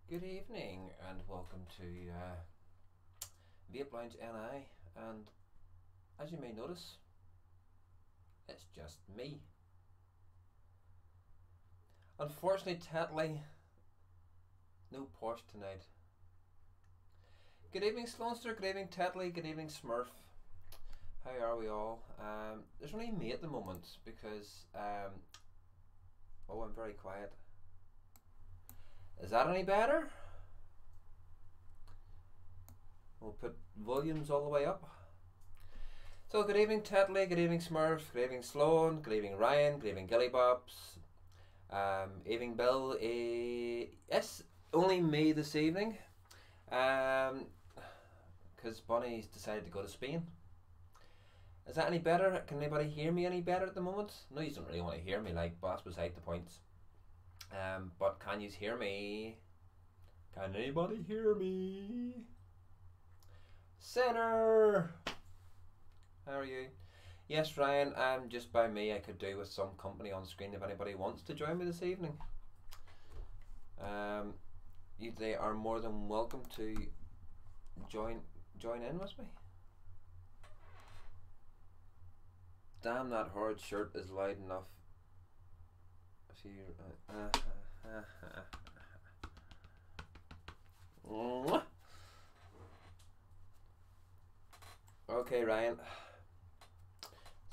Good evening and welcome to Vape Lounge NI, and as you may notice, it's just me. Unfortunately, Tetley, no Porsche tonight. Good evening Sloanster, good evening Tetley, good evening Smurf. How are we all? There's only me at the moment because, oh, I'm very quiet. Is that any better? We'll put volumes all the way up. So good evening Tetley, good evening Smurf, good evening Sloan, good evening Ryan, good evening Gillybops, evening Bill. Yes, only me this evening, because Bonnie's decided to go to Spain. Is that any better? Can anybody hear me any better at the moment? No, you don't really want to hear me, like, boss beside the point. But can you hear me? Can anybody hear me? Sinner! How are you? Yes, Ryan, just by me. I could do with some company on screen if anybody wants to join me this evening. They are more than welcome to join in with me. Damn, that horrid shirt is loud enough. Okay, Ryan.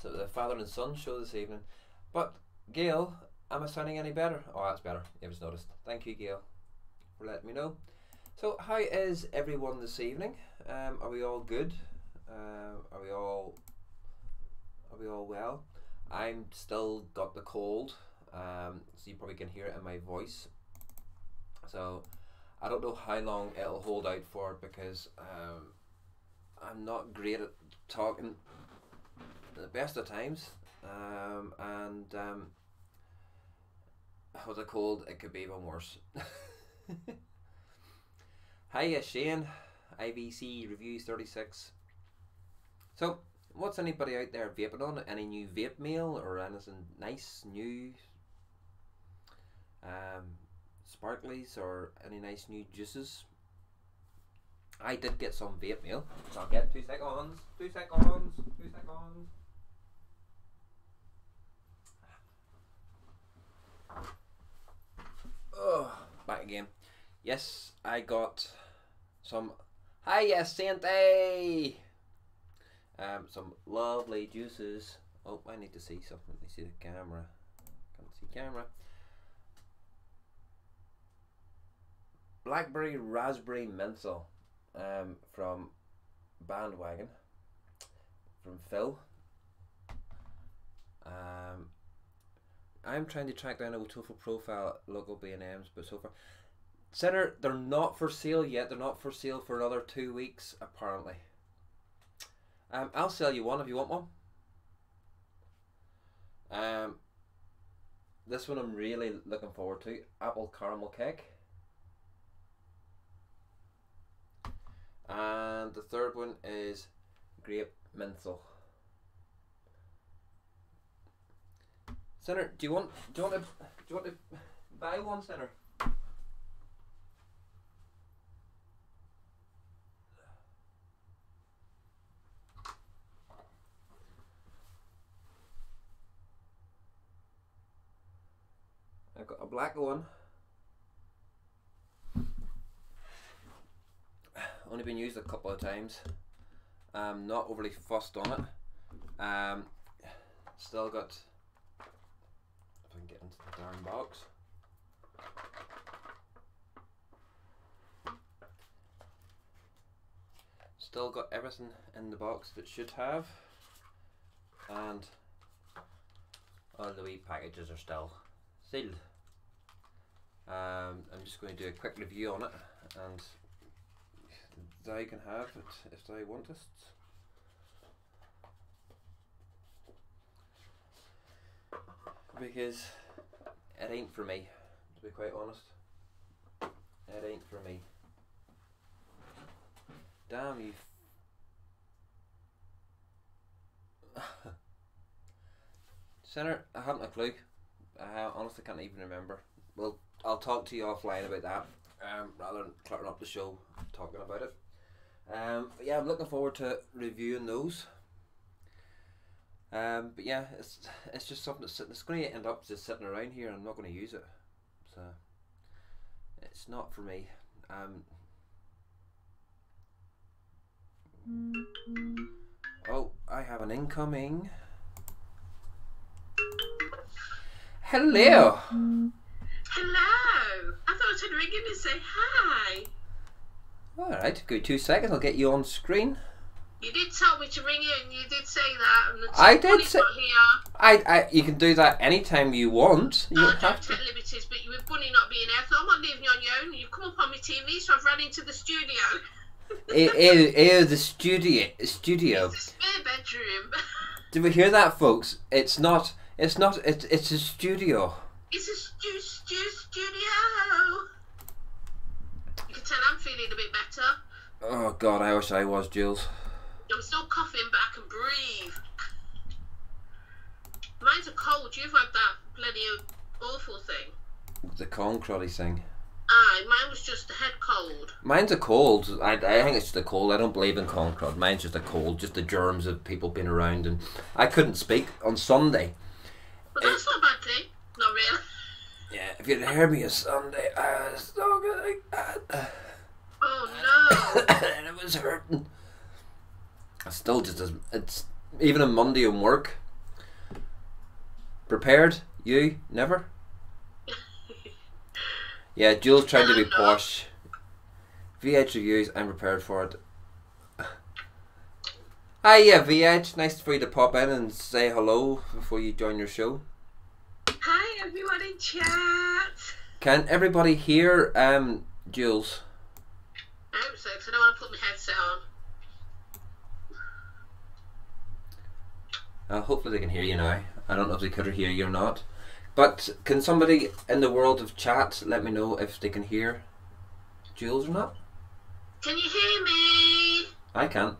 So the father and son show this evening. But Gail, am I sounding any better? Oh, that's better. You just noticed. Thank you, Gail, for letting me know. So how is everyone this evening? Are we all good? Are we all well? I'm still got the cold. So you probably can hear it in my voice. So I don't know how long it'll hold out for because I'm not great at talking at the best of times, with a cold it could be even worse. Hiya Shane, IVC Reviews 36. So what's anybody out there vaping on? Any new vape mail or anything nice, new, sparklies, or any nice new juices? I did get some vape mail, so I'll get 2 seconds. Oh, back again. Yes, I got some. Hiya Sante! Some lovely juices. Oh, I need to see something. Let me see the camera. Can't see camera. Blackberry Raspberry Menthol, from Bandwagon, from Phil. I'm trying to track down a Tofu profile local B&Ms, but so far, Center, they're not for sale yet. They're not for sale for another 2 weeks apparently. I'll sell you one if you want one. This one I'm really looking forward to. Apple caramel cake. And the third one is grape menthol. Center, do you want to buy one, Center? I've got a black one. Only been used a couple of times. Not overly fussed on it. Still got, if I can get into the darn box. Still got everything in the box that should have, and all the wee packages are still sealed. I'm just going to do a quick review on it, and they can have it if they want it. Because it ain't for me, to be quite honest. It ain't for me. Damn you. Center, I haven't a clue. I honestly can't even remember. Well, I'll talk to you offline about that. rather than cluttering up the show talking about it. But yeah, I'm looking forward to reviewing those. But yeah, it's just something that's sitting. It's going to end up just sitting around here, and I'm not going to use it. So it's not for me. Oh, I have an incoming. Hello. Hello. I thought I'd ring in and say hi. Alright, good 2 seconds, I'll get you on screen. You did tell me to ring in, you did say that. And I did say... Here. You can do that anytime you want. You don't have take liberties, but with Bunny not being here, I thought I'm not leaving you on your own. You've come up on my TV, so I've run into the studio. The studio. It's a spare bedroom. Did we hear that, folks? It's a studio. It's a studio. You can tell I'm feeling a bit better. Oh God, I wish I was, Jules. I'm still coughing, but I can breathe. Mine's a cold. You've had that bloody awful thing. The concrotty thing. Aye, mine was just a head cold. Mine's a cold. I think it's just a cold. I don't believe in concrot. Mine's just a cold, just the germs of people being around. And I couldn't speak on Sunday. But that's not a bad thing. Not really. Yeah, if you'd heard me on Sunday, I was talking like that. Oh no. And it was hurting. Still just as it's even on Monday on work. Prepared? You? Never? Yeah, Jules trying to be posh. VH reviews, I'm prepared for it. Hi, yeah, VH. Nice for you to pop in and say hello before you join your show. Hi, everyone in chat. Can everybody hear Jules? I hope so, because I don't want to put my headset on. Hopefully they can hear you now. I don't know if they could hear you or not. But can somebody in the world of chat let me know if they can hear Jules or not? Can you hear me? I can't.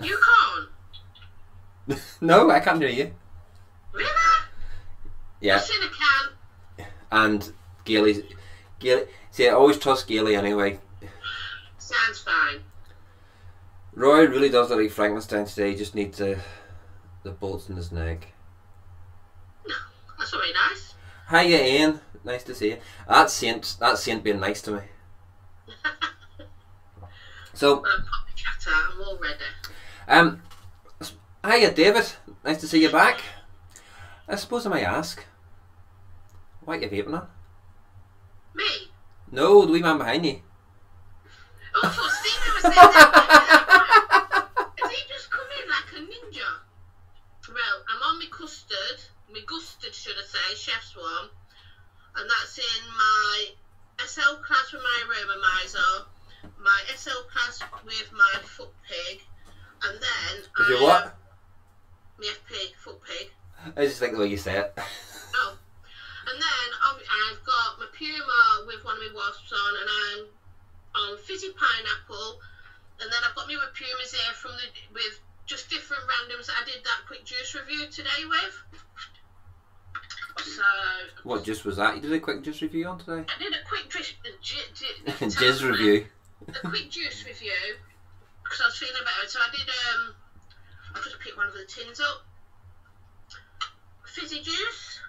You can't? No, I can't hear you. Really? Yeah. I said I can. And Gailey, see, I always trust Gailey anyway. Sounds fine. Roy really does look like Frankenstein today. He just needs the bolts in his neck. That's very nice. Hiya, Ian. Nice to see you. That's Saint being nice to me. So. Well, I've got the chat out. I'm all ready. Hiya, David. Nice to see you back. I suppose I might ask, what are you vaping on? Me? No, the wee man behind you. Oh, Stephen was saying that. Has he just come in like a ninja? Well, I'm on my custard. My gusted, should I say, chef's one. And that's in my SL class with my aromomizer, my SL class with my foot pig, and then With your what? My FP, foot pig. I just think the way you say it. Oh. And then I've got my Puma with one of my wasps on, and I'm on Fizzy Pineapple, and then I've got my Pumas here with just different randoms that I did that quick juice review today with. So What juice was that? You did a quick juice review on today? I did a quick Jizz review. A quick juice review because I was feeling better. So I did. I'll just pick one of the tins up. Fizzy juice.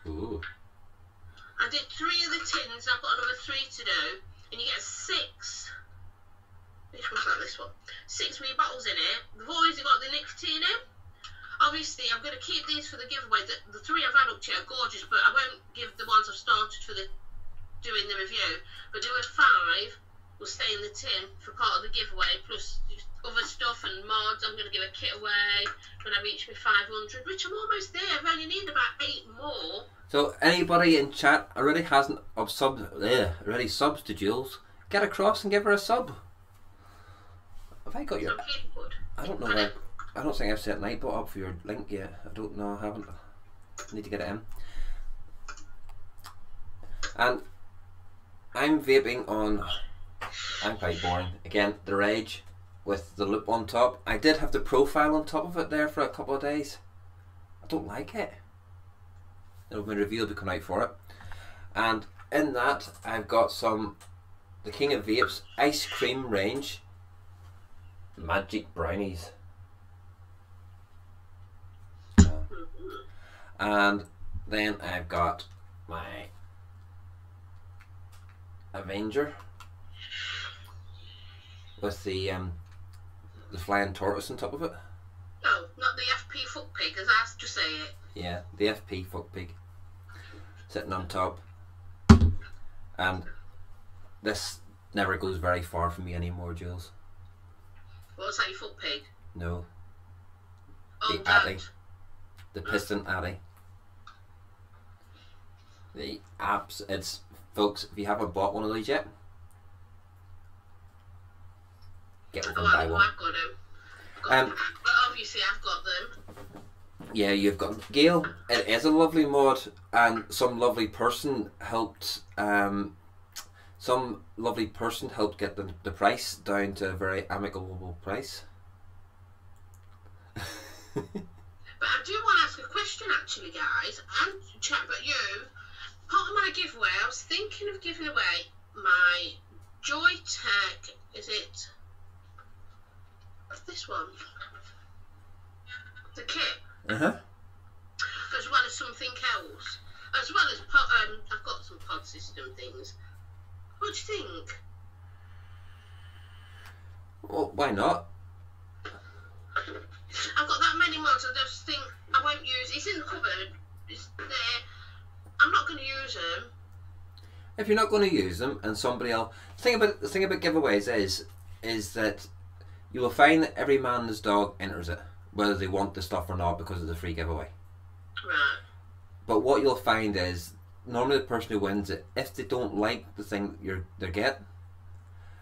Ooh. I did 3 of the tins. I've got another 3 to do, and you get 6. Which one's like this one? 6 wee bottles in it. They've always got the nicotine in. Obviously, I'm going to keep these for the giveaway. The 3 I've had up to are gorgeous, but I won't give the ones I've started for doing the review. But the other 5 will stay in the tin for part of the giveaway, plus other stuff and mods. I'm going to give a kit away when I reach my 500, which I'm almost there. I only need about 8 more. So anybody in chat already hasn't already subs to Jules, get across and give her a sub. Have I got your? I don't know. I don't think I've set Nightbot up for your link yet. I don't know. I haven't. I need to get it in. And I'm vaping on. I'm quite boring. Again, the Rage with the loop on top. I did have the profile on top of it there for a couple of days. I don't like it. My review will be coming out for it. And in that I've got the King of Vapes ice cream range magic brownies, and then I've got my Avenger with the flying tortoise on top of it. Oh, not the FP fuck pig, as I asked to say it. Yeah, the FP fuck pig sitting on top, and this never goes very far from me anymore, Jules. What's that, your fuck pig? No. Oh, The Addy. The piston Addy. The apps, it's, folks, if you haven't bought one of these yet, get over and buy one. I've got them. But obviously I've got them. Yeah, you've got Gail. It is a lovely mod, and some lovely person helped get the price down to a very amicable price. But I do want to ask a question actually, guys, and chat about you. Part of my giveaway, I was thinking of giving away my Joytech, is it this one? The kit. As well as something else. As well as, I've got some pod system things. What do you think? Well, why not? I've got that many mods, I just think I won't use. It's in the cupboard. It's there. I'm not going to use them. If you're not going to use them, and somebody else, the thing about giveaways is that you will find that every man and his dog enters it, whether they want the stuff or not, because it's a free giveaway. Right. But what you'll find is normally the person who wins it, if they don't like the thing that they get,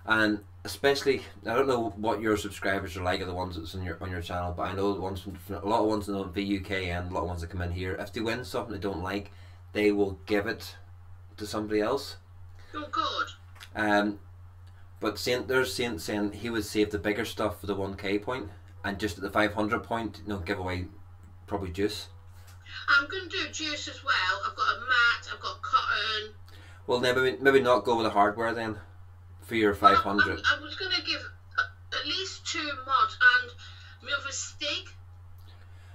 and especially, I don't know what your subscribers are like, or the ones that's on your channel, but I know the ones a lot of ones on VUK and a lot of ones that come in here. If they win something they don't like, they will give it to somebody else. Oh, good. But there's Saint saying he would save the bigger stuff for the 1k point, and just at the 500 point, give away probably juice. I'm going to do juice as well. I've got a mat, I've got cotton. Well, maybe not go with the hardware then for your 500. I was going to give at least 2 mods and my other stig.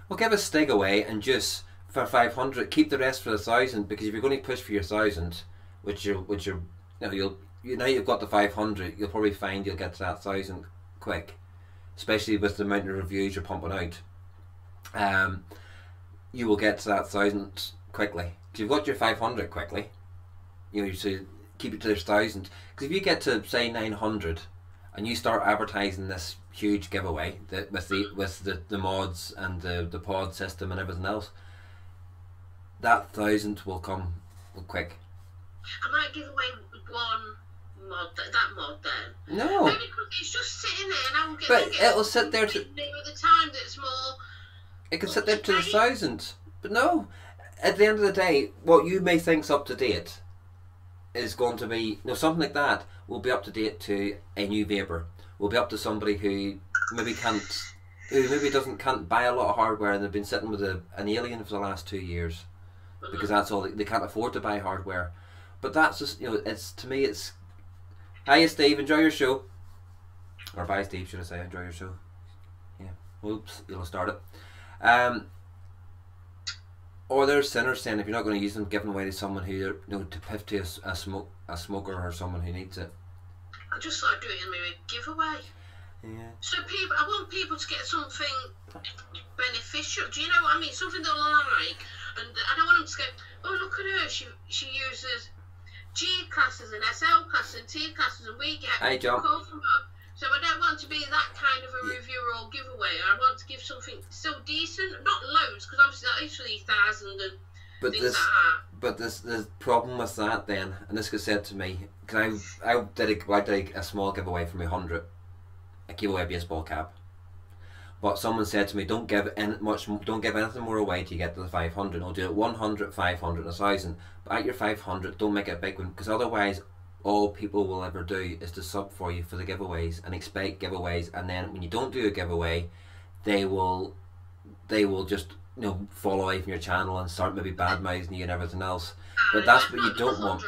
Well, give a stig away and juice for 500. Keep the rest for 1,000, because if you're going to push for your 1,000, which now you've got the 500, you'll probably find you'll get to that 1,000 quick, especially with the amount of reviews you're pumping out. You will get to that 1,000 quickly. Because you've got your 500 quickly, so keep it to this 1,000. Because if you get to say 900 and you start advertising this huge giveaway with the mods and the pod system and everything else, that 1,000 will come quick. I might give away one mod, that mod then. No. Maybe it's just sitting there and I will get. But it'll sit there to. Nearer the time that's more. It can sit there to the 1,000, but no. At the end of the day, what you may think's up to date is going to be something like that will be up to date to a new vapor. Will be up to somebody who maybe can't buy a lot of hardware, and they've been sitting with an alien for the last 2 years, because that's all they can't afford to buy hardware. But that's just it's, to me, it's. Hiya Steve, enjoy your show. Or bye Steve, should I say? Enjoy your show. Yeah. Oops, you'll start it. Or there's sinners saying if you're not going to use them, giving away to someone who to a smoker or someone who needs it. I just thought I'd do it in my giveaway. Yeah. So I want people to get something beneficial. Do you know what I mean? Something they'll like, and I don't want them to go, oh look at her, she uses G classes and SL classes and T classes, and we get Hey, John. call from her. So I don't want to be that kind of a reviewer or giveaway. I want to give something still decent, not loads, because obviously that is 3,000 and things like that. But the problem with that then, and this was said to me, because I did a small giveaway for my 100. I gave away a baseball cap. But someone said to me, don't give anything more away till you get to the 500. I'll do it 100, 500, 1,000. But at your 500, don't make it a big one, because otherwise all people will ever do is to sub for you for the giveaways and expect giveaways, and then when you don't do a giveaway, they will just fall away from your channel and start maybe bad mouthing you and everything else. But that's what you don't want.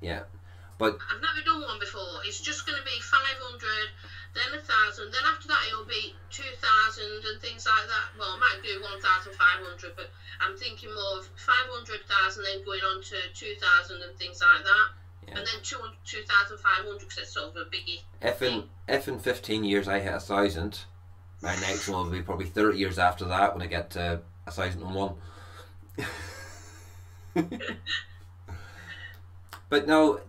Yeah, but I've never done one before. It's just going to be 500, then 1,000, then after that it'll be 2,000 and things like that. Well, I might do 1,500, but I'm thinking more of 500,000, then going on to 2,000 and things like that. Yeah. And then 2,500 because it's sort of a biggie. If in 15 years I hit 1,000, my next one will be probably 30 years after that when I get to 1,001. But no,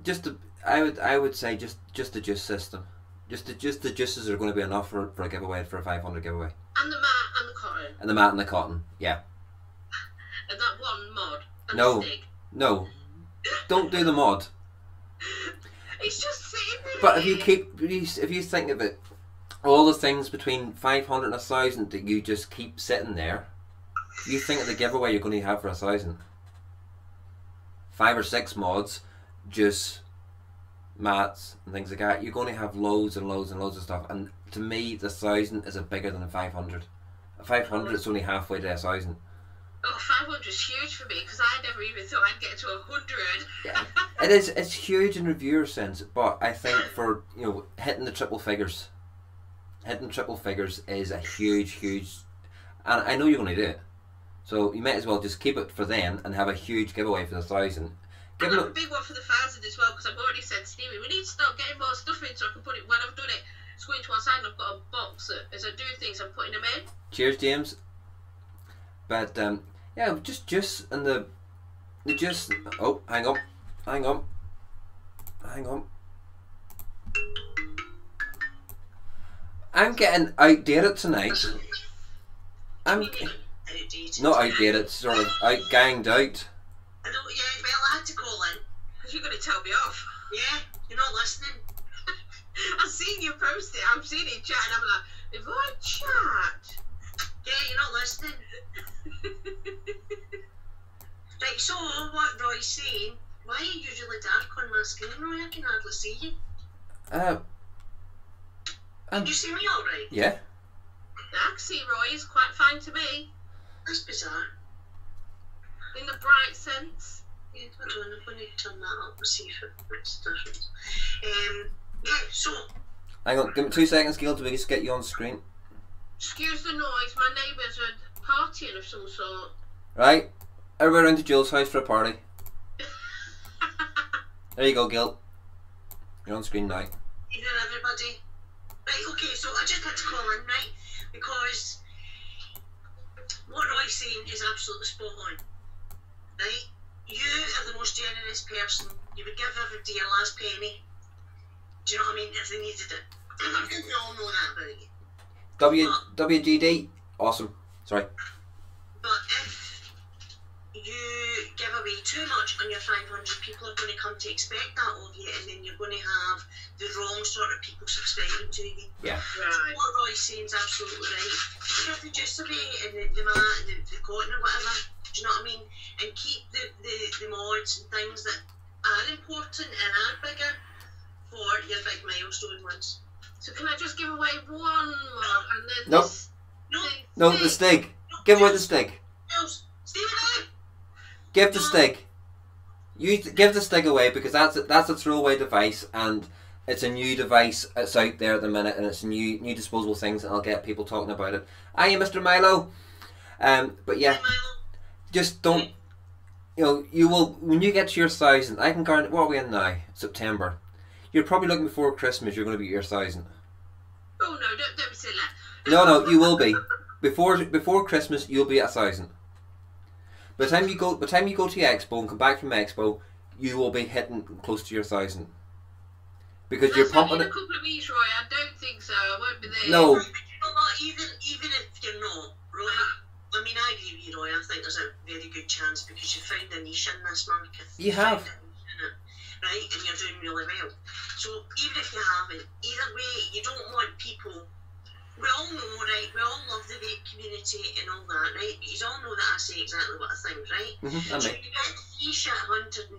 I would say just the juice system. Just the juices are going to be enough for a giveaway, for a 500 giveaway. And the mat and the cotton. And the mat and the cotton, yeah. And that one mod. And no, the stick. No, don't do the mod. It's just sitting there. But if you think of it, all the things between 500 and 1,000 that you just keep sitting there, you think of the giveaway you're going to have for 1,000. 5 or 6 mods, juice, mats and things like that, you're going to have loads and loads and loads of stuff. And to me, the 1,000 is bigger than a 500. A 500 is only halfway to 1,000. Oh, 500 is huge for me because I never even thought I'd get to 100. Yeah. It is. It's huge in reviewer sense, but I think for hitting the triple figures, is a huge, and I know you're going to do it. So you might as well just keep it for then and have a huge giveaway for the 1,000. I've got a big one for the 1,000 as well because I've already said to Stevie, we need to start getting more stuff in so I can put it, when I've done it, it's going to one side and I've got a box that as I do things I'm putting them in. Cheers, James. But yeah, just and the just. Oh, hang on. I'm getting outdated tonight. I'm not outdated, sort of ganged out. I don't. Yeah, well, I had to call in because you're going to tell me off. Yeah, you're not listening. I've seen you post it. I've seen it chat, and I'm like, if I chat. Yeah, you're not listening. Right, so what Roy's saying, why are you usually dark on my screen, Roy? I can hardly see you. Can you see me alright? Yeah. I can see Roy, he's quite fine to me. That's bizarre. In the bright sense. Yeah, I don't know, I'm going to turn that up and see if it makes a difference. Yeah, so... Hang on, give me 2 seconds, Gil, till we just get you on screen. Excuse the noise, my neighbours are partying of some sort. Right, everybody around to Jill's house for a party. There you go, Gil. You're on screen now. Evening, everybody. Right, okay, so I just had to call in, right? Because what Roy's saying is absolutely spot on. Right? You are the most generous person. You would give everybody your last penny. Do you know what I mean? If they needed it. I think we all know that about you. WGD, awesome. Sorry. But if you give away too much on your 500, people are going to come to expect that of you, and then you're going to have the wrong sort of people subscribing to you. Yeah. Right. So what Roy's saying is absolutely right. Give the juice away and the mat and the cotton or whatever. Do you know what I mean? And keep the mods and things that are important and are bigger for your big milestone ones. So can I just give away one mod and then nope. No, the stick. Give away the stick. Give the stick. You give the stick away because that's a throwaway device, and it's a new device. It's out there at the minute, and it's new disposable things, and I'll get people talking about it. Hiya, Mr. Milo. But yeah, just don't. You will when you get to your 1,000. I can guarantee. What are we in now? September. You're probably looking before Christmas. You're going to be at your 1,000. Oh no! Don't be silly. No, you will be. Before Christmas, you'll be at 1,000. By the time you go to Expo and come back from Expo, you will be hitting close to your 1,000. Because you're pumping it. In a couple of weeks, Roy. I don't think so. I won't be there. No. But you know what? Even if you're not, Roy. I mean, I agree with you, Roy. I think there's a very good chance because you found a niche in this market. You have. Right, and you're doing really well. So even if you haven't, either way, you don't want people. We all know, right? We all love the vape community and all that, right? But you all know that I say exactly what I think, right? Mm-hmm, so you get 3 shit-hunted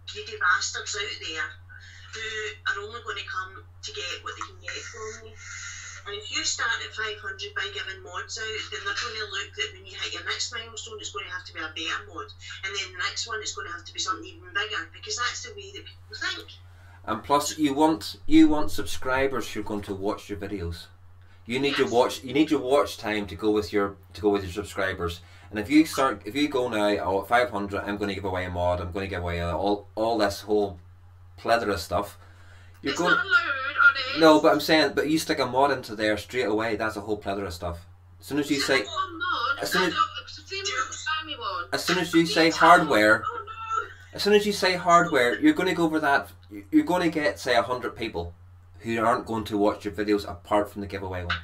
greedy bastards out there who are only going to come to get what they can get from you. And if you start at 500 by giving mods out, then they're going to look that when you hit your next milestone, it's going to have to be a better mod. And then the next one, it's going to have to be something even bigger, because that's the way that people think. And plus, you want subscribers who are going to watch your videos. You need your watch time to go with your subscribers. And if you go now at 500, I'm going to give away a mod. I'm going to give away all this whole plethora of stuff. It's not a load on it. No, but I'm saying, but you stick a mod into there straight away. That's a whole plethora of stuff. As soon as you say, as soon as you say hardware, as soon as you say hardware, you're going to go over that. You're going to get, say, 100 people who aren't going to watch your videos apart from the giveaway one.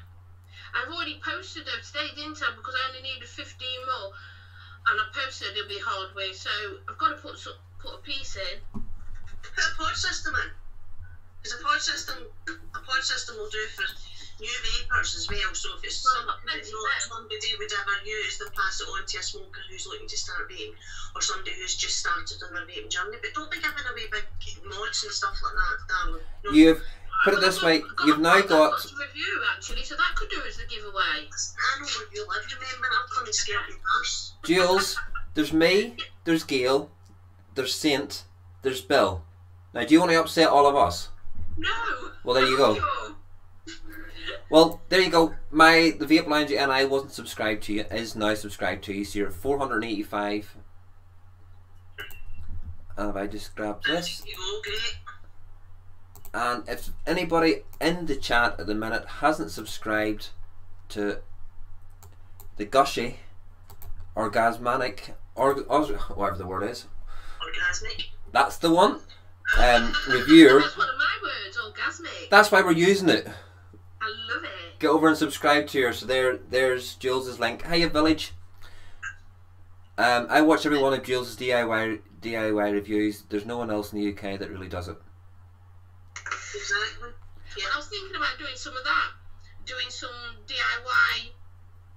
I've already posted them today, didn't I? Because I only needed 15 more, and I posted it'll be hardware. So I've got to put a piece in. Put a pod system in, because a pod system will do for new vapors as well. So if it's something that somebody would ever use, they'll pass it on to a smoker who's looking to start vaping, or somebody who's just started on their vaping journey. But don't be giving away big mods and stuff like that, darling. No. You've put it this way. You've now got review actually, so that could do as the giveaway. I know where you live. Remember, I'll come and scare you first. Jules. There's me. There's Gail. There's Saint. There's Bill. Now, do you want to upset all of us? No. Well, there you go. Well, there you go. The Vape Lounge and I wasn't subscribed to you, is now subscribed to you, so you're at 485. And if I just grab this. And if anybody in the chat at the minute hasn't subscribed to the Gushy, Orgasmanic, or whatever the word is. Orgasmic. That's the one. Reviewer. That's one of my words, orgasmic. That's why we're using it. I love it. Get over and subscribe to her. So there's Jules's link. Hiya Village. I watch every one of Jules's DIY reviews. There's no one else in the UK that really does it. Exactly. Yeah, I was thinking about doing some of that. Doing some DIY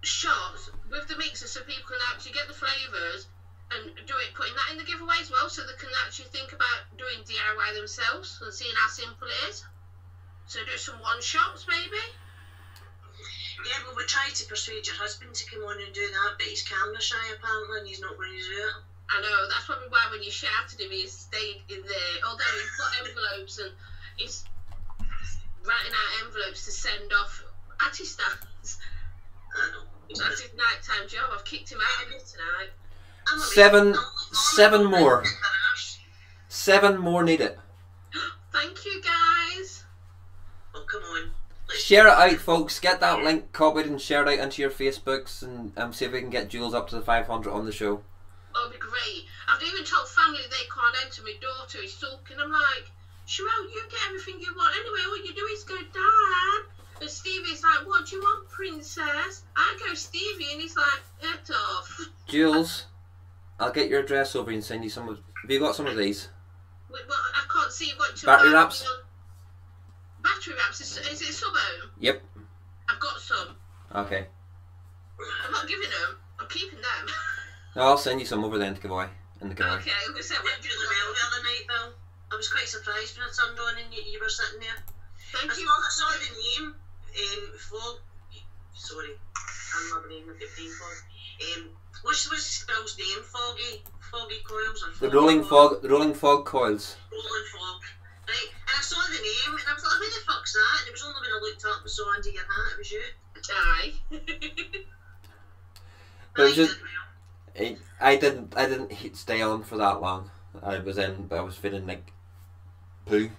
shots with the mixer so people can actually get the flavours and putting that in the giveaway as well, so they can actually think about doing DIY themselves and seeing how simple it is. So do some one shots maybe. Yeah, well, we tried to persuade your husband to come on and do that, but he's camera shy apparently, and he's not going to do it. I know, that's probably why when you shouted him, he stayed in there. Although he's got envelopes and he's writing out envelopes to send off at his stands. I know. That's his nighttime job. I've kicked him out of it tonight. Seven more. 7 more need it. Thank you, guys. Oh, come on. Share it out, folks. Get that link copied and share it out into your Facebooks, and see if we can get Jules up to the 500 on the show. Oh, it'd be great. I've even told family they can't enter. My daughter is sulking. I'm like, Sherelle, you get everything you want. Anyway, all you do is go, Dad. And Stevie's like, what do you want, princess? I go, Stevie, and he's like, get off. Jules, I'll get your address over and send you some of. Have you got some of these? Wait, well, I can't see what to battery wraps. Battery wraps. Is it Subo? Yep. I've got some. Okay. I'm not giving them. I'm keeping them. No, I'll send you some over then to give away. Okay, I was going to say, I went really well the other night, Bill. I was quite surprised when I turned on and you were sitting there. Thank you. I saw the name, Fog. Sorry, I'm not the name of the name Fog. What's Bill's name? Foggy Coils or the Rolling Fog Coils. Rolling Fog. Right, and I saw the name and I was like, who the fuck's that? And it was only when I looked up and saw under your hat, it was you. Aye. But it was just, I didn't stay on for that long. I was feeling like poo.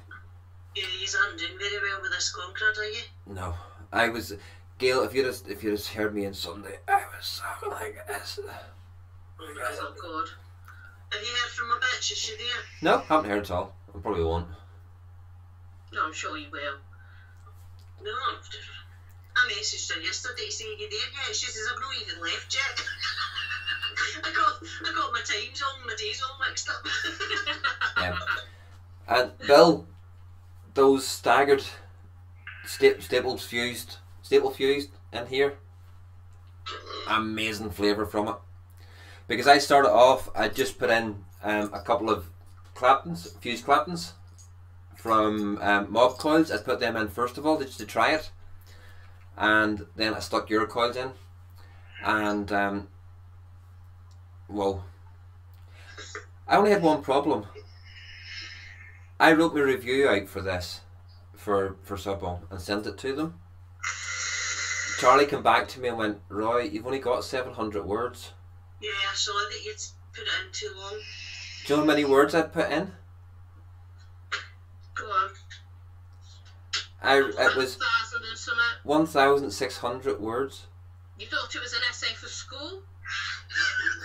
Yeah, you aren't doing very well with this concrete, are you? No, I was. Gail, if you just heard me on Sunday, I was so like this. Oh God. Have you heard from my bitch? Is she there? No, haven't heard at all. I probably won't. No, I'm sure you will. No, I messaged her yesterday saying you there yet. She says I've not even left yet. I got my times all, my days all mixed up. Yeah. And Bill, those staggered staple fused in here, amazing flavour from it. Because I started off, I just put in a couple of fused Claptons from Mob Coils. I put them in first of all just to try it, and then I stuck your coils in, and well, I only had one problem. I wrote my review out for this, for Subbo, and sent it to them. Charlie came back to me and went, Roy, you've only got 700 words. Yeah, I saw that you'd put it in too long. Do you know how many words I'd put in? Go on. It was 1,600 words. You thought it was an essay for school?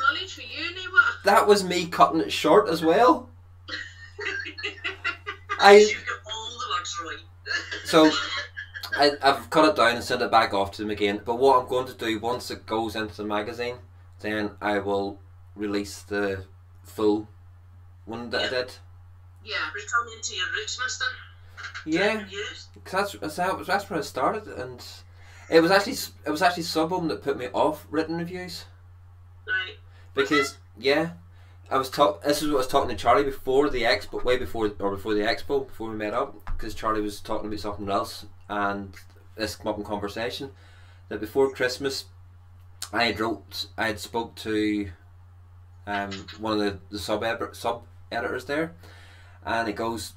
College for uni? What? That was me cutting it short as well. You've got all the words right. So I've cut it down and sent it back off to them again. But what I'm going to do once it goes into the magazine, then I will release the full one that I did. Yeah, returning to your roots, mister. Yeah, because that's where I started, and it was actually Subhome that put me off written reviews. Right. Because this is what I was talking to Charlie before the expo, before the expo, before we met up, because Charlie was talking about something else, and this came up in conversation. That before Christmas, I had spoke to one of the sub editors there, and he goes,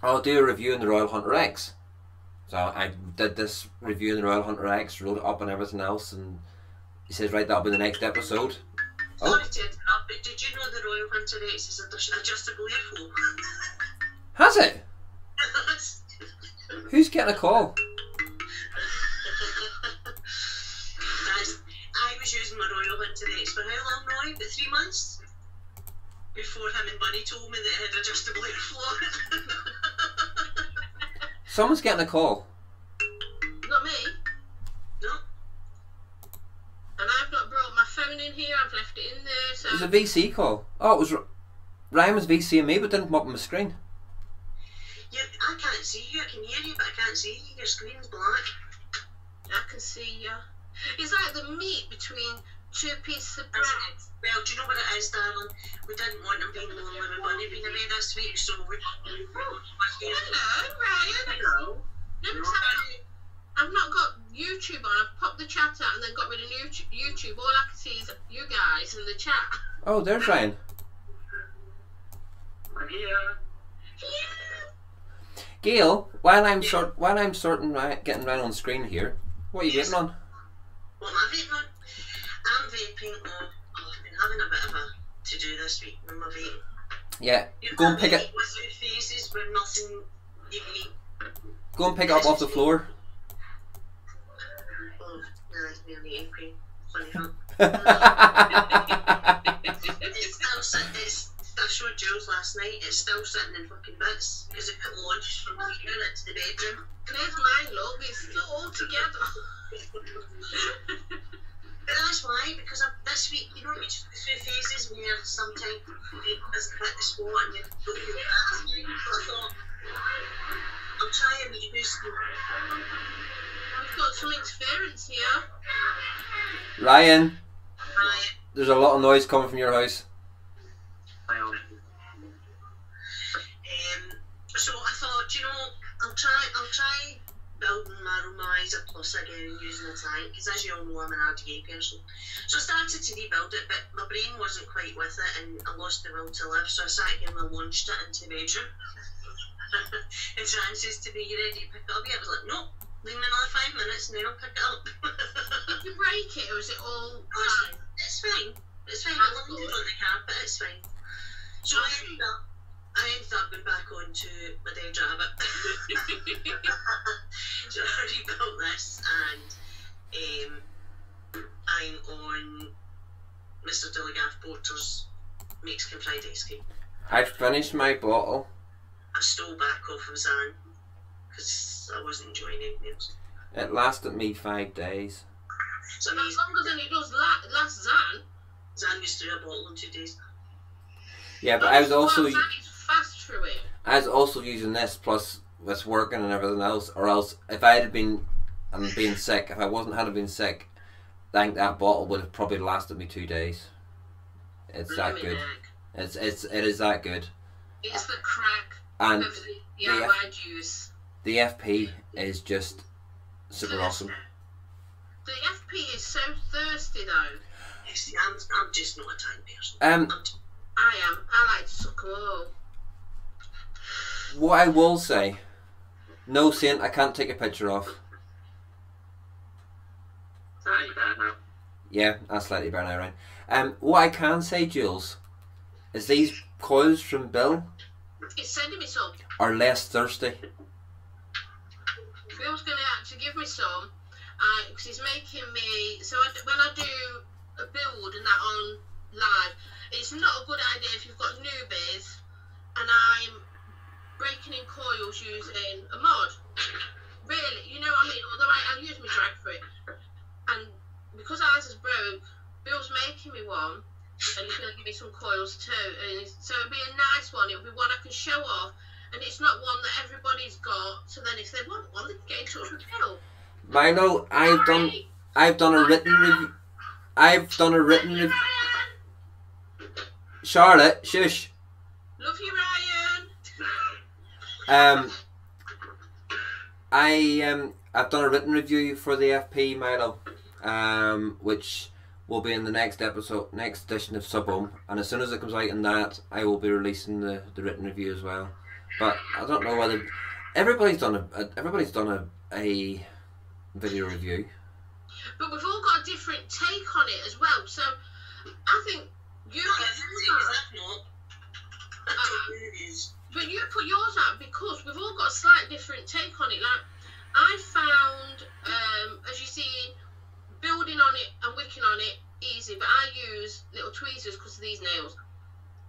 I'll do a review in the Royal Hunter X. So I did this review in the Royal Hunter X, wrote it up and everything else, and he says, right, that'll be the next episode. Sorry to interrupt, but did you know the Royal Hunter X is adjustable airflow? Has it? Who's getting a call? I was using my Royal Hunter X for how long, Roy? About 3 months? Before him and Bunny told me that it had adjustable airflow. Someone's getting a call. Not me. No. And I've not brought my phone in here, I've left it in there, so... It was a VC call. Oh, it was... Ryan was VCing me, but didn't come up on my screen. Yeah, I can't see you, I can hear you, but I can't see you. Your screen's black. I can see you. It's like the meat between two pieces of bread. Well, do you know what it is, darling? We didn't want him being lonely with Bunny being away this week, so we... Hello, Ryan. Hello. I've not got YouTube on. I've popped the chat out and then got rid of YouTube. All I can see is you guys in the chat. Oh, there's Ryan. I'm here. Gail, while I'm sorting getting Ryan on screen here, what are you vaping on? What am I vaping on? I'm vaping on... I've been having a bit of a to-do this week with my vape. Yeah, go and pick it. Faces where nothing really... Go and pick it up off the floor. Oh, no, it's nearly April. Funny I showed Jules last night, it's still sitting in fucking bits because it got launched from the unit to the bedroom. And there's mine, look, it's still all together. But that's why, because this week, you know, you just go through phases where sometimes it doesn't hit the spot and you go through that. So I thought, I'll try a wee boost. We've got some interference here. Ryan, there's a lot of noise coming from your house. So I thought, you know, I'll try building my Romizer Plus again using the tank, because as you all know, I'm an RDA person. So I started to rebuild it, but my brain wasn't quite with it and I lost the will to live, so I sat again and launched it into the bedroom. And Jan says to me, you ready to pick it up yet? I was like, no, leave me another 5 minutes and then I'll pick it up. Did you break it or is it all fine? It's fine. It's fine. I landed it on the carpet, it's fine. So I ended up going back onto my dead rabbit. So I rebuilt this and I'm on Mr. Dilligaff Porter's Mexican Fried Ice Cream. I finished my bottle. I stole back off of Zan because I wasn't enjoying anything else. It lasted me 5 days. So as longer than it does last Zan. Zan used to do a bottle in 2 days. Yeah, but I was also... Zan is fast through it. I was also using this plus with working and everything else, or else if I had been being sick, if I hadn't been sick, I think that bottle would have probably lasted me 2 days. It's that good. It is that good. It's the crack and of the DIY juice. The FP is just super awesome. The FP is so thirsty though. See, I'm just not a time person. I am. I like to suck them all. What I will say, no Saint, I can't take a picture of. Slightly better now. Yeah, that's slightly better now, right? What I can say, Jules, is these coils from Bill He's sending me some. are less thirsty. Phil's going to actually give me some, because he's making me. So when I do a build and that on live, it's not a good idea if you've got newbies and I'm breaking in coils using a mod. Really, you know what I mean? Although I'll use my drag for it. And because ours is broke, Bill's making me one, and he's going to give me some coils too. And so it'll be a nice one. It'll be one I can show off, and it's not one that everybody's got. So then if they want one, they can get in touch with Bill. Milo, I've done a written review. I've done a written review. Charlotte, shush. Love you, Ryan. I've done a written review for the FP, Milo, which will be in the next episode, next edition of Subhome, and as soon as it comes out in that, I will be releasing the written review as well. But I don't know whether everybody's done a video review. But we've all got a different take on it as well. So I think you but you put yours out because we've all got a slight different take on it. Like I found, as you see, building on it and wicking on it easy, but I use little tweezers because of these nails.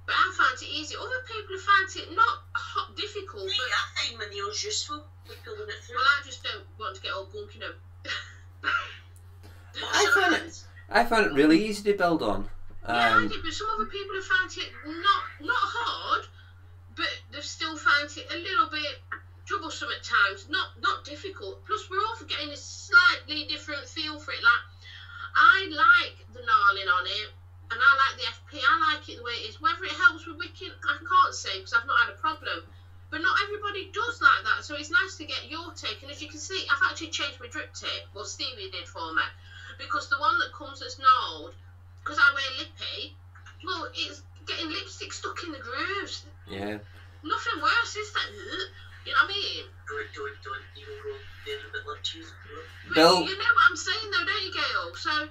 But I find it easy. Other people find it not difficult. Me, but I find my nails useful with building it through. well, I just don't want to get all gunky now. I found it really easy to build on. Yeah, I did, but some other people have found it not hard, but they've still found it a little bit troublesome at times. Not difficult. Plus, we're all getting a slightly different feel for it. Like I like the gnarling on it, and I like the FP. I like it the way it is. Whether it helps with wicking, I can't say because I've not had a problem. But not everybody does like that, so it's nice to get your take. And as you can see, I've actually changed my drip tape. Well, Stevie did for me, because the one that comes that's gnarled, because I wear lippy, well, it's getting lipstick stuck in the grooves. Yeah. Nothing worse, is that? You know what I mean? Don't even go there a bit like cheese. But Bill, you know what I'm saying though, don't you, Gail? So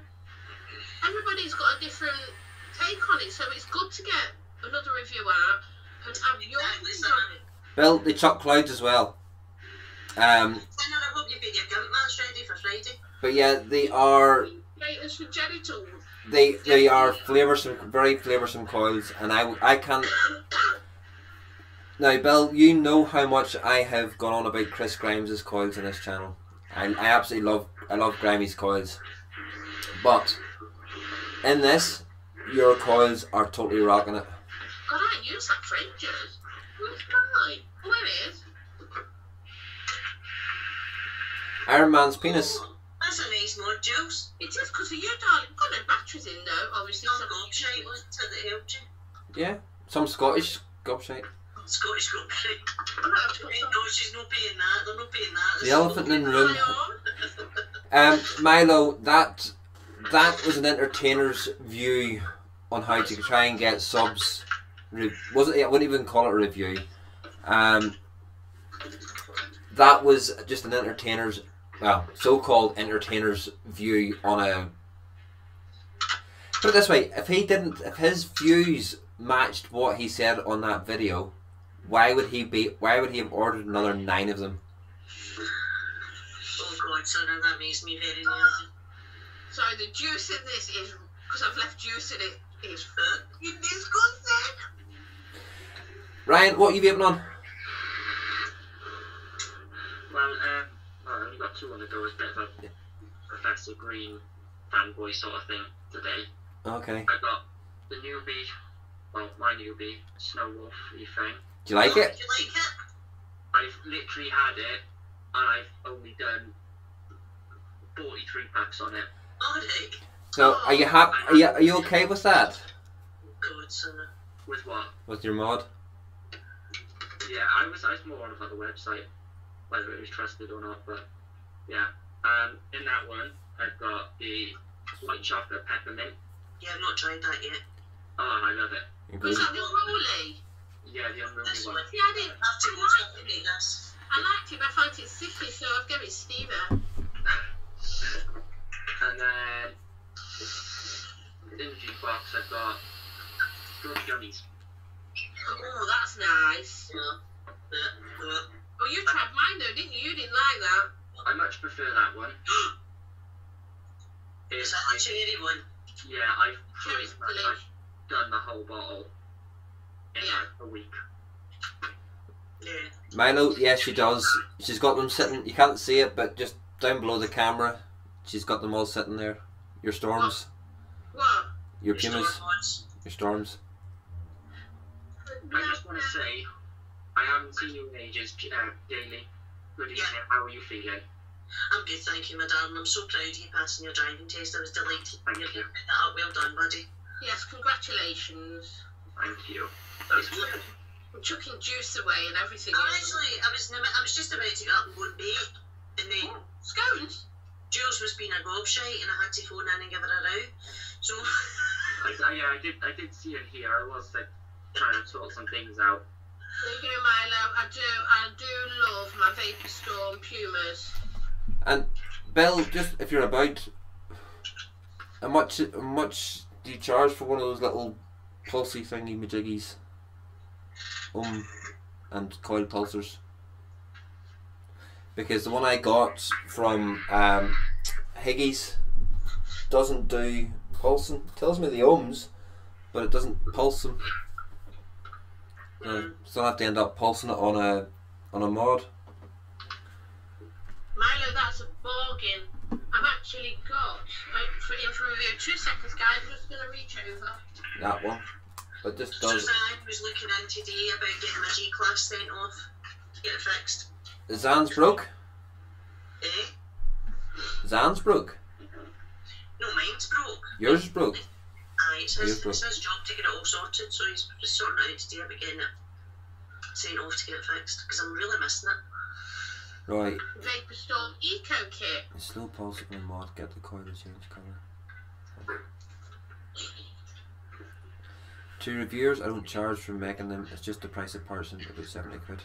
everybody's got a different take on it, so it's good to get another review out and have your views on it. Bill, they chuck clouds as well. I hope you get your Gumpmans ready for Friday. But yeah, they are. Latest for genitals. They are very flavoursome coils, and I can't. Now, Bill, you know how much I have gone on about Chris Grimes' coils on this channel. I absolutely love Grimey's coils, but in this, your coils are totally rocking it. God, I ain't used that for ages. Where's mine? Oh, there it is. Iron Man's penis. Oh, that's a nice mod, Jules. It is because of you, darling. Got no batteries in though, obviously. Some gobshite was to the helped you. Yeah, some Scottish gobshite. Scottish gobshite. I'm not have to put some. No, she's not paying that. They're not paying that. The elephant in the room. on. Milo, that was an entertainer's view on how to try and get subs. Was it? I wouldn't even call it a review. That was just an entertainer's, well, so-called entertainer's view on a. Put it this way: if his views matched what he said on that video, why would he have ordered another 9 of them? Oh God, son, that makes me very nervous. Sorry, the juice in this is, because I've left juice in it, is disgusting. Ryan, what are you vaping on? Well, I only got 2 on the go. It's a bit of a Professor Green fanboy sort of thing today. Okay. I got the newbie, well, my newbie, Snow Wolf thing. Do you like it? Do you like it? I've literally had it, and I've only done 43 packs on it. Alright. So, are you happy? Are you okay with that? God, son. With what? With your mod? Yeah, I was more on about the website, whether it was trusted or not, but yeah. In that one, I've got the white chocolate peppermint. Yeah, I've not tried that yet. Oh, I love it. Was that the unruly? Yeah, the unruly This one. one. Yeah, I didn't. I have to I go liked to it. this. I liked it, but I found it sickly, so I've given it Stevie. And then in the jukebox, I've got strawberry gummies. Oh, that's nice. Oh, you tried mine though, didn't you? You didn't like that. I much prefer that one. Is that the cherry one? Yeah, I've Cherry's pretty much delish. done the whole bottle in Yeah. like a week. Yeah. Milo, yes, she does. She's got them sitting. You can't see it, but just down below the camera, she's got them all sitting there. Your storms, What? your pumas, Storm ones. your storms. I just want to say, I haven't seen you in ages, Daily. Good evening, Yeah. how are you feeling? I'm good, thank you, my darling. I'm so proud of you passing your driving test. I was delighted. Thank You you. picked that up. Well done, buddy. Yes, congratulations. Thank you. I'm chucking juice away and everything. Actually, I was just about to get up and go and bake, and then Scones? Jules was being a gobshite, and I had to phone in and give her a row. So I did see it here. I was like trying to sort some things out. There you go, Milo. I do love my Vapor Storm Pumas. And Bill, just if you're about, how much do you charge for one of those little pulsy thingy majiggies? And coil pulsers. Because the one I got from Higgy's doesn't do pulsing. It tells me the ohms, but it doesn't pulse them. So I'll have to end up pulsing it on a mod. Milo, that's a bargain. I've actually got for review. 2 seconds, guys. I'm just going to reach over. That one. But this does. Suzanne was looking in today about getting my G-Class sent off to get it fixed. Zan's broke. Eh? Zan's broke. No, mine's broke. Yours is broke. Aye, it's Yours his broke. job to get it all sorted, so he's just sorting it out today about getting it sent off to get it fixed, because I'm really missing it. Right. Vapor Storm Eco Kit. Slow pulsing mod. Get the coil to change colour. To reviewers, I don't charge for making them. It's just the price of parts, about 70 quid.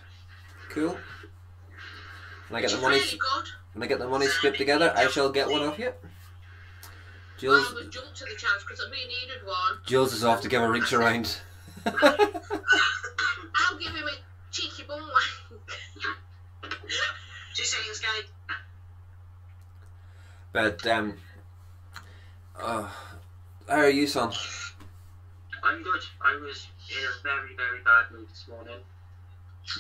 Cool. When I get the money, Really good. when I get the money scraped together, I shall get one off you. I Jules, was jumped to the chance because we needed one. Jules is off to give a reach around. I'll give him a cheeky bum wank. 2 seconds, guy. But how are you, son? I'm good. I was in a very, very bad mood this morning.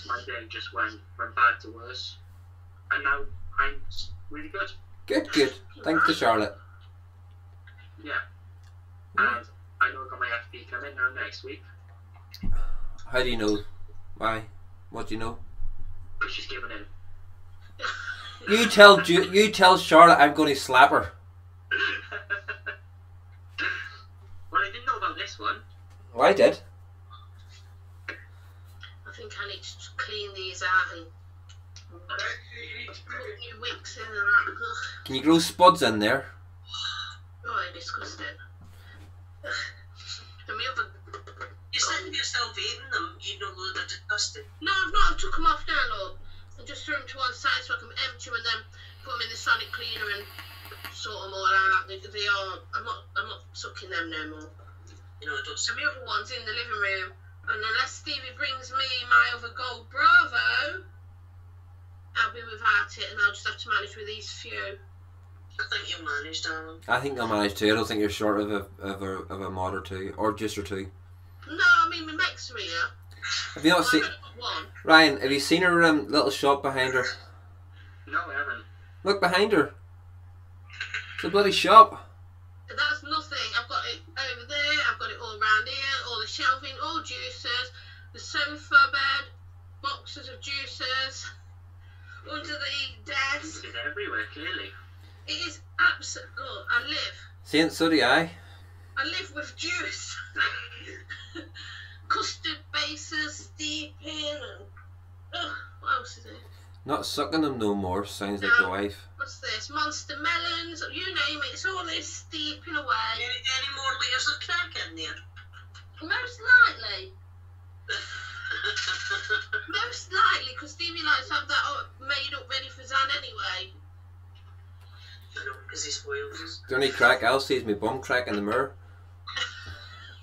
My day just went from bad to worse. And now I'm really good. Good, good. Thanks to Charlotte. Yeah. And I know I got my FP coming now next week. How do you know? Why? What do you know? Because she's giving in. You tell Charlotte I'm going to slap her. Well, I didn't know about this one. Oh, I did. I think I need to clean these out and put new wicks in and that. Ugh. Can you grow spuds in there? Oh, disgusting. And my other... You said if you're still vaping them, you know they're disgusting. No, I've not. I took them off now, look. I just threw them to one side so I can empty them and then put them in the sonic cleaner and sort them all out. They are... I'm not sucking them no more. You know, I don't So my other one's in the living room. And unless Stevie brings me my other gold Bravo, I'll be without it and I'll just have to manage with these few. I think you'll manage, darling. I think I'll manage too. I don't think you're short of a mod or two, or just or two. No, I mean my mech's are here. Have you not seen One. Ryan? Have you seen her little shop behind her? No, I haven't. Look behind her. It's a bloody shop. That's nothing. I've got it over there. I've got it all around here. All the shelving, all juicers, the sofa bed, boxes of juicers under the desk. It's everywhere, clearly. It is absolute. Look, I live. See, and so do I. I live with juice. Custard bases, steeping, and what else is it? Not sucking them no more. Sounds like the wife. What's this? it's Monster Melons, you name it, it's all this steeping away. Any more litres of crack in there? Most likely. Most likely, because Stevie likes to have that made up ready for Zan anyway. I know, because he spoils us. The only crack I'll see is my bum crack in the mirror.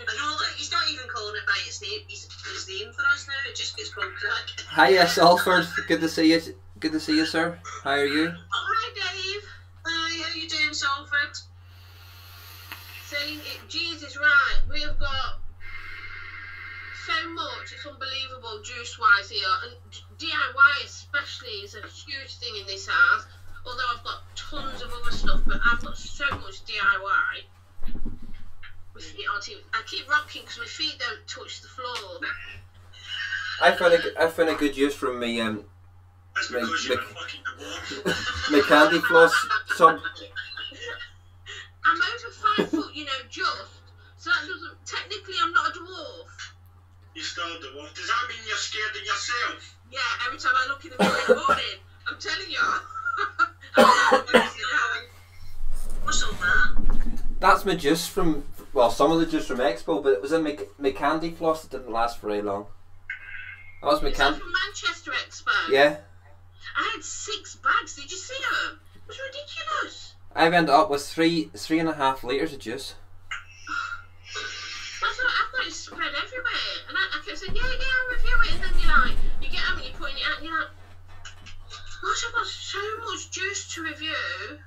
I know, look, he's not even calling it by its name. His name for us now, it just gets called crack. Hiya, Salford. Good to see you. Good to see you, sir. How are you? Oh, hi, Dave. Hi, how you doing, Salford? Saying G's is right. We've got so much. It's unbelievable juice-wise here, and DIY especially is a huge thing in this house. Although I've got tons of other stuff, but I've got so much DIY. I keep rocking because my feet don't touch the floor. I found a good use from me my candy floss sub. I'm over 5 foot, you know, just. So that doesn't. Technically, I'm not a dwarf. You're still a dwarf. Does that mean you're scared of yourself? Yeah, every time I look in the mirror in the morning, I'm telling you. What's all that? That's my juice from, well, some of the juice from Expo, but it was in my candy floss that didn't last very long. That was my Is candy. that from Manchester Expo? Yeah. I had 6 bags. Did you see them? It was ridiculous. I've ended up with 3.5 litres of juice. That's what I've got it spread everywhere. And I kept saying, yeah, I'll review it. And then you get them and you're putting it out and you're like, gosh, I've got so much juice to review.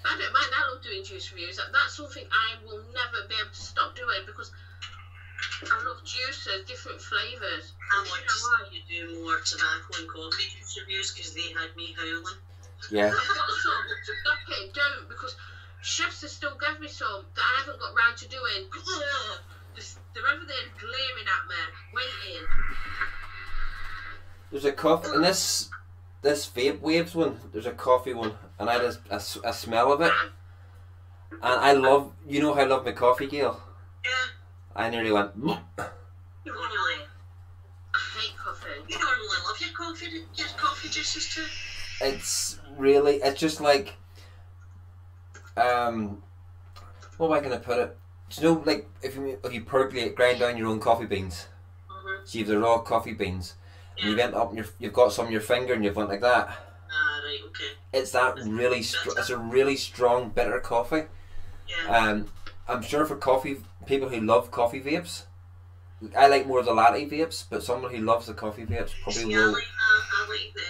I don't mind, I love doing juice reviews. That's something I will never be able to stop doing because I love juices, different flavours. I want to see you do more tobacco and coffee juice reviews because they had me howling. Yeah. I've got some. Stop it, don't, because chefs have still gave me some that I haven't got round to doing. They're over there glaring at me, waiting. There's a coffee in this Vape Waves one. There's a coffee one, and I had a smell of it, and I love. You know how I love my coffee, Gail. Yeah. I nearly went. You normally, I hate coffee. you normally love your coffee juices too. It's really. It's just like. What am I gonna put it? Do you know, like if you percolate, grind down your own coffee beans. So you have the raw coffee beans. And you went up and you've got some on your finger and you've went like that. Right, okay. It's that really it's a really strong bitter coffee. Yeah. I'm sure for people who love coffee vapes, I like more of the latte vapes, but someone who loves the coffee vapes probably See, will. I like the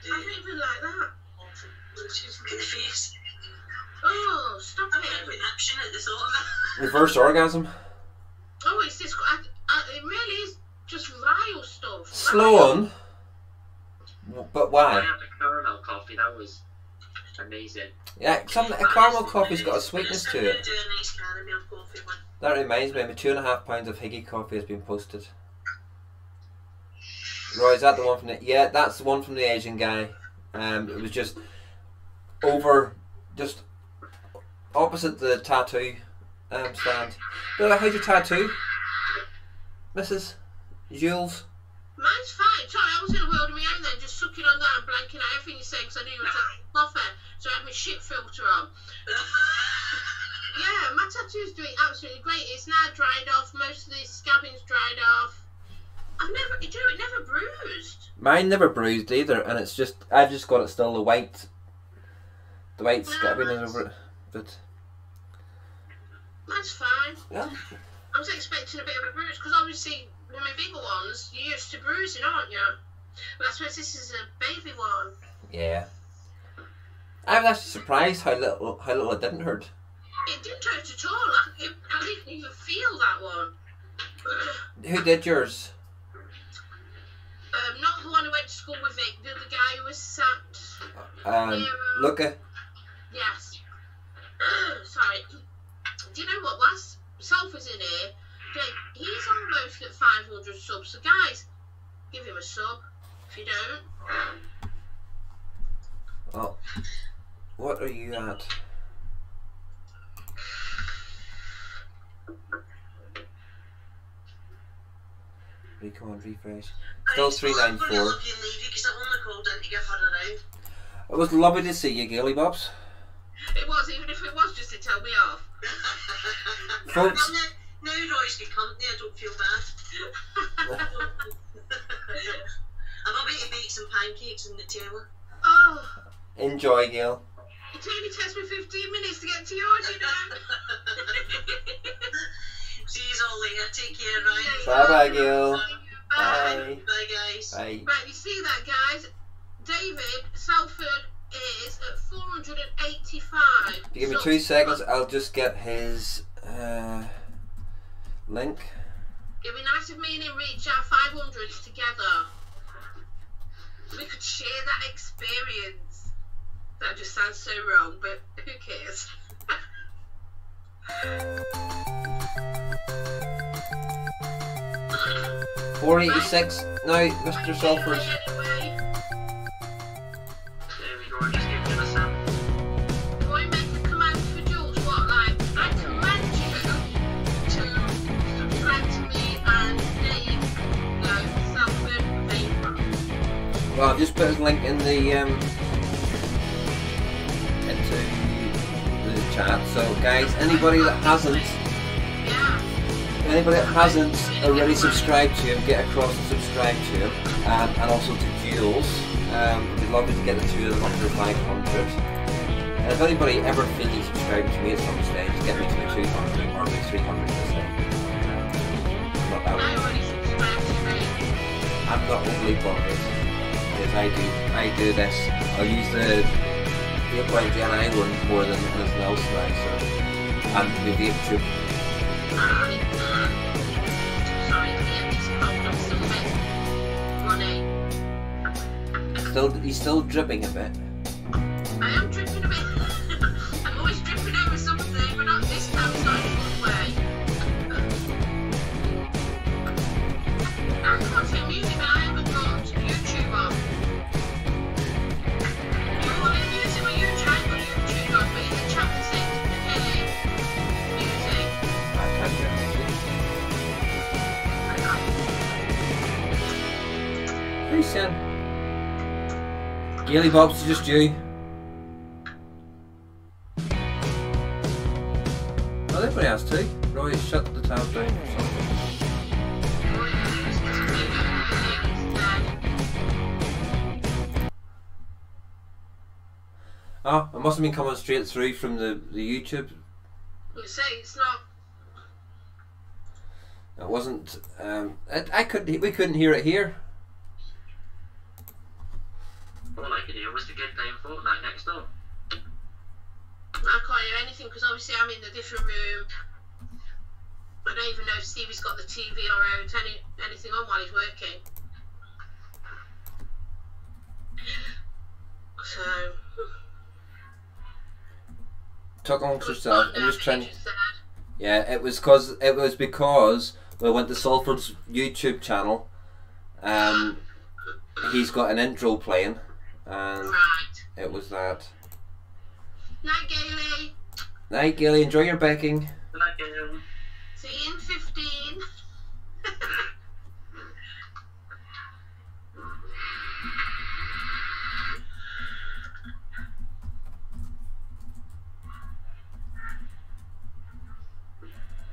I don't even like that. look at the face. Oh, stop I'm it. a reaction at the thought of it. Reverse orgasm. Oh, it's this. It really is just vile stuff. Slow on. But I why? had the caramel coffee, that was amazing. Yeah, a caramel coffee's got a sweetness to it. Do a nice caramel coffee one. That reminds me, my 2.5 pounds of Higgy coffee has been posted. Roy, is that the one from the... Yeah, that's the one from the Asian guy. It was just opposite the tattoo stand. Bill, how's your tattoo, Mrs. Jules? Mine's fine. Sorry, I was in a world of my own then, just sucking on that and blanking out everything you said because I knew you were taking coffee. So I had my shit filter on. Yeah, my tattoo's doing absolutely great. It's now dried off. Most of the scabbing's dried off. It never bruised. Mine never bruised either, and it's just I've just got it still the white scabbing is over it, but mine's fine. yeah. I was expecting a bit of a bruise because obviously with my bigger ones you're used to bruising, aren't you? But I suppose this is a baby one. Yeah. I was actually surprised how little it didn't hurt. It didn't hurt at all. I didn't even feel that one. Who did yours? Not the one who went to school with Vic, the other guy who was sat Luca. Yes. Sorry. Do you know what? Last Sulphur's in here. He's almost at 500 subs. So guys, give him a sub. If you don't. Oh. What are you at? Come on, refresh. Still 394. I'm going to love you and leave you because I've only called in to give her a round. It was lovely to see you, Gilly Bobs. It was, even if it was just to tell me off. Folks. Well, now Roy's got company, I don't feel bad. I'm about to make some pancakes and Nutella. Oh, Enjoy, Gail. it only takes me 15 minutes to get to yours, you know. See you all later. Take care, Ryan. Bye-bye, Gail. Bye. Bye, guys. Bye. Right, you see that, guys? David Salford is at 485. If you give me 2 seconds, I'll just get his link. It'd be nice if me and him reach our 500s together. We could share that experience. That just sounds so wrong, but who cares? 486 now, Mr. Salford. Anyway, There we go, I just gave him a sound. do I make a command for Jules? What, like, I command you to subscribe to me and Dave, Salford Vaping. Well, I've just put his link in the into the chat. So, guys, anybody that hasn't already subscribed to him, get across and subscribe to him, and also to Jules. We'd love to get the two of them under 500. And if anybody ever feels like subscribing to me at some stage, get me to the 200 or the 300 this thing. Not that I already subscribed to me. I'm not overly bothered because I do this. I'll use the 8.9 one more than anything else now. So, and the Vape tube. Sorry, it's cold. I'm still a bit runny. He's still dripping a bit. I am dripping a bit. I'm always dripping over something, but not this time. It's not in a good way. I can't hear music, and I haven't got YouTube on. You want to use it on YouTube? I've got YouTube on, but in the chat it says music. I can't hear anything. Hey, Sam. Gaily Bob's just you. Oh, everybody has to. Roy, shut the tab down or something. Oh, it must have been coming straight through from the YouTube. You say it's not. It wasn't. We couldn't hear it here. All I could hear was the kid playing Fortnite next door. I can't hear anything because obviously I'm in a different room. I don't even know if Stevie's got the TV or anything on while he's working. So. Talk amongst yourself. I'm just trying. Sad. Yeah, it was because we went to Salford's YouTube channel. He's got an intro playing, and Right. it was that. Night, Gailey. Night, Gilly. Enjoy your baking. Like, See you in 15.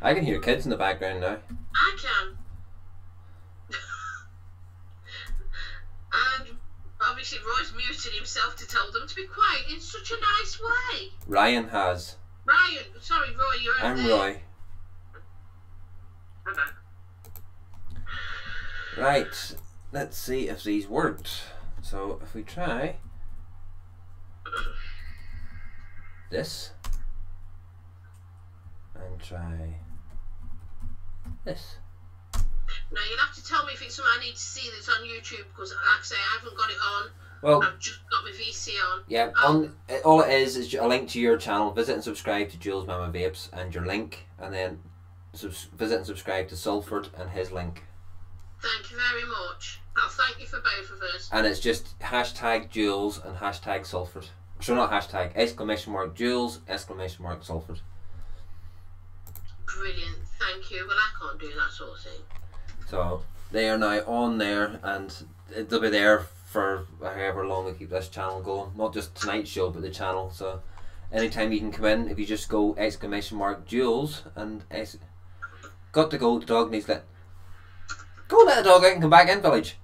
I can hear kids in the background now. I can. And obviously Roy's muted himself to tell them to be quiet in such a nice way. Ryan has. Ryan, sorry Roy, you're I'm there. Roy. okay. Right. Let's see if these worked. So if we try this and try this. Now you'll have to tell me if it's something I need to see that's on YouTube because like I say I haven't got it on. Well, I've just got my VC on. yeah, all it is a link to your channel. Visit and subscribe to Jules Mama Vapes and your link, and then visit and subscribe to Salford and his link. Thank you very much. I'll thank you for both of us. And it's just hashtag Jules and hashtag Salford. So not hashtag, exclamation mark Jules, exclamation mark Salford. Brilliant, thank you. Well, I can't do that sort of thing. So they are now on there, and they'll be there for however long we keep this channel going. Not just tonight's show, but the channel. So anytime you can come in, if you just go !Jules and got to go, the dog needs let the dog out and come back in, village.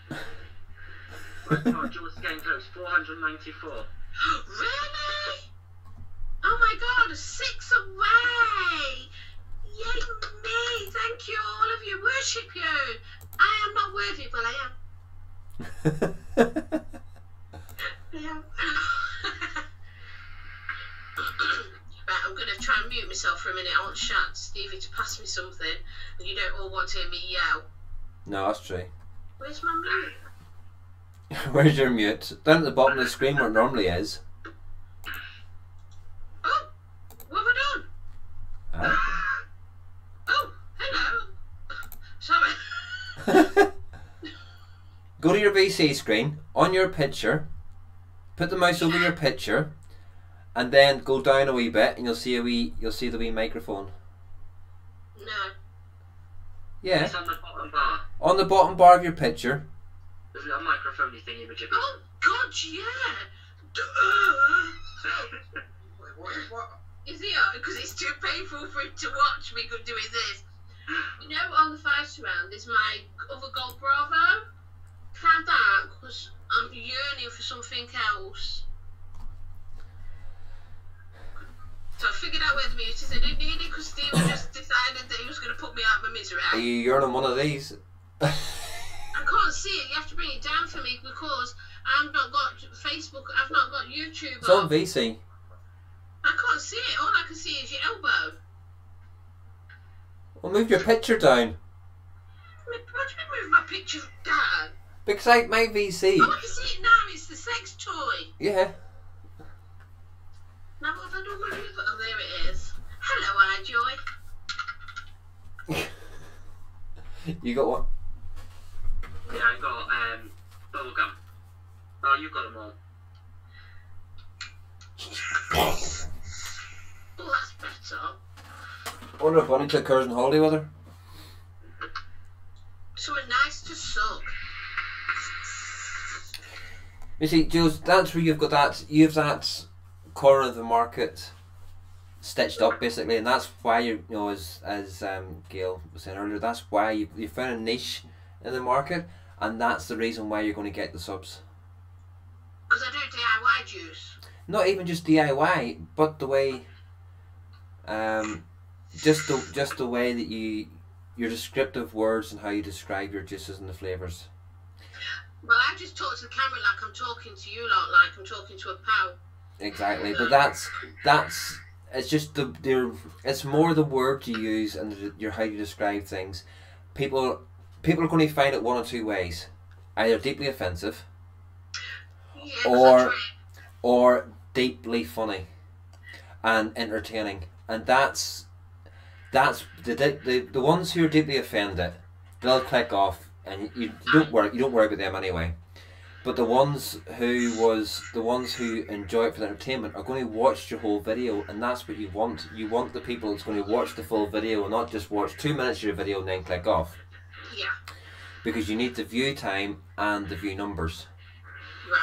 Right, oh, Jules is getting close. 494. Really? Oh my God, 6 away! Yay me! Thank you, all of you. Worship you. I am not worthy, but I am. Yeah. Right, I'm gonna try and mute myself for a minute. I want Stevie to pass me something, and you don't all want to hear me yell. No, that's true. Where's my mute? Where's your mute? Down at the bottom of the screen where it normally is. Oh, what have I done? Huh? Oh, hello. Sorry. Go to your VC screen, on your picture, put the mouse over your picture, and then go down a wee bit, and you'll see the wee microphone. No. Yeah. It's on the bottom bar. On the bottom bar of your picture. There's a little microphone thingy with Oh God, yeah. What? Is he on? Because it's too painful for him to watch me doing this. You know, on the 5 surround is my other Gold Bravo. Can I have that? Because I'm yearning for something else. So I figured out where the mute is. I didn't need it because Stephen just decided that he was going to put me out of my misery. Are you yearning one of these? I can't see it. You have to bring it down for me because I've not got Facebook. I've not got YouTube. It's on VC. I can't see it. All I can see is your elbow. Well, move your picture down. What do you mean move my picture down? Because I my VC. Oh, I can see it now. It's the sex toy. Yeah. Now what have I done with it? Oh, there it is. Hello, iJoy. You got one? Yeah, I got bubblegum. Oh, you got them all. Oh, that's better. I wonder if Bonnie took hers on holiday with her. Something nice to suck. You see, Jules, that's where you've got that. You have that corner of the market stitched up, basically, and that's why you know, as Gail was saying earlier, that's why you found a niche in the market, and that's the reason why you're going to get the subs. Because I do DIY juice. Not even just DIY, but the way, just the way that your descriptive words and how you describe your juices and the flavors. Well, I just talk to the camera like I'm talking to you lot, like I'm talking to a pal. Exactly, but that's it's just it's more the words you use and your how you describe things. People are going to find it one of two ways: either deeply offensive, Yeah, or deeply funny and entertaining. And that's the ones who are deeply offended, they'll click off, and you don't worry about them anyway. But the ones who enjoy it for the entertainment are going to watch your whole video, and that's what you want. You want the people that's going to watch the full video and not just watch 2 minutes of your video and then click off. Yeah. Because you need the view time and the view numbers.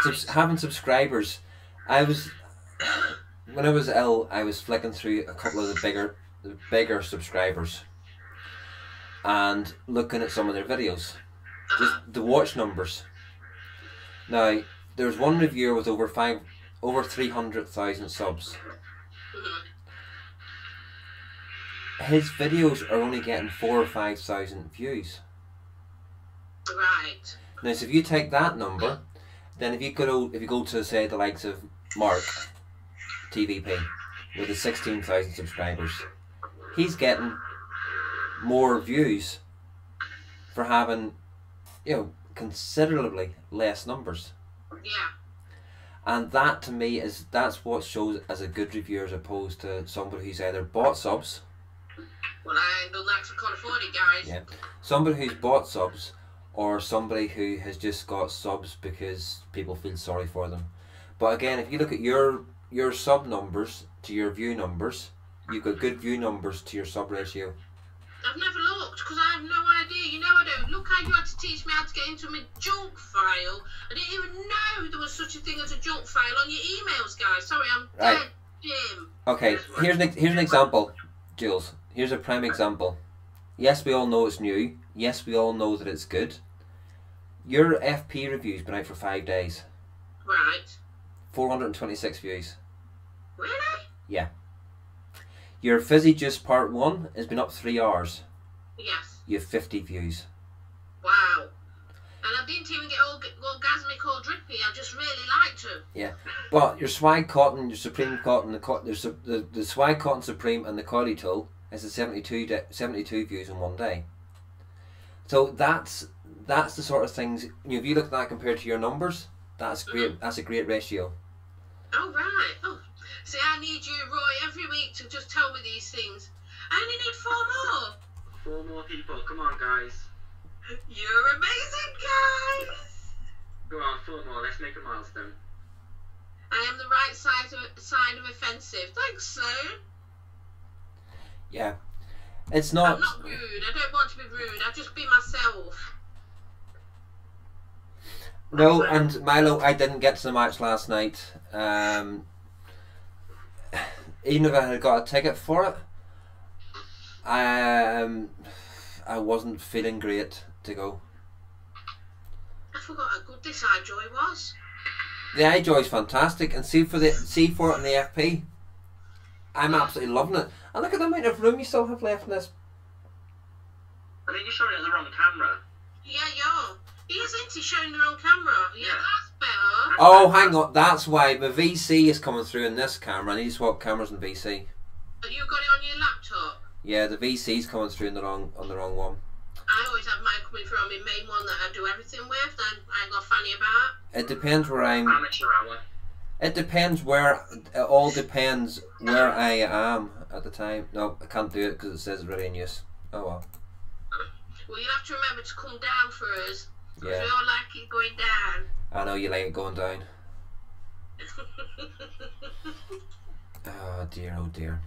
Right. Having subscribers, when I was ill, I was flicking through a couple of the bigger subscribers and looking at some of their videos, just the watch numbers. Now, there's one reviewer with over 300,000 subs. His videos are only getting 4,000 or 5,000 views. Right. Now, so if you take that number, then if you go to say the likes of Mark TVP with his 16,000 subscribers, he's getting more views for having, considerably less numbers. Yeah. And that to me that's what shows as a good reviewer as opposed to somebody who's either bought subs. Well, I ain't done that 'cause I can't afford it, guys. Yeah. Somebody who's bought subs, or somebody who has just got subs because people feel sorry for them. But again, if you look at your sub numbers to your view numbers, you've got good view numbers to your sub ratio. I've never looked because I have no idea. You know I don't. Look how you had to to teach me how to get into my junk file. I didn't even know there was such a thing as a junk file on your emails, guys. Sorry, I'm Right. dead, Jim. Okay, here's an example, Jules. Here's a prime example. Yes, we all know it's new. Yes, we all know that it's good. Your FP review's been out for 5 days. Right. 426 views. Really? Yeah. Your Fizzy Juice Part 1 has been up 3 hours. Yes. You have 50 views. Wow. And I didn't even get orgasmic or drippy. I just really liked them. Yeah. But your Swag Cotton, your Supreme Cotton, the Swag Cotton Supreme and the Coily Tool is a 72 views in 1 day. So that's the sort of things, if you look at that compared to your numbers, that's great. That's a great ratio. Oh, right. Oh. See, I need you, Roy, every week to just tell me these things. I only need 4 more. 4 more people. Come on, guys. You're amazing, guys. Go on, 4 more. Let's make a milestone. I am the right side of offensive. Thanks, Sloan. Yeah. It's not... I'm not rude. I don't want to be rude. I'll just be myself. No, and Milo, I didn't get to the match last night. Even if I had got a ticket for it, I wasn't feeling great to go. I forgot how good this iJoy was. The iJoy is fantastic, and see for it in the FP. I'm absolutely loving it. And look at the amount of room you still have left in this. I think you're showing it on the wrong camera. Yeah, yeah. He isn't. He's showing the wrong camera. Yeah, that's better. Oh, hang on. That's why my VC is coming through in this camera. I need to swap cameras in VC. But you got it on your laptop? Yeah, the VC's coming through on the wrong one. I always have mine coming through on my main one that I do everything with. That I ain't got fanny about. It depends where I'm. Amateur hour. It depends where. It all depends where I am at the time. No, I can't do it because it says ready in use. Oh well. Well, you'll have to remember to come down for us. Yeah. We all like it going down. I know you like it going down. Oh dear, oh dear.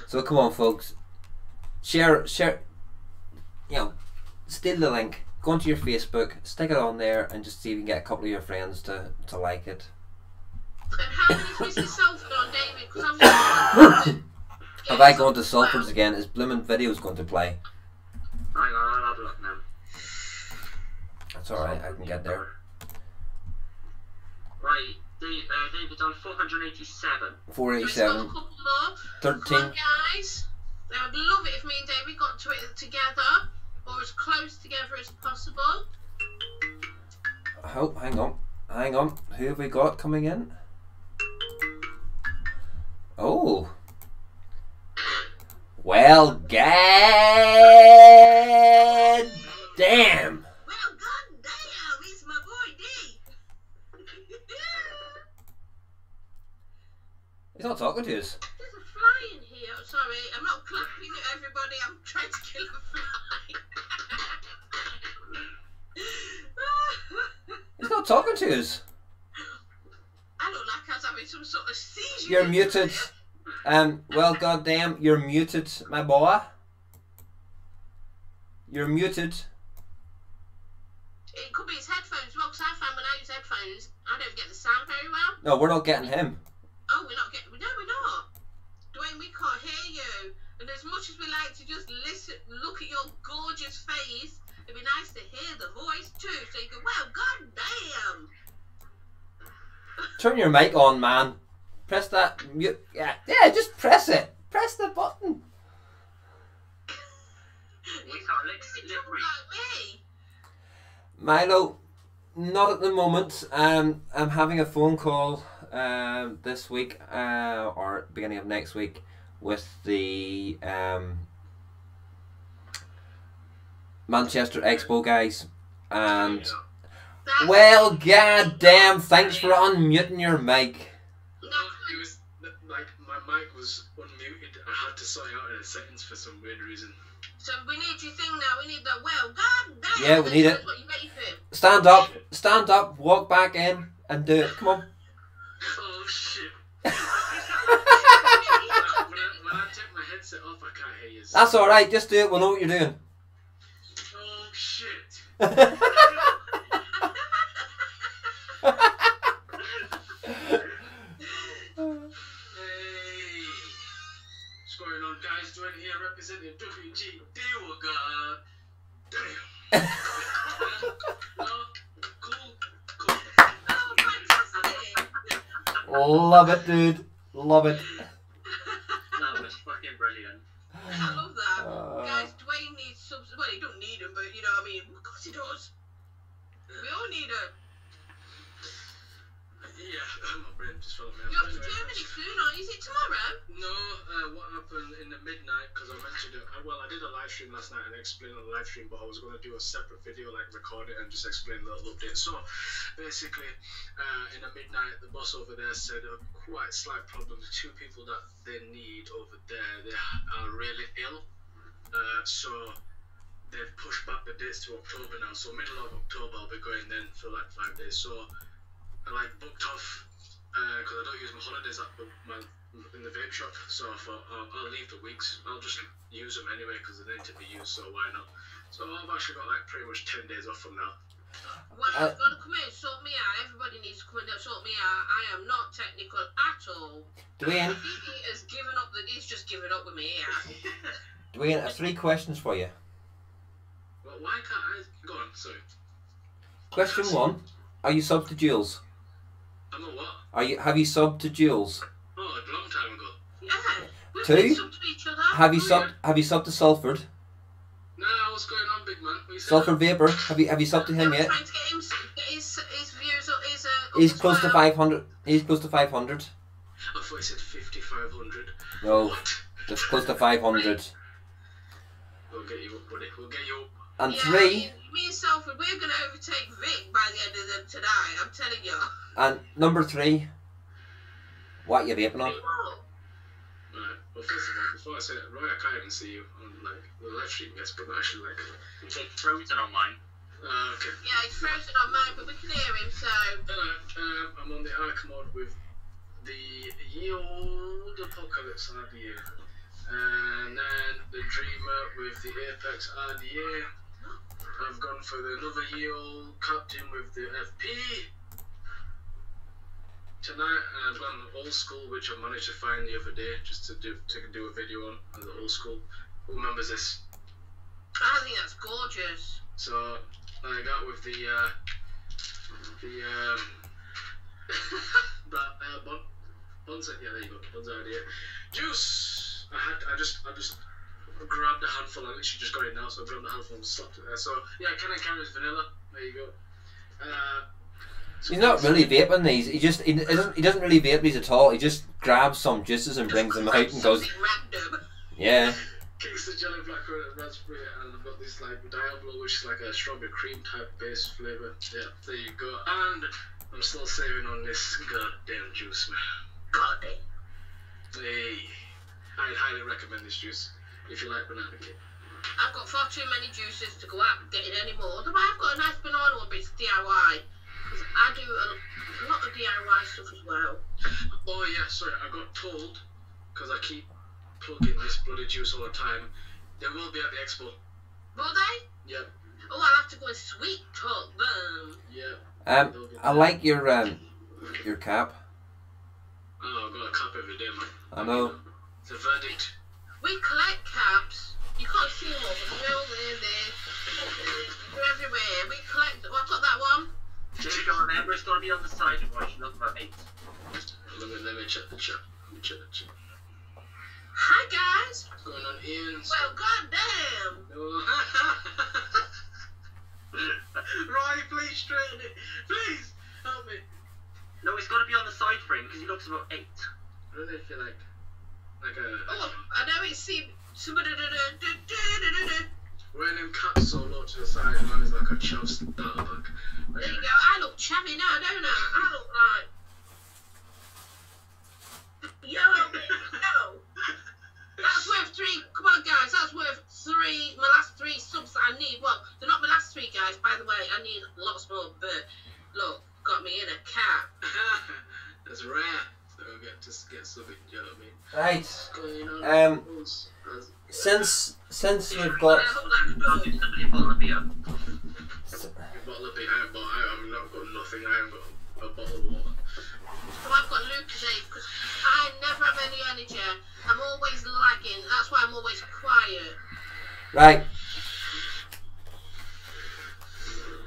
So come on, folks. Share. You know, steal the link. Go onto your Facebook, stick it on there, and just see if you can get a couple of your friends to like it. And how many Mrs. Salford on, David? Because I'm If I go into Salford's again, his blooming video's going to play. Hang on, I'll have a look now. That's alright, I can get there. Right, David's on 487. 487. We've got a couple more. 13. Come on, guys. I would love it if me and David got to it together, or as close together as possible. Oh, hang on. Who have we got coming in? Oh. Well, god damn. Well, goddamn, it's my boy D. He's not talking to us. There's a fly in here. Sorry, I'm not clapping at everybody. I'm trying to kill a fly. He's not talking to us. I look like I was having some sort of seizure. You're muted. Well, goddamn, you're muted, my boy. You're muted. It could be his headphones. Well, because I find when I use headphones, I don't get the sound very well. No, we're not getting him. Oh, we're not getting. No, we're not. Dwayne, we can't hear you. And as much as we like to just listen, look at your gorgeous face, it'd be nice to hear the voice too. So you go, well, goddamn. Turn your mic on, man. Press that mute. Yeah, just press it. Press the button. We can't lip read. Like me. Milo, not at the moment. I'm having a phone call this week or beginning of next week with the Manchester Expo guys, and well, goddamn, thanks for unmuting your mic. It was like my mic was unmuted. I had to sort it out in the settings for some weird reason. So we need your thing now. We need the well, goddamn. Yeah, we need it. What you vaping? Stand up, walk back in, and do it. Come on. Oh shit. when I take my headset off, I can't hear you. That's all right. Just do it. We'll know what you're doing. Oh shit. What's going on, guys? Dwayne here representing WGD. Damn. No, cool. Oh, fantastic. Love it, dude. Love it. That was fucking brilliant. I love that. Guys, Dwayne needs subs. Well, he don't need them, but you know what I mean? Of course he does. We all need them. Yeah, my brain just fell out. You're off to Germany soon, aren't you? Is it tomorrow? No, what happened in the midnight, because I mentioned it, well, I did a live stream last night and explained on the live stream, but I was going to do a separate video, like record it and just explain the little update. So, basically, in the midnight, the boss over there said a quite slight problem. The two people that they need over there, they are really ill, so they've pushed back the dates to October now. So, middle of October, I'll be going then for like 5 days. So, I like booked off because I don't use my holidays in the vape shop, so I thought I'll leave the weeks. I'll just use them anyway because they need to be used, so why not? So I've actually got like pretty much 10 days off from now. Well, I've got to come in and sort me out. Everybody needs to come in and sort me out. I am not technical at all. Dwayne, He has given up. He's just given up with me here. Dwayne, I have 3 questions for you. Well, why can't I? Go on, sorry. Question 1: are you subbed to Jules? I'm a what? Have you subbed to Jules? Oh, a long time ago. Yeah. We've 2, been sub to each other. have you subbed to Salford? Nah, what's going on, big man? What you saying? Salford Vapor, have you subbed to him I'm yet? trying to get him his views up. He's up as close to well. 500. He's close to 500. I thought you said 5,500. No, What? just close to 500. We'll get you up, buddy. We'll get you up. And Yeah, 3, me and Salford, we're going to overtake Vic by the end of the tonight. I'm telling you. and number 3, what are you vaping on? Right. Well, first of all, before I say that, Roy, I can't even see you on like the live stream, yes, but not actually like. It's frozen on mine. Okay. Yeah, he's frozen on mine, but we can hear him, so. I'm on the arc mode with the ye old Apocalypse RDA, and then the Dreamer with the Apex RDA. I've gone for another ye old Captain with the FP. Tonight I've gone old school, which I managed to find the other day, just to do a video on the old school. Who remembers this? I think that's gorgeous. So I got with the Bonza, yeah, there you go, Bonza idea. Juice. I just grabbed a handful. I literally just got it now, so I grabbed a handful and slapped it there. So yeah, Can I Carry vanilla. There you go. He's not really vaping these. He doesn't really vape these at all. He just grabs some juices and brings them out and goes, Something random. yeah. Kingston jelly, blackcurrant, and raspberry, and I've got this like Diablo, which is like a strawberry cream type base flavour. Yeah, there you go. And I'm still saving on this goddamn juice, man. God. Hey, I'd highly recommend this juice if you like banana cake. I've got far too many juices to go out and get in any more. Although I've got a nice banana one, but it's DIY. Because I do a lot of DIY stuff as well. Oh yeah, sorry, I got told, because I keep plugging this bloody juice all the time, they will be at the expo. Will they? Yeah. Oh, I'll have to go and sweet talk them. Yeah. I like your cap. Oh, I've got a cup every day, man. I know. It's a verdict. We collect caps. You can't see them all, but they're all they're everywhere. We collect. Oh, I've got that one. Just to remember, it's going to be on the side of what you look about 8. Let me check the chat. Hi guys. What's going on, Ian? Well, goddamn. Right, please straighten it. Please help me. No, it's got to be on the side frame because he looks about 8. I don't know if you like a. Oh, I know it's see. Wearing them caps so low to the side, man, is like a chav starter pack. There you go. I look chavvy now, don't I? I look like. Yo, no. That's worth 3. Come on, guys. That's worth 3. My last 3 subs that I need. Well, they're not my last 3, guys. By the way, I need lots more. But look, got me in a cap. That's rare. So I get something. You know what I mean? Right. What's going on? Since we've got Right.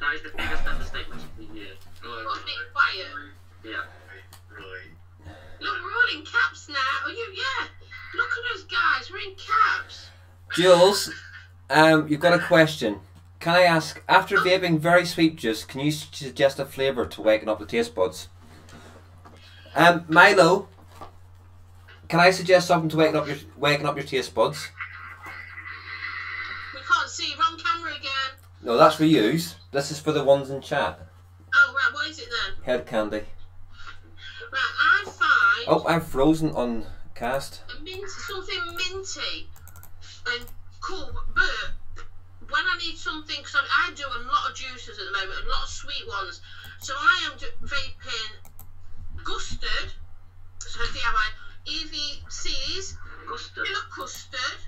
That is the biggest understatement of the year. What's being quiet? Yeah. Right. Look, we're all in caps now. Are you? Yeah. Look at us, guys. We're in caps. Jules, you've got a question. Can I ask, after vaping very sweet juice, can you suggest a flavour to waken up the taste buds? Milo, can I suggest something to waken up your taste buds? We can't see. Wrong camera again. No, that's for yous. This is for the ones in chat. Oh, right. What is it then? Head candy. Right. I find Oh, I'm frozen on cast. something minty and cool, but when I need something, because I do a lot of juices at the moment, a lot of sweet ones, so I am vaping Gustard, so DIY, EVCs, Custard. custard.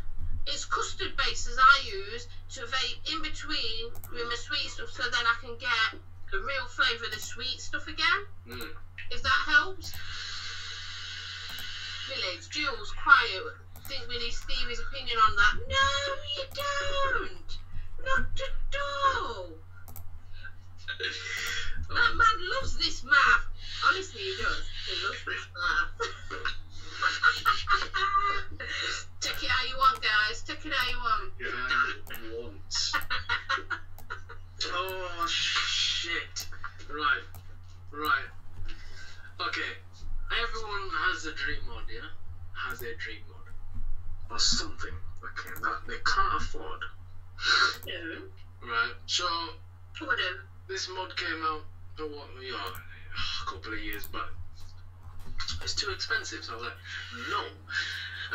It's custard bases I use to vape in between with my sweet stuff, so then I can get the real flavour of the sweet stuff again, if that helps. Village, Jules, quiet. Think we need Stevie's opinion on that. No, you don't. Not at all. That man loves this math. Honestly, he does. He loves this math. Take it how you want, guys. Take it how you want. Yeah, once. Oh, shit. Right. Okay. Everyone has a dream mod, yeah? Has a dream mod. Or something, okay, that they can't afford. Right, so this mod came out a couple of years back. It's too expensive, so I was like, no.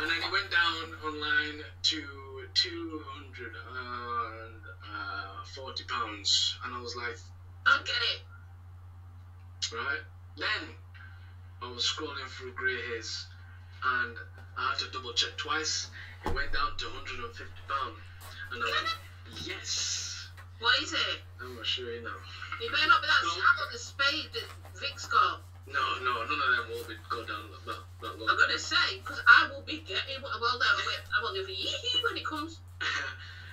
And then it went down online to £240, and I was like, I'll get it. right? Then I was scrolling through Grey Haze, and I had to double check twice. It went down to £150, and I went, yes. What is it? I'm not sure now. You better not be that sad on the spade that Vic's got. No, none of them will go down that low. I'm gonna say, because I will be getting, well, no, I won't do for yee when it comes.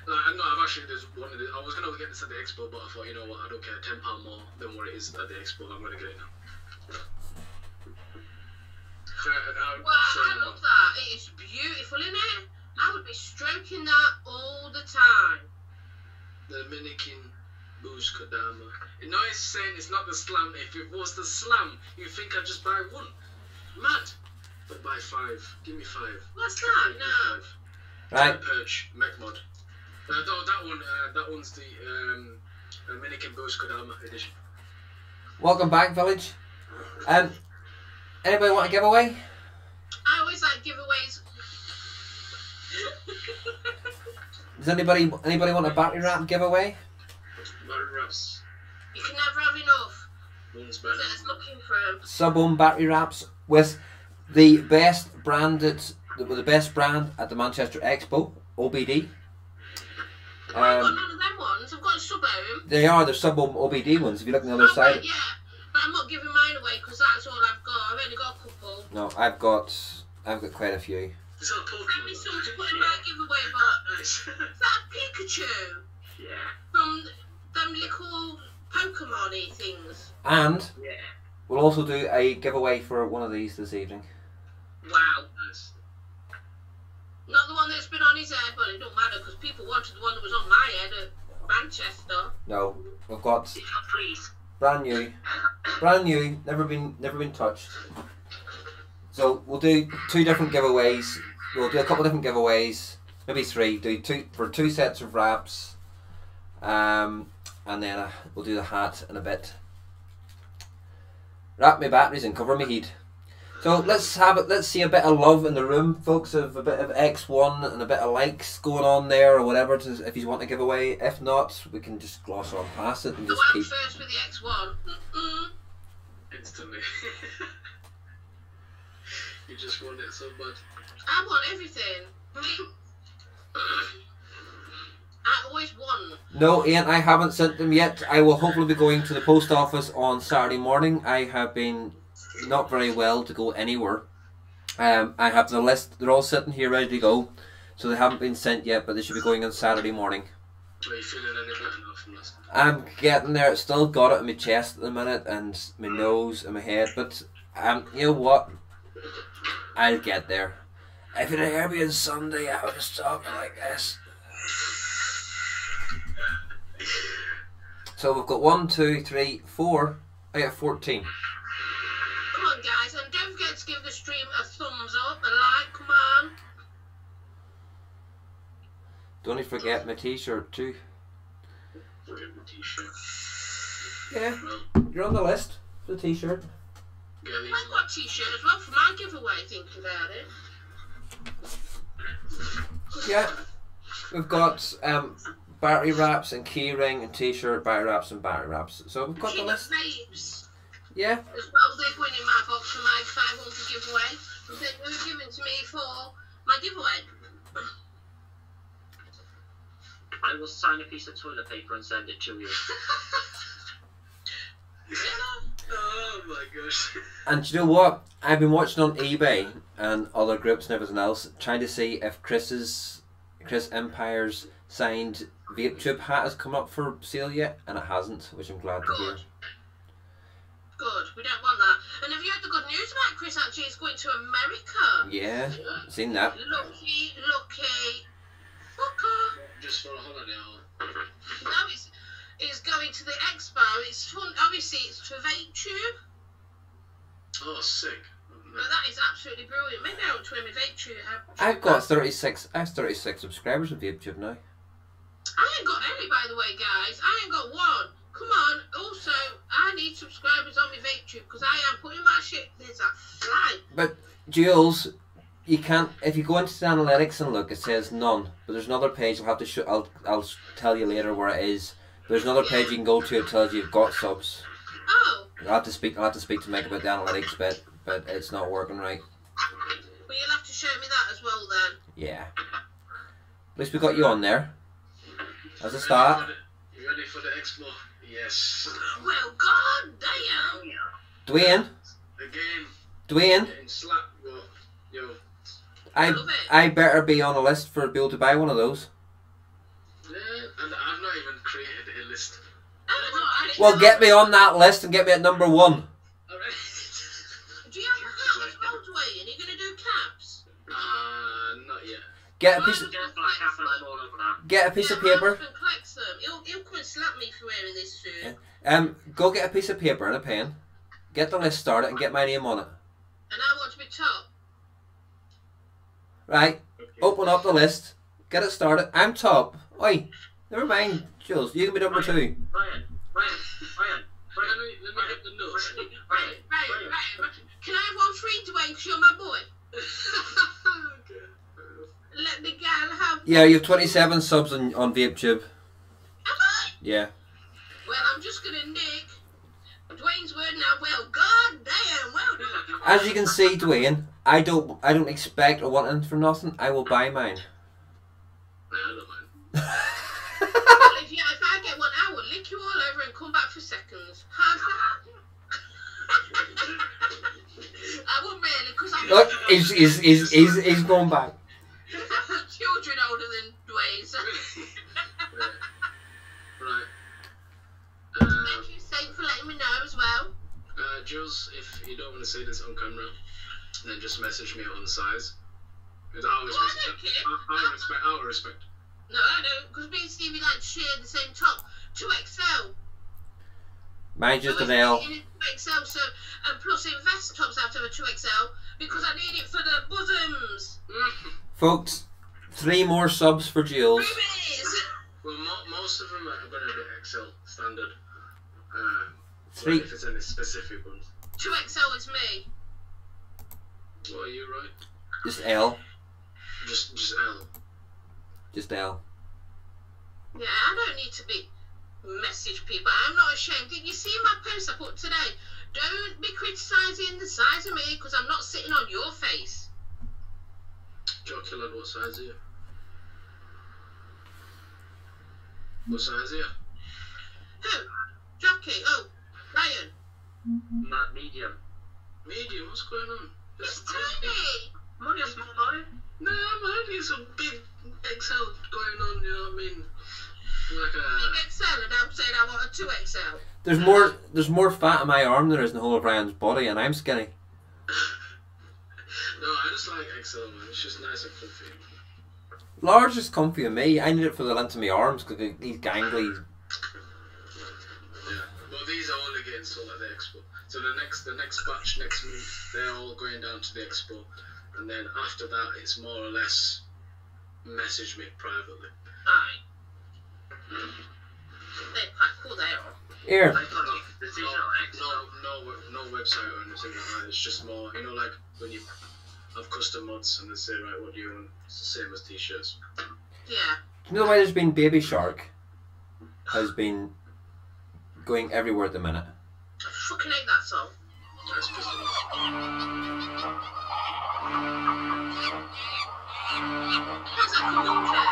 No, I've actually, there's one of the, I was gonna get this at the expo, but I thought, you know what, I don't care, £10 more than what it is at the expo, I'm gonna get it now. Wow, I love that. It is beautiful, isn't it? I would be stroking that all the time. The Dominican Boost Kodama. You know, it's saying it's not the slam. If it was the slam, you think I'd just buy one. Mad. But buy 5. Give me 5. What's that? No. Right. Perch, mech mod. That one's the Dominican Boost Kodama edition. Welcome back, Village. Anybody want a giveaway? I always like giveaways. Does anybody want a battery wrap giveaway? Battery wraps. You can never have enough. One's better. That's looking for them. Sub-ohm battery wraps with the best brand at the Manchester Expo, OBD. I've got none of them ones. I've got a sub-ohm. They're sub-ohm OBD ones. If you look on the other side. Right, yeah. But I'm not giving mine away because that's all I've got. I've only got a couple. No, I've got quite a few. It's all Send me Pokemon. some to put in my giveaway box. Nice. Is that a Pikachu? Yeah. From them little Pokemon-y things. And Yeah. we'll also do a giveaway for one of these this evening. Wow. Nice. Not the one that's been on his head, but it don't matter because people wanted the one that was on my head at Manchester. No, we've got Please. brand new, never been touched. So we'll do 2 different giveaways. We'll do a couple of different giveaways, maybe 3. Do 2 sets of wraps, and then we'll do the hat in a bit. Wrap my batteries and cover my heat. So let's see a bit of love in the room, folks, of a bit of X1 and a bit of likes going on there or whatever, if you want a giveaway. If not, we can just gloss on past it and So just I'm keep. first with the X1. Instantly. You just want it so bad. I want everything. I always won. No, Ian, I haven't sent them yet. I will hopefully be going to the post office on Saturday morning. I have been not very well to go anywhere. I have the list. They're all sitting here ready to go. So they haven't been sent yet, but they should be going on Saturday morning. Are you feeling any better now from last time? I'm getting there. Still got it in my chest at the minute, and my nose and my head. But you know what? I'll get there. If you'd heard me on Sunday, I was talking like this. So we've got 1, 2, 3, 4 out of 14. Come on, guys, and don't forget to give the stream a thumbs up, a like, come on. Don't forget my t-shirt too. Forget my t-shirt. Yeah, Well, you're on the list for the t-shirt. get these. I've got a t-shirt as well for my giveaway, thinking about it. Yeah, we've got battery wraps and key ring and t-shirt, battery wraps and battery wraps. So we've got the list. Vapes. Yeah. As well, they're going in my box for my 500 giveaway. They were given to me for my giveaway. I will sign a piece of toilet paper and send it to you. Oh my gosh. And do you know what? I've been watching on eBay and other groups and everything else, trying to see if Chris Empire's signed vape tube hat has come up for sale yet, and it hasn't, which I'm glad to hear. Good, we don't want that. And have you heard the good news about Chris actually is going to America? Yeah, seen that. Lucky. Just for a holiday or? No, it's going to the expo. It's fun. Obviously, it's for Vape Tube. Oh, sick. But that is absolutely brilliant. Maybe I want to wear my Vape Tube. I've got 36 subscribers on VapeTube now. I ain't got any, by the way, guys. I ain't got one. Come on. Also, I need subscribers on my Vape Tube because I am putting my shit. There's a fly. But Jules, you can't. If you go into the analytics and look, it says none. But there's another page. I'll have to show. I'll tell you later where it is. There's another page you can go to. It tells you you've got subs. Oh. I'll have to speak to Mike about the analytics bit, but it's not working right. Well, you'll have to show me that as well then. Yeah. At least we got you on there. As a start. You ready for the expo? Yes. Well, god damn. Dwayne. Again. Dwayne. Getting slapped. Well, yo. I better be on a list for be able to buy one of those. Yeah, and I've not even created a list. Well, get me on that list and get me at number 1. Alright. Do you have a hat as well, Dwayne? Are you going to do caps? Not yet. Get a piece of paper. He'll come and slap me for wearing this suit. Go get a piece of paper and a pen. Get the list started and get my name on it. And I want to be top. Right. Okay. Open up the list. Get it started. I'm top. Oi. Never mind, Jules. You can be number 2. Ryan. Let me get the notes. Right. Can I have one free, Dwayne, because you're my boy? Okay. Let the gal have... Yeah, you have 27 subs on VapeTube. Am I? Yeah. Well, I'm just going to nick Dwayne's word now. Well, god damn, well done. As you can see, Dwayne, I don't expect or want anything for nothing. I will buy mine. I don't mind. Well, if I get one, I will lick you all over and come back for seconds. How's that? I won't really, because I'm... Look, he's going back. children older than Dwayne, so... Right. Thank you, Saint, for letting me know as well. Jules, if you don't want to say this on camera, then just message me on size. Because I always Well, I don't care. out of respect. No, I don't, because me and Stevie like to share the same top. 2XL. Mine's just an L. 2XL, so, and plus invest tops out of a 2XL, because I need it for the bosoms. Folks, 3 more subs for Jules. Rubies. Well, most of them are going to be XL standard. 3. If it's any specific ones. 2XL is me. What are you, right? Just L. Just L. Just L. Yeah, I don't need to be message people. I'm not ashamed. Did you see my post I put today? Don't be criticising the size of me because I'm not sitting on your face. Joculad, what size are you? What size are you? Who? Jockey? Oh, Ryan. Not medium. Medium, what's going on? It's tiny. Money a small boy. Nah, man, it's a big XL going on, you know what I mean? Like a... Big XL, and I'm saying I want a 2XL. There's more fat in my arm than there is in the whole of Ryan's body, and I'm skinny. No, I just like XL, man. It's just nice and comfy. Large is comfy on me. I need it for the length of my arms because these gangly. Yeah, but these are only getting sold at the expo. So the next batch next month, they're all going down to the expo, and then after that, it's more or less message me privately. Aye. They're quite cool, they are. Here. No website or anything like that. It's just more, you know, like when you have custom mods and they say, right, what do you want? It's the same as t-shirts. Yeah. You know why there's been Baby Shark has been going everywhere at the minute. I fucking hate that song. That's pissed me off. How's that coming on there?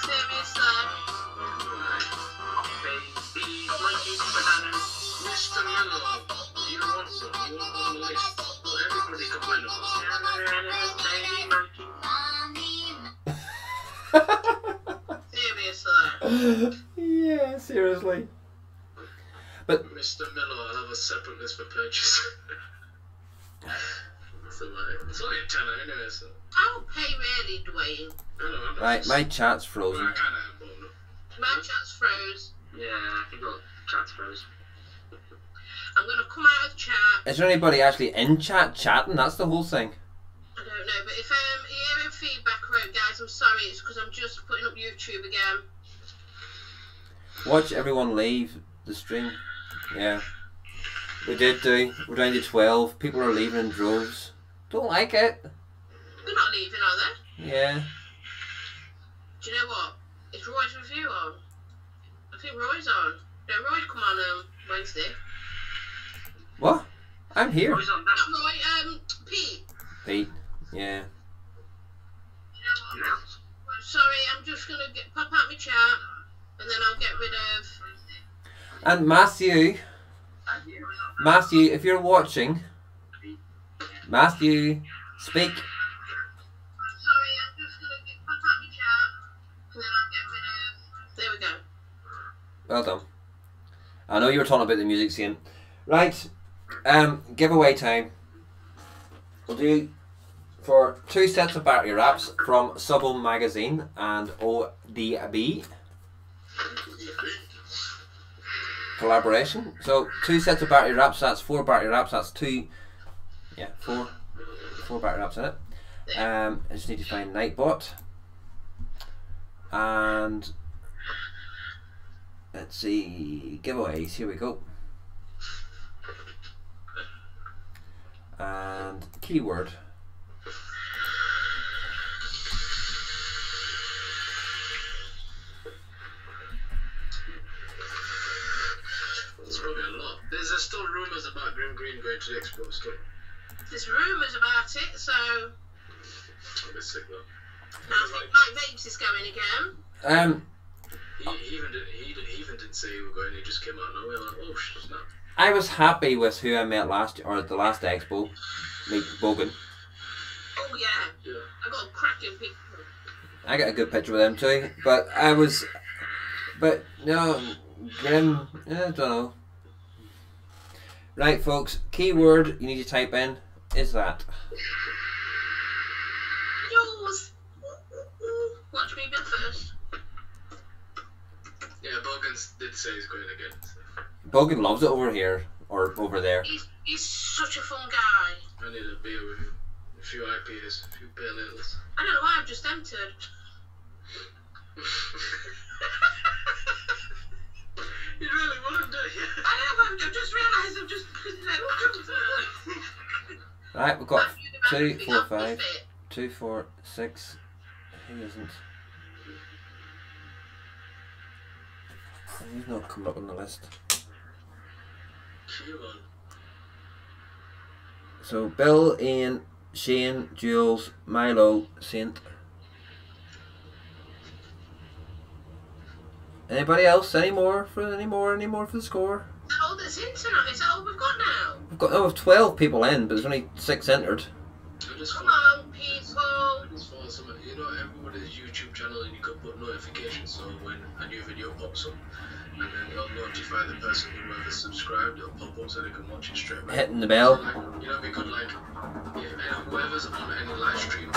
Seriously? Baby, monkey, banana. Mr. Mellow, you want some? You want on the list? Well, everybody can find us. Seriously? Yeah, seriously. But Mr. Miller, I'll have a separate list for purchase. It's only a tenner anyway, so. I'll pay really, Dwayne. I know, I'm not right, just- my chat's Well, frozen. I kind of am, but no. My chat's froze. Yeah, I think I'll transfers. I'm gonna come out of chat. Is there anybody actually in chat chatting? That's the whole thing. I don't know, but if you're hearing feedback around, guys, I'm sorry. It's because I'm just putting up YouTube again. Watch everyone leave the stream. Yeah. We did do. We're down to 12. People are leaving in droves. Don't like it. They're not leaving, are they? Yeah. Do you know what? Is Roy's review on? I think Roy's on. No, Roy's come on Wednesday. What? I'm here. Who's on that? Not Roy, Pete. Pete. Yeah. You know what? Sorry, I'm just gonna pop out my chat, and then I'll get rid of. And Matthew, if you're watching, Matthew, speak. Sorry, I'm just gonna pop out my chat, and then I'll get rid of. There we go. Well done. I know you were talking about the music scene. Right. Giveaway time. We'll do for 2 sets of battery wraps from Subble Magazine and ODB. Collaboration. So 2 sets of battery wraps, that's 4 battery wraps, that's 2. Yeah, 4 battery wraps in it. I just need to find Nightbot. And let's see, giveaways, here we go. And keyword. It's probably a lot. There's still rumours about Grim Green going to the expo still. There's rumours about it, so. A bit sick though. I think Mike Vapes is going again. He even didn't say he was going. He just came out of nowhere like, oh snap. I was happy with who I met at the last expo. Meet Bogan. Oh yeah. Yeah. I got a cracking picture. I got a good picture with him too. But no, Grim, I don't know. Right, folks, keyword you need to type in is that. Yours. Watch me build first. Yeah, Bogan did say he's going again. So. Bogan loves it over here or over there. He's such a fun guy. I need a beer with him. A few IPAs, a few pale ales. I don't know why I've just entered. You really want to, do you? I know, I've just realised I've just. Right, we've got Matthew, 2, 4, 5, 2, 4, 6. Who isn't? He's not coming up on the list. Come on. So Bill, Ian, Shane, Jules, Milo, Saint. Anybody else? Any more for the score? Is that all that's in tonight? Is that all we've got now? We've got 12 people in, but there's only 6 entered. I just Come thought, on, people. I just thought something, you know, everybody's YouTube channel and you can put notifications so when a new video pops up and then it'll notify the person whoever subscribed, it'll pop up so they can watch it straight away. Hitting the bell. So, like, you know, we could like, if whoever's on any live stream,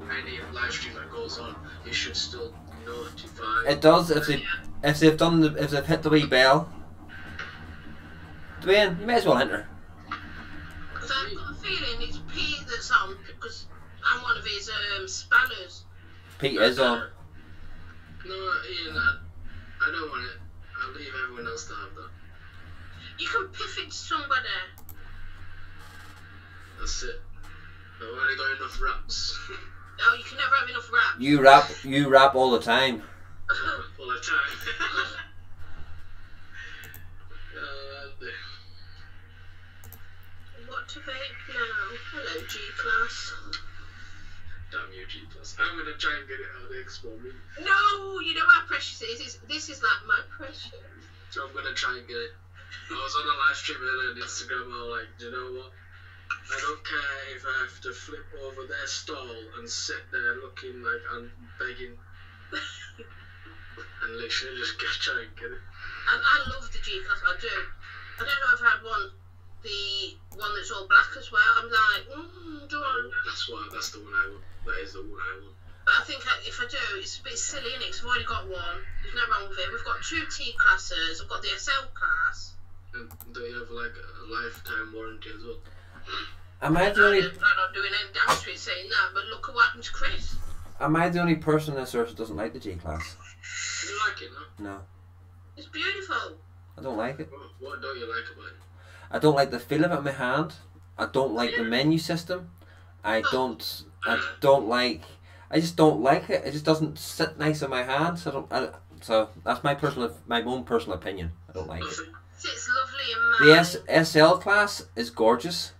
any live stream that goes on, it should still notify. It does if they've hit the wee bell. Dwayne, you may as well enter. So I've got a feeling it's Pete that's on because I'm one of his spanners. Pete is on. No, Ian, I don't want it. I'll leave everyone else to have that. You can piff it to somebody. That's it. I've only got enough raps. Oh, you can never have enough rap. You rap all the time. All the time. What to vape now? Hello, G-Class. Damn you, G+. I'm gonna try and get it out of the expo room. No, you know how precious it is. This is like my precious. So I'm gonna try and get it. I was on a live stream earlier on Instagram. I was like, do you know what? I don't care if I have to flip over their stall and sit there looking like I'm begging. And literally just try and get it. I love the G-Class, I do. I don't know if I had the one that's all black as well. I'm like, do I? That's the one I want. That is the one I want. But I think if I do, it's a bit silly, innit? Because I've already got one. There's no wrong with it. We've got 2 T-classes. I've got the SL class. And do you have like a lifetime warranty as well? Am I the only? I'm not doing any damage to it saying that, but look at what happened to Chris. Am I the only person in this earth that doesn't like the G-Class? You like it, no? No, It's beautiful. I don't like it. What don't you like about it? I don't like the feel of it in my hand. I don't like the menu system. I don't like. I just don't like it. It just doesn't sit nice in my hand. So that's my own personal opinion. I don't like it. It's lovely in mine. The SL class is gorgeous.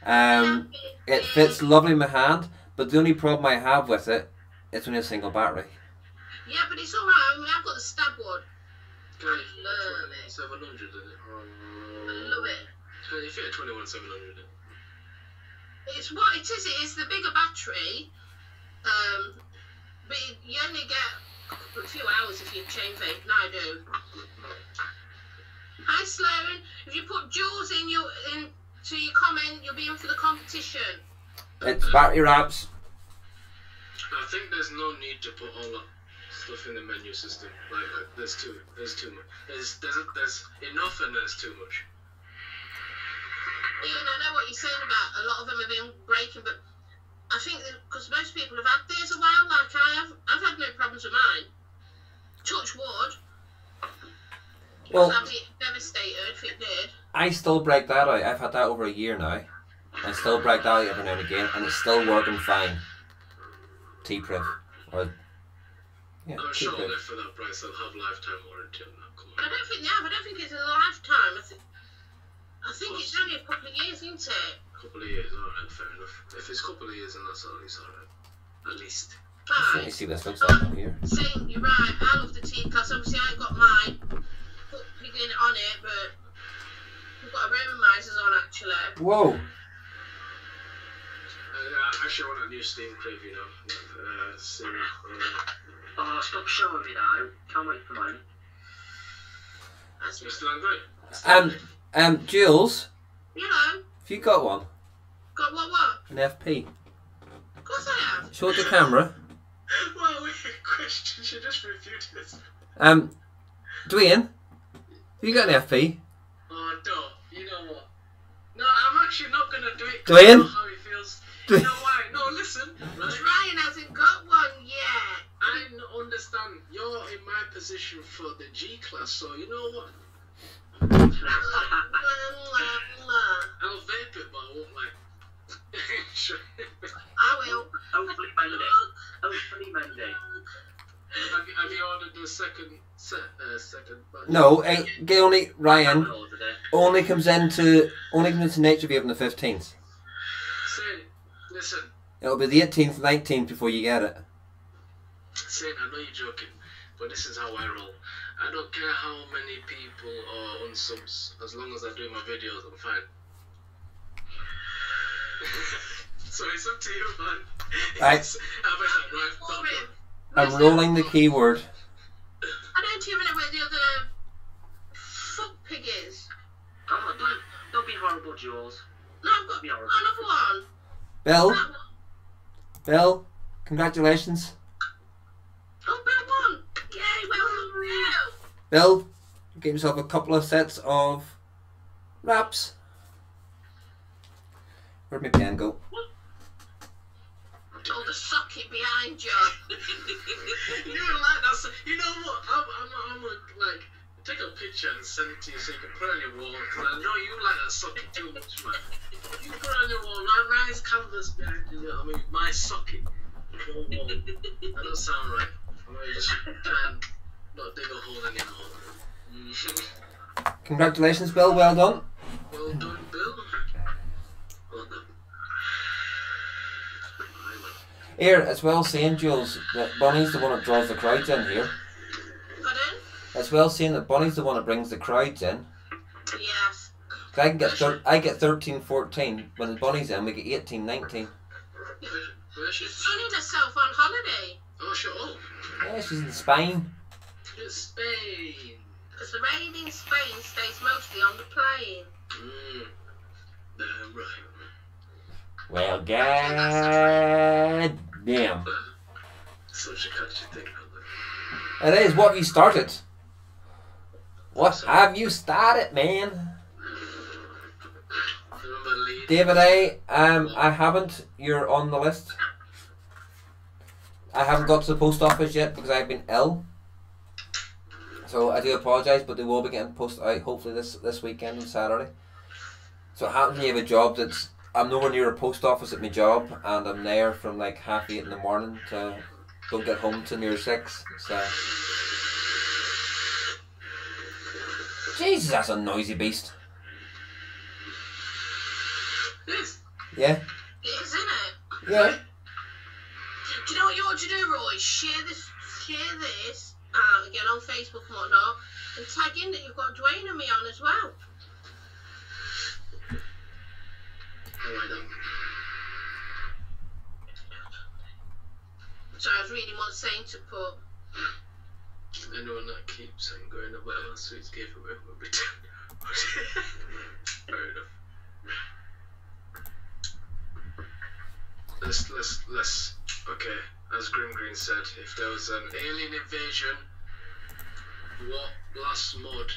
It fits lovely in my hand, but the only problem I have with it, it's only a single battery. Yeah, but it's alright. I mean, I've got the stab one. I love it. 700 in it. I love it. Can you fit a 21700 in it? It's what it is. It is the bigger battery. But you only get a few hours if you chain vape. And I do. Hi, Sloan. If you put Jules into your comment, you'll be in for the competition. It's battery wraps. I think there's no need to put all that stuff in the menu system. Like there's too much. There's enough and there's too much. Ian, I know what you're saying about a lot of them have been breaking, but I think because most people have had theirs a while, like I have, I've had no problems with mine. Touch wood. Well, I'd be devastated if it did. I still break that out. I've had that over a year now. I still break that out every now and again, and it's still working fine. T-Proof. Or, yeah, I'm sure T-Proof. that for that price they'll have lifetime warranty on that. Come I on. don't think they have. I don't think it's a lifetime. I think it's only a couple of years, isn't it? A couple of years, alright, fair enough. If it's a couple of years, then that's at least alright. At least. Let me see what this looks like on here. Saying you're right. I love the T-class. Obviously, I ain't got mine put pigging on it, but we've got a Romanizers on actually. Whoa! I actually want a new Steam crib, you know. Oh, stop showing me now. Can't wait for mine. That's Mr. Landry? Jules, you know, have you got one? got what? An FP? Of course I have. Show it to the camera. Well, weird question. She just reviewed this. Dwayne, have you got an FP? Oh, no. You know what? No, I'm actually not going to do it. Dwayne? I know how it feels. You know why? No, listen. Right? Ryan hasn't got one yet. I understand you're in my position for the G-class, so you know what? I'll vape it, but I won't like. I will. Hopefully Monday. Hopefully Monday. Have you ordered the second batch? No, Ryan I'll order it. only comes into Nature Vape on the 15th. Say, listen. It'll be the 18th, 19th before you get it. Say, I know you're joking, but this is how I roll. I don't care how many people are on subs, as long as I do my videos, I'm fine. So it's up to you, man. I'm rolling the keyword. I don't even know where the other fuck pig is. Oh, don't be horrible, Jules. No, I've got another one. Bill? Bill, congratulations. Oh, Bill won. Yay, well done, Bill. Bill, you gave yourself a couple of sets of wraps. Where'd my pen go? Oh, the socket behind you. You don't like that. You know what? I'm like, take a picture and send it to you so you can put it on your wall. Because I know you like that socket too much, man. You put it on your wall, nice canvas behind you. I mean, my socket. Your wall. That doesn't sound right. I'm going to just try and not dig a hole anymore. Congratulations, Bill. Well done. Well done, Bill. Well done. Here, it's well seen, Jules, that Bonnie's the one that draws the crowds in here. Pardon? It's well seen that Bonnie's the one that brings the crowds in. Yes. I get 13, 14. When Bonnie's in, we get 18, 19. Where's she? She's sunning herself on holiday. Oh, shut up. Yeah, she's in Spain. It's Spain. Because the rain in Spain stays mostly on the plane. Damn right. Well, god damn. Such a catchy thing. It is. What have you started? What have you started, man? David A, I haven't. You're on the list. I haven't got to the post office yet because I've been ill. So I do apologise, but they will be getting posted out hopefully this weekend on Saturday. So it happens when you have a job that's... I'm nowhere near a post office at my job, and I'm there from like 8:30 in the morning to don't get home till near 6. So... Jesus, that's a noisy beast. Yes. Yeah? It is, isn't it? Yeah. Do you know what you ought to do, Roy? Share this again on Facebook and whatnot, and tag in that you've got Dwayne and me on as well. Alright then. So I was reading what Saint to put. Anyone that keeps going about our sweets giveaway will be done. Fair enough. Let's okay, as Grim Green said, if there was an alien invasion, what last mod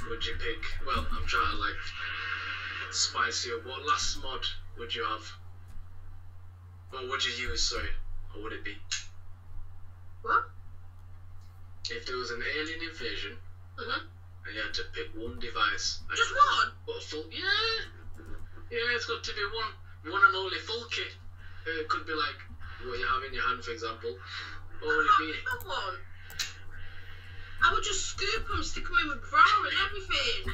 would you pick? Well, I'm trying to like spicy up. What last mod would you have? Or would you use, sorry? Or would it be? What? If there was an alien invasion, and you had to pick one device. Just one? What, full? Yeah, it's got to be one and only full kit. It could be like what you have in your hand, for example. Or would it be? One. I would just scoop them, stick them in my bra and everything.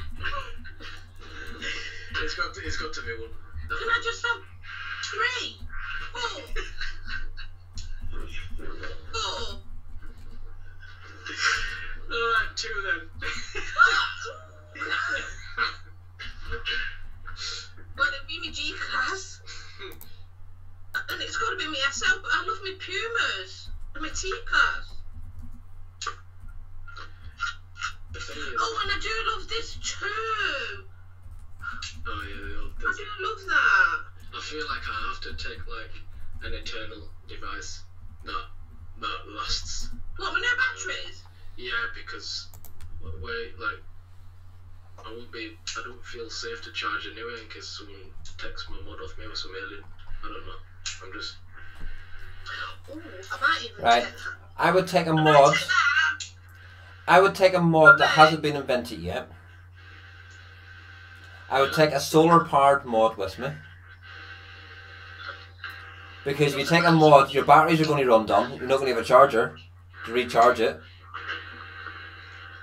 It's got to be one. Can I just have 3? 4? 4? Alright, 2 then. Well, it'd be my G-Class. And it's got to be my SL, but I love my Pumas and my T-Class. Oh, and I do love this too. Oh yeah, I do love that. I feel like I have to take like an eternal device that lasts. What, with no batteries? Yeah, because like I don't feel safe to charge anyway in case someone takes my mod off me or some alien. I don't know. I'm just. Ooh, I might even Right. take that. I would take a I might mod. take that. I would take a mod that hasn't been invented yet. I would take a solar powered mod with me. Because if you take a mod, your batteries are going to run down. You're not going to have a charger to recharge it.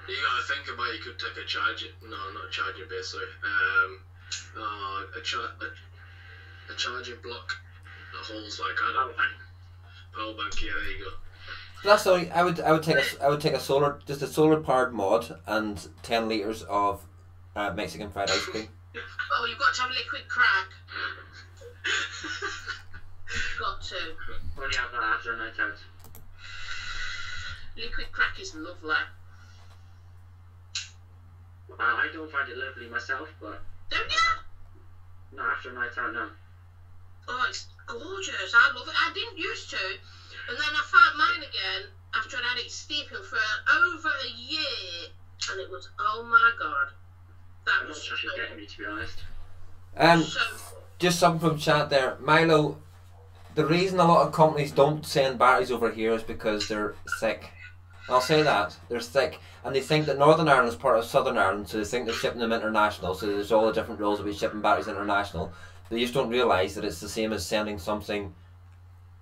You gotta think about you could take a charger. No, not a charger base, sorry. A charging block that holds like, I don't know, power bank, yeah, there you go. That's only. I would take a solar powered mod and 10 liters of Mexican fried ice cream. Oh, you've got to have liquid crack. Got to. Only have that after a night out. Liquid crack is lovely. I don't find it lovely myself, but Don't you? not after a night out, no. Oh, it's gorgeous. I love it. I didn't used to. And then I found mine again after I'd had it steeping for over a year. And it was, oh my god. That I'm not was sure she's getting me, to be honest. so Just something from chat there, Milo. The reason a lot of companies don't send batteries over here is because they're thick. I'll say that they're thick, and they think that Northern Ireland is part of Southern Ireland, so they think they're shipping them international. So there's all the different rules about shipping batteries international. They just don't realise that it's the same as sending something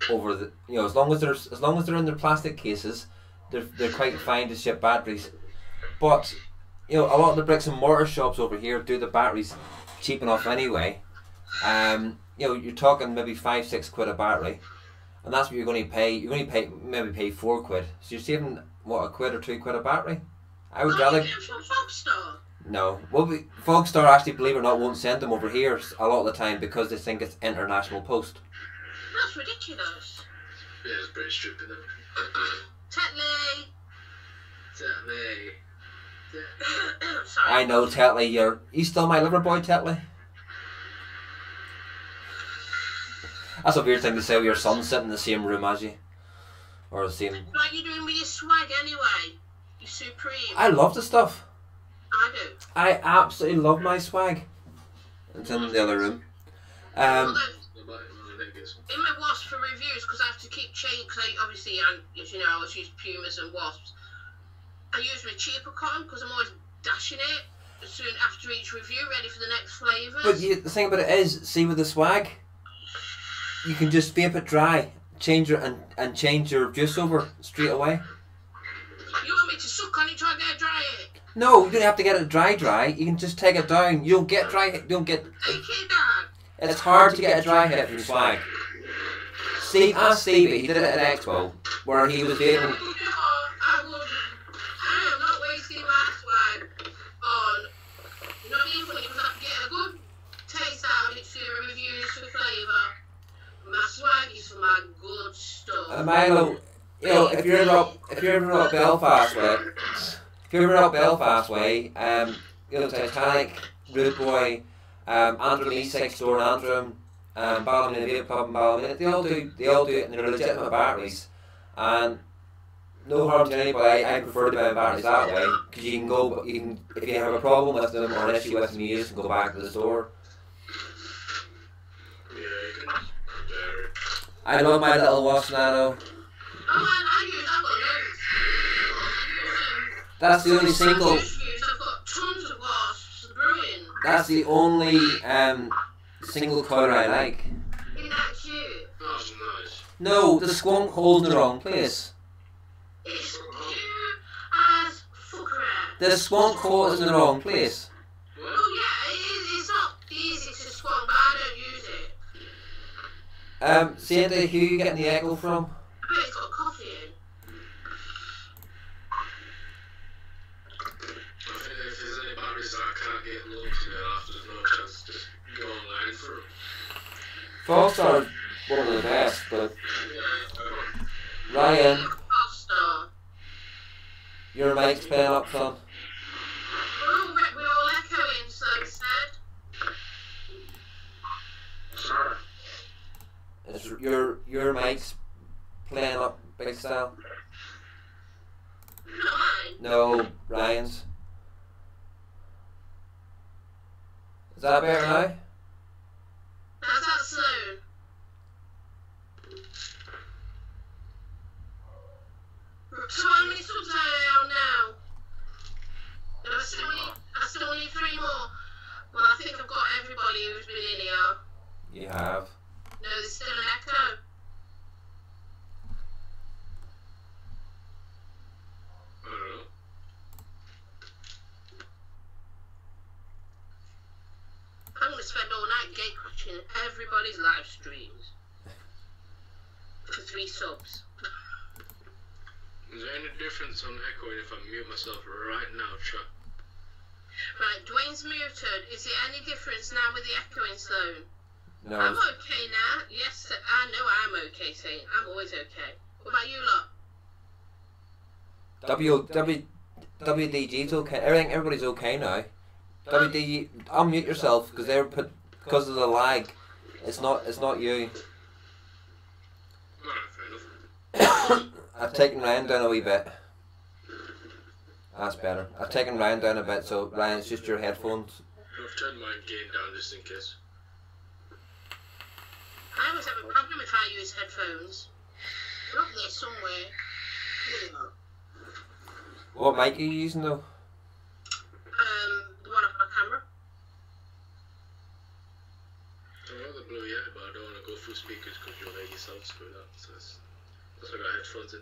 over the. You know, as long as they're in their plastic cases, they're quite fine to ship batteries. But you know, a lot of the bricks and mortar shops over here do the batteries cheap enough anyway. You know, you're talking maybe 5-6 quid a battery, and that's what you're going to pay. You're going to maybe pay 4 quid. So you're saving what, a quid or 2 quid a battery. I would rather. You get them from Fogstar? No, well, Fogstar actually, believe it or not, won't send them over here a lot of the time because they think it's international post. That's ridiculous. Yeah, it's pretty stupid. Tetley. Tetley. Sorry. I know, Tetley, you still my liver boy, Tetley? That's a weird thing to say with your son sitting in the same room as you. Or the same. What are you doing with your swag anyway? You supreme. I love the stuff. I do. I absolutely love my swag. It's in the other room. Although, in my wasp for reviews, because I have to keep changing, because obviously, as you know, I always use Pumas and wasps. I use my cheaper cotton because I'm always dashing it soon after each review, ready for the next flavours. But the thing about it is, see with the swag, you can just vape it dry, change your and change your juice over straight away. You want me to suck on it, try to get dry it? No, you don't have to get it dry. You can just take it down. You don't get dry. You don't get. Take it down. It's hard to get a dry hit from swag. Ask Stevie. He did it at Expo, where he was vaping. I am not wasting my swag on. You know what I mean? Funny, because I can get a good taste out of it for reviews for flavour. My swag is for my good stuff. Milo, you know, if you're ever up Belfast way, you know, Titanic, Rude Boy, Andrew Lee, 6 Door and Antrim, Ballymena Vape Club and Ballymena, they all do it, and they're legitimate batteries, and no harm to anybody. I prefer to buy batteries that way, because you can if you have a problem with them or an issue with them, you just can go back to the store. I love my little wasp nano. That's the only single. I've got tons of wasps brewing. That's the only single coil I like. Isn't that cute? That's nice. No, the squonk hole's in the wrong place. It's cute as fucker. The squonk hole is in the wrong place. Oh yeah, it's not easy to squat, but I don't use it. Santa, who you getting the echo from? I bet it's got coffee in. If there's any batteries that I can't get loads in there after, there's no chance to just go online for them. Fogstar one of the best, but Yeah, Ryan, Foster. your mic's playing up, son. We're all echoing, so said. Sorry. It's your mic's playing up, big style. Not mine. No, Ryan's. Is that better now? How's that soon? So how many subs are there now? I still need 3 more. Well, I think I've got everybody who's been in here. You have. No, there's still an echo. I don't know. I'm going to spend all night gate crashing everybody's live streams. For 3 subs. Is there any difference on echoing if I mute myself right now, chat? Right, Dwayne's muted. Is there any difference now with the echoing, Sloan? No. I'm okay now. Yes, I know I'm okay, Saint. I'm always okay. What about you lot? WDG's okay. Everybody's okay now. WD, unmute yourself because they're put because of the lag. It's not you. Alright, fair enough. I've taken Ryan down a wee bit. That's better. I've taken Ryan down a bit, so Ryan, it's just your headphones. I've turned my gain down just in case. I always have a problem if I use headphones. They're up there somewhere. Here they are. What mic are you using though? The one off my camera. I want the blue yet, but I don't want to go through speakers because you'll hear yourself through that. So that's why I got headphones in.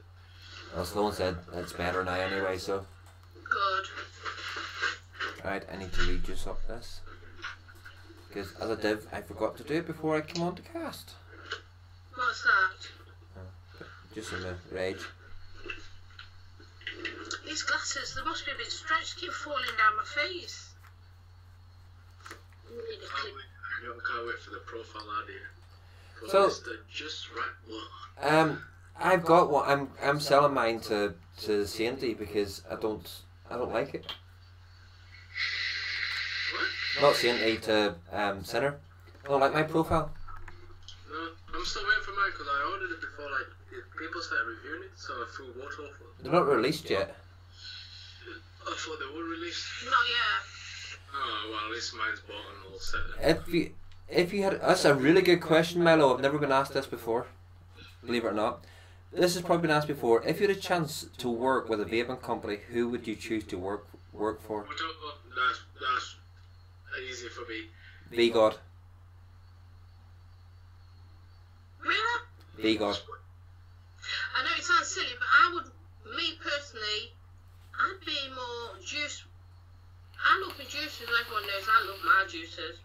Well, Sloan said it's better now anyway, so. Good. Alright, I need to reduce up this. Because as a div, I forgot to do it before I came on to cast. What's that? Just in the rage. These glasses, they must be a bit stretched, keep falling down my face. Can't wait for the profile ad here. So, just right one. I've got one. I'm selling mine to Sainty because I don't like it. What? Not Sainty, to Sinner. I don't like my profile. No, I'm still waiting for mine because I ordered it before like people started reviewing it, so I threw water off it. They're not released yet. I thought they were released. Not yet. Oh well, at least mine's bought and all set. If you had, that's a really good question, Milo. I've never been asked this before. Believe it or not, this has probably been asked before. If you had a chance to work with a vaping company, who would you choose to work for? That's easy for me. VGod. Really? VGod. I know it sounds silly, but me personally, I'd be more juice. I love my juices, everyone knows I love my juices.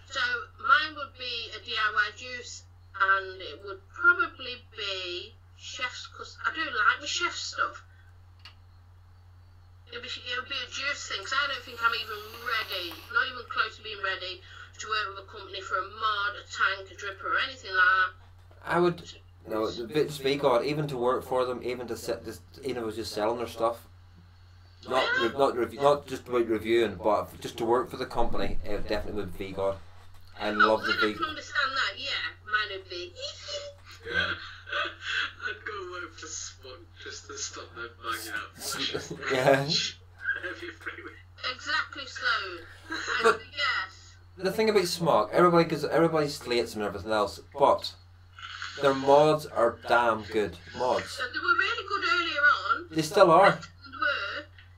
So mine would be a DIY juice, and it would probably be chef's, because I do like my chef stuff. It would be a juice thing, because I don't think I'm even ready, not even close to being ready, to work with a company for a mod, a tank, a dripper, or anything like that. I would, no, just VGod, even to work for them, even to sit, even if it was just selling their stuff. Not just about reviewing, but just to work for the company, it definitely would be VGod. I love the I VGod. can understand that, yeah, mine would be. I'd go work for Smoke just to stop them banging out. Yeah. Exactly so. But Yes. the thing about Smog, everybody slates and everything else, but their mods are damn good mods. They were really good earlier on. They still are.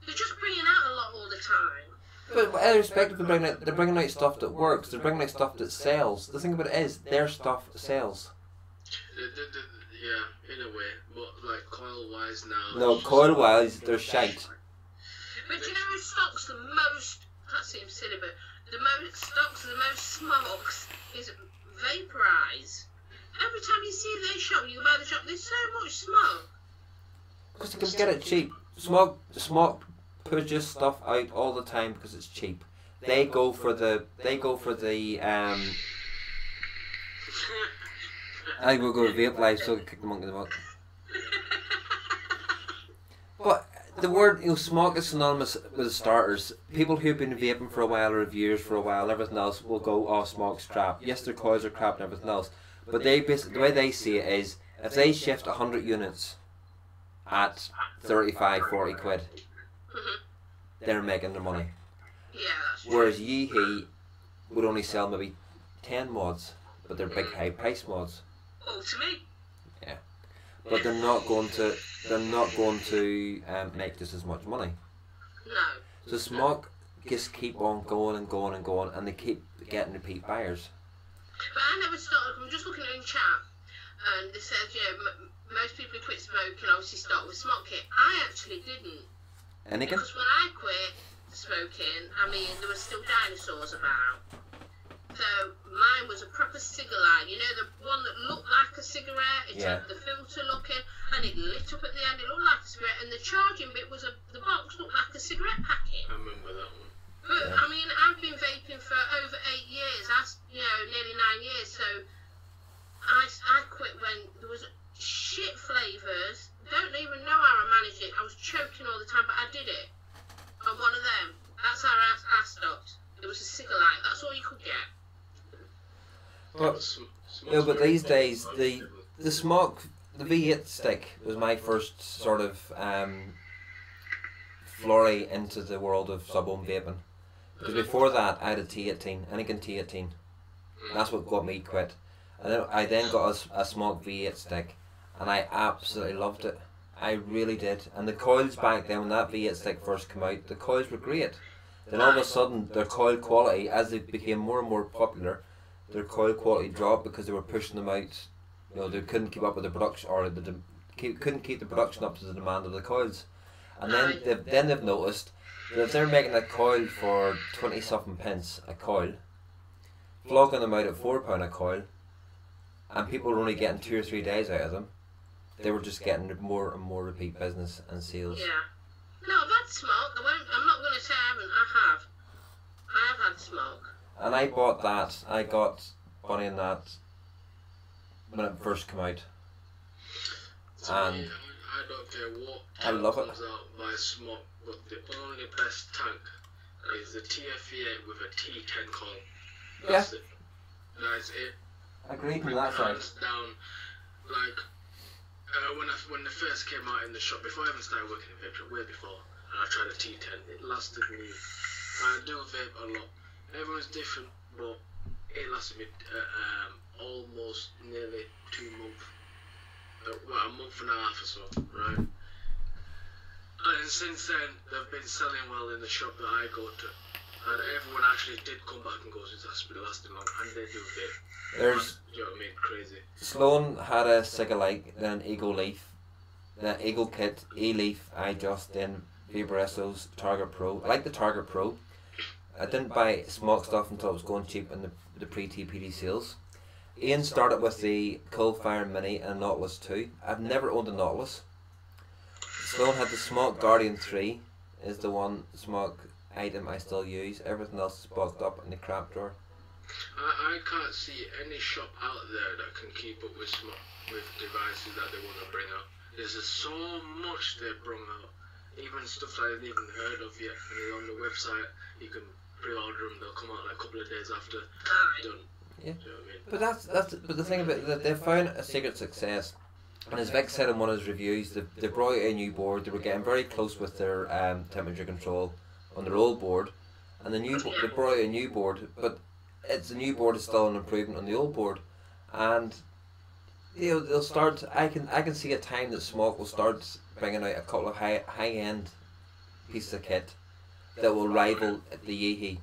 They're just bringing out a lot all the time. But irrespective of they're bringing out stuff that works. They're bringing out stuff that sells. The thing about it is, their stuff sells. Yeah, in a way, but like coil wise now. No, coil wise, they're shite. But you know who stocks the most? That seems silly, but the most stocks the most smokes is Vaporize. Every time you see their shop, you buy the shop. There's so much smoke. Because they can get it cheap. Smog pushes stuff out all the time because it's cheap. They go for the I will go to Vape Live so I can kick the monkey in the butt. But the word, smog is synonymous with starters. People who've been vaping for a while, or reviewers for a while, and everything else will go, oh, smog's crap. Yes, their coils are crap and everything else. But they basically, the way they see it is, if they shift 100 units at 35, 40 quid, they're making their money. Yeah, that's true. Whereas Yeehee would only sell maybe 10 mods, but they're big high price mods. Oh, to me. Yeah, but they're not going to make just as much money. No. So Smog just keep on going and going and going, and they keep getting repeat buyers. But I never started. I'm just looking in chat, and they said, most people who quit smoking obviously start with smoke kit. I actually didn't. And again, Because when I quit smoking, I mean, there were still dinosaurs about. So mine was a proper cigarette. You know, the one that looked like a cigarette. It had the filter looking, and and it lit up at the end. It looked like a cigarette, and the charging bit was the box looked like a cigarette packet. I remember that one. But Yeah. I mean, I've been vaping for over 8 years. That's nearly 9 years. So I quit when there was shit flavours. Don't even know how I managed it. I was choking all the time, but I did it on one of them. That's how I stopped. It was a cigarette. That's all you could get. But these days the smoke, the V8 stick was my first sort of foray into the world of sub-ohm vaping. Because before that, I had a T18, Anakin T18. That's what got me quit. And then I got a smoke V8 stick, and I absolutely loved it. I really did. And the coils back then, when that V8 stick first came out, the coils were great. Then all of a sudden, their coil quality, as they became more and more popular, their coil quality dropped because they were pushing them out. You know, they couldn't keep up with the production, or couldn't keep the production up to the demand of the coils. And then they've noticed that if they're making a coil for 20 something pence a coil, flogging them out at £4 a coil, and people were only getting 2 or 3 days out of them, they were just getting more and more repeat business and sales. Yeah. No, I've had smoke. I'm not going to say I haven't. I have had smoke. And I bought that. I got Bunny and that when it first came out. And I don't care what I love it. comes out by smoke, but the only best tank is the TFE8 with a T10 coil. That's it. That's it. Agreed with that side. Hands down, like when they first came out in the shop, before I even started working in vape shop, way before, and I tried a T10. It lasted me. I do vape a lot. Everyone's different, but it lasted me almost nearly 2 months. A month and a half or so, right? And since then, they've been selling well in the shop that I go to. And everyone actually did come back and go, that's been lasting long, and they do vape. There's, you know what I mean, crazy. Sloan had a Cigalike, then an Eagle Leaf, then Eagle Kit, E-Leaf, iJust, then Vibresso's Target Pro. I like the Target Pro. I didn't buy smoke stuff until it was going cheap in the pre-TPD sales. Ian started with the Coalfire Mini and Nautilus 2. I've never owned a Nautilus. Sloan had the Smoke Guardian 3, is the one smoke item I still use. Everything else is boxed up in the crap drawer. I can't see any shop out there that can keep up with devices that they want to bring out. There's just so much they've brought out. Even stuff that I haven't even heard of yet. And on the website, you can pre-order them. They'll come out like a couple of days after done. Yeah. Do you know what I mean? But the thing about it, that they've found a secret success, and as Vic said in one of his reviews, they brought out a new board. They were getting very close with their temperature control on their old board, and they brought out a new board, but the new board is still an improvement on the old board, and they'll start. I can see a time that Smoke will start bringing out a couple of high end pieces of kit that will rival the Yeehee.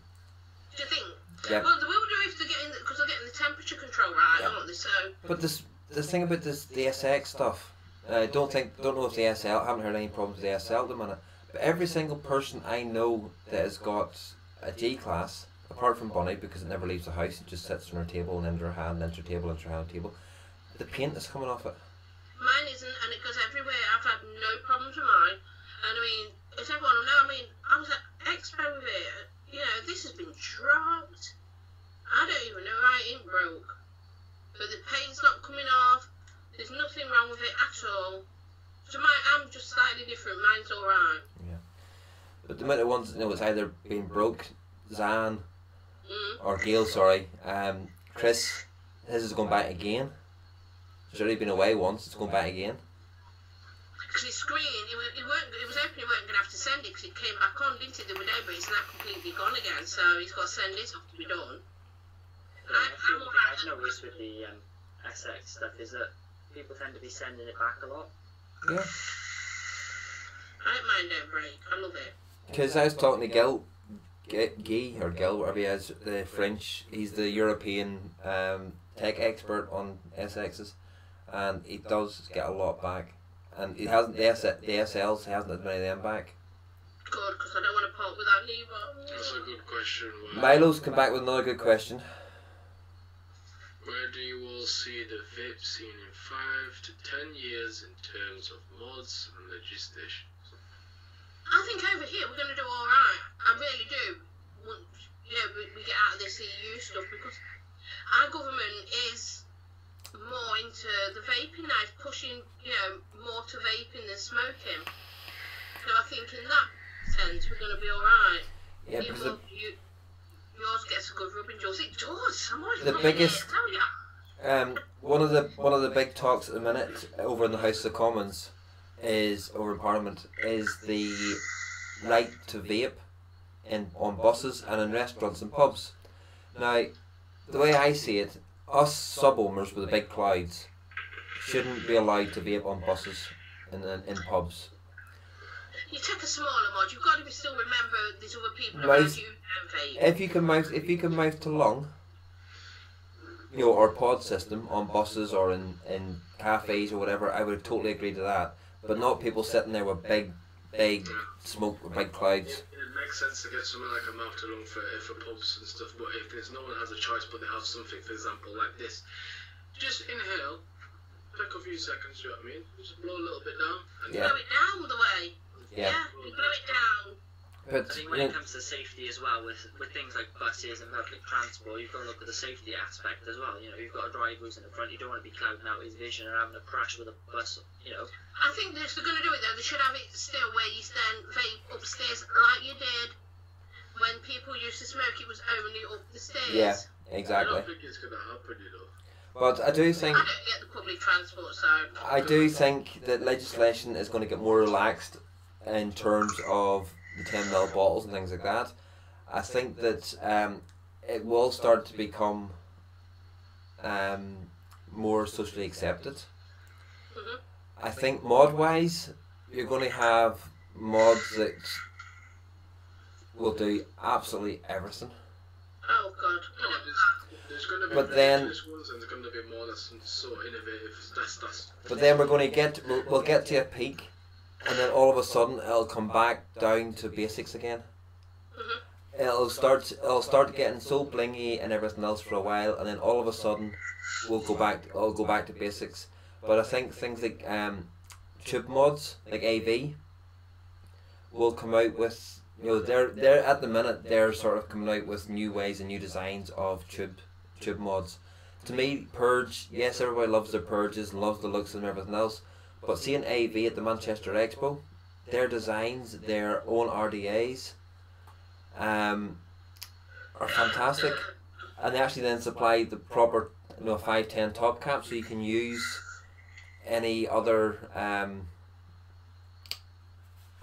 Do you think? Yeah. Well, they will do if they're getting because they're getting the temperature control right, Yeah. aren't they? So. But the thing about the SX stuff, I don't know if the SL. I haven't heard any problems with the SL at the minute. But every single person I know that has got a G class, apart from Bunny because it never leaves the house, it just sits on her table and into her hand, into her table, into her hand table. The paint is coming off it. Mine isn't, and it goes everywhere. I've had no problems with mine. And I mean, as everyone will know, I mean, I was at Expo with it. You know, this has been dropped. I don't even know why it ain't broke. But the paint's not coming off. There's nothing wrong with it at all. So I'm just slightly different. Mine's alright. Yeah. But the amount of ones, it's either been broke, Zan, or Gail, sorry. Chris, his is going back again. It's already been away once, it's going back again. Because his screen, it was hoping he weren't going to have to send it because it came back on, didn't it, the other day, but it's now completely gone again, so he's got to send this off to be done. I've noticed with the SX stuff is that people tend to be sending it back a lot. Yeah. I don't mind that break, I love it. Because I was talking to Gil, whatever he is, the French, he's the European tech expert on SXs, and he does get a lot back. And he hasn't, the SLs, he hasn't as many of them back. Good, because I don't want to part without Lever. That's a good question. Milo's come back with another good question. Where do you all see the vape scene in 5 to 10 years in terms of mods and legislation? I think over here we're going to do all right. I really do. Once, we get out of this EU stuff, because our government is more into the vaping now, it's pushing, more to vaping than smoking. So I think in that sense we're going to be all right. Yeah, because yours gets a good rubbing jaws. It does. I'm always the biggest, it. one of the big talks at the minute over in the House of Commons over in Parliament is the right to vape on buses and in restaurants and pubs. Now, the way I see it, us sub-owners with the big clouds shouldn't be allowed to vape on buses and in pubs. You take a smaller mod. You've got to still remember there's other people around you who vape. If you can mouth to lung, or pod system on buses or in cafes or whatever, I would totally agree to that. But not people sitting there with big smoke, with big clouds. It makes sense to get something like a mouth to lung for pubs and stuff, but if there's no one has a choice but they have something, for example, like this, just inhale, take a few seconds, you know what I mean? Just blow a little bit down. And blow it down the way. Yeah. You blow it down. But I think when it comes to safety as well, with things like buses and public transport, you've got to look at the safety aspect as well. You've got a driver who's in the front, you don't want to be clouding out his vision or having a crash with a bus, I think if they're going to do it though, they should have it still where you stand vape upstairs like you did when people used to smoke. It was only up the stairs. yeah, I exactly. don't think it's going to happen, But I do think I don't get the public transport, so I do think that legislation is going to get more relaxed in terms of the 10ml bottles and things like that. I think that it will start to become more socially accepted. Mhm. I think mod wise, you're going to have mods that will do absolutely everything. oh god. There's going to be But then- ridiculous ones and there's going to be more that's so innovative. That's But then we're going to we'll get to a peak, and then all of a sudden it'll come back down to basics again. Mhm. It'll start getting so blingy and everything else for a while, and then all of a sudden it'll go back to basics. But I think things like tube mods like AV will come out with, they're at the minute they're sort of coming out with new ways and new designs of tube mods. To me, Purge, yes, everybody loves their Purges and loves the looks and everything else, but seeing AV at the Manchester Expo, their designs, their own RDAs are fantastic, and they actually then supply the proper 510 top cap, so you can use any other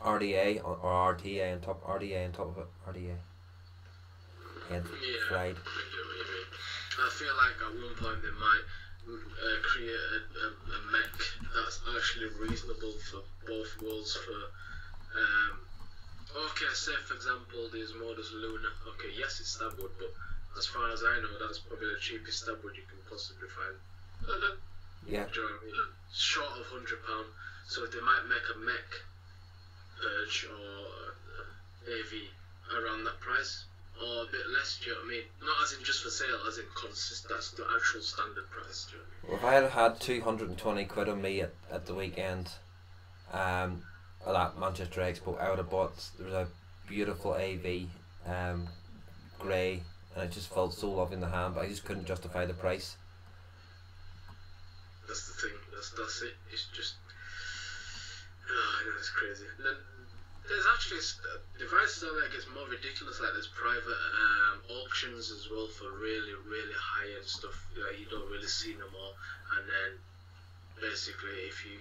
RDA or RTA on top, RDA on top of it, RDA. Again, Yeah, right. I get what you mean. I feel like at one point they might create a mech that's actually reasonable for both worlds. Okay, say for example there's modus Luna. Okay, yes, it's stab wood, but as far as I know, that's probably the cheapest stab wood you can possibly find. Yeah. Do you know what I mean? Short of £100. So they might make a mech Purge or AV around that price, or a bit less. Do you know what I mean? Not as in just for sale, as in that's the actual standard price. Do you know what I mean? Well, if I had had 220 quid on me at the weekend, at that Manchester Expo, I would have bought. There was a beautiful AV, grey, and it just felt so lovely in the hand, but I just couldn't justify the price. That's the thing. That's it. It's just. It's crazy. Then there's actually devices out there that gets more ridiculous. Like there's private auctions as well for really, really high end stuff. You don't really see no more. And then basically, if you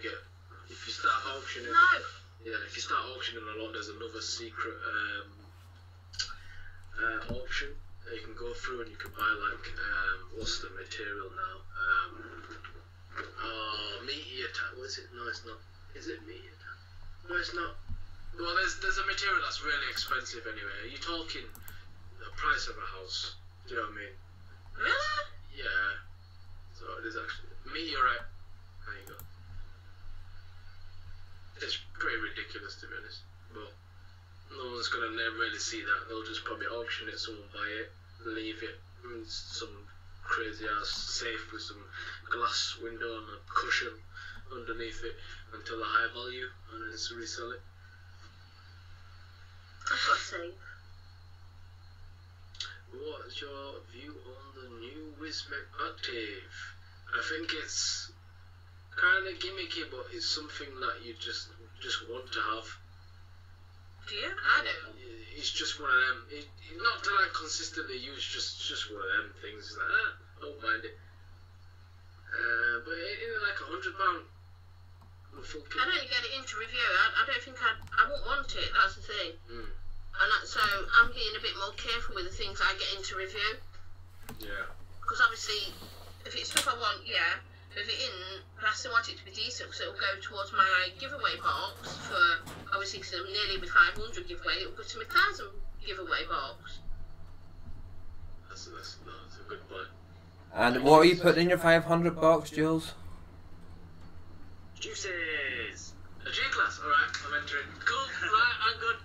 start auctioning, if you start auctioning a lot, there's another secret auction that you can go through and you can buy like what's the material now? Meteor tag. What is it? No, it's not. Is it meteor tag? No, it's not. Well, there's a material that's really expensive anyway. You're talking the price of a house. Do you know what I mean? Really? Yeah. So it is actually meteorite. There you go. It's pretty ridiculous to be honest, but no one's gonna really see that. They'll just probably auction it, someone buy it, leave it, and some crazy ass safe with some glass window and a cushion underneath it until a high value, and then just resell it. I've got a safe. What's your view on the new Wismec Active? I think it's kind of gimmicky, but it's something that you just want to have. Do you? I don't. It's just one of them. Not to like consistently use, just one of them things. Like, I don't mind it. But in like £100. I don't get it into review. I don't think I won't want it. That's the thing. And so I'm being a bit more careful with the things I get into review. Yeah. Because obviously, if it's stuff I want, yeah. If it isn't, I still want it to be decent, because it'll go towards my giveaway box for, obviously, because I'm nearly with 500 giveaway, it'll go to my 1,000 giveaway box. That's a good point. And what are you putting in your 500 box, Jules? Juices! A G-class, alright, I'm entering. Cool, right, I'm good.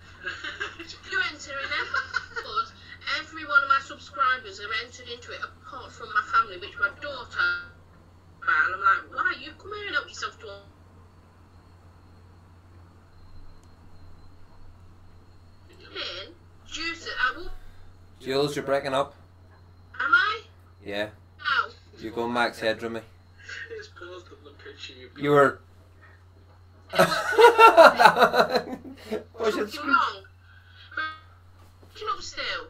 You're entering it, but every one of my subscribers are entered into it, apart from my family, which my daughter, and I'm like, why, you come here and help yourself to in juice it. I will. Jules, you're breaking up. Am I? Yeah. Ow. You're going max headroomy. It's paused on the picture You were. What's your You're screen? wrong. Breaking up still.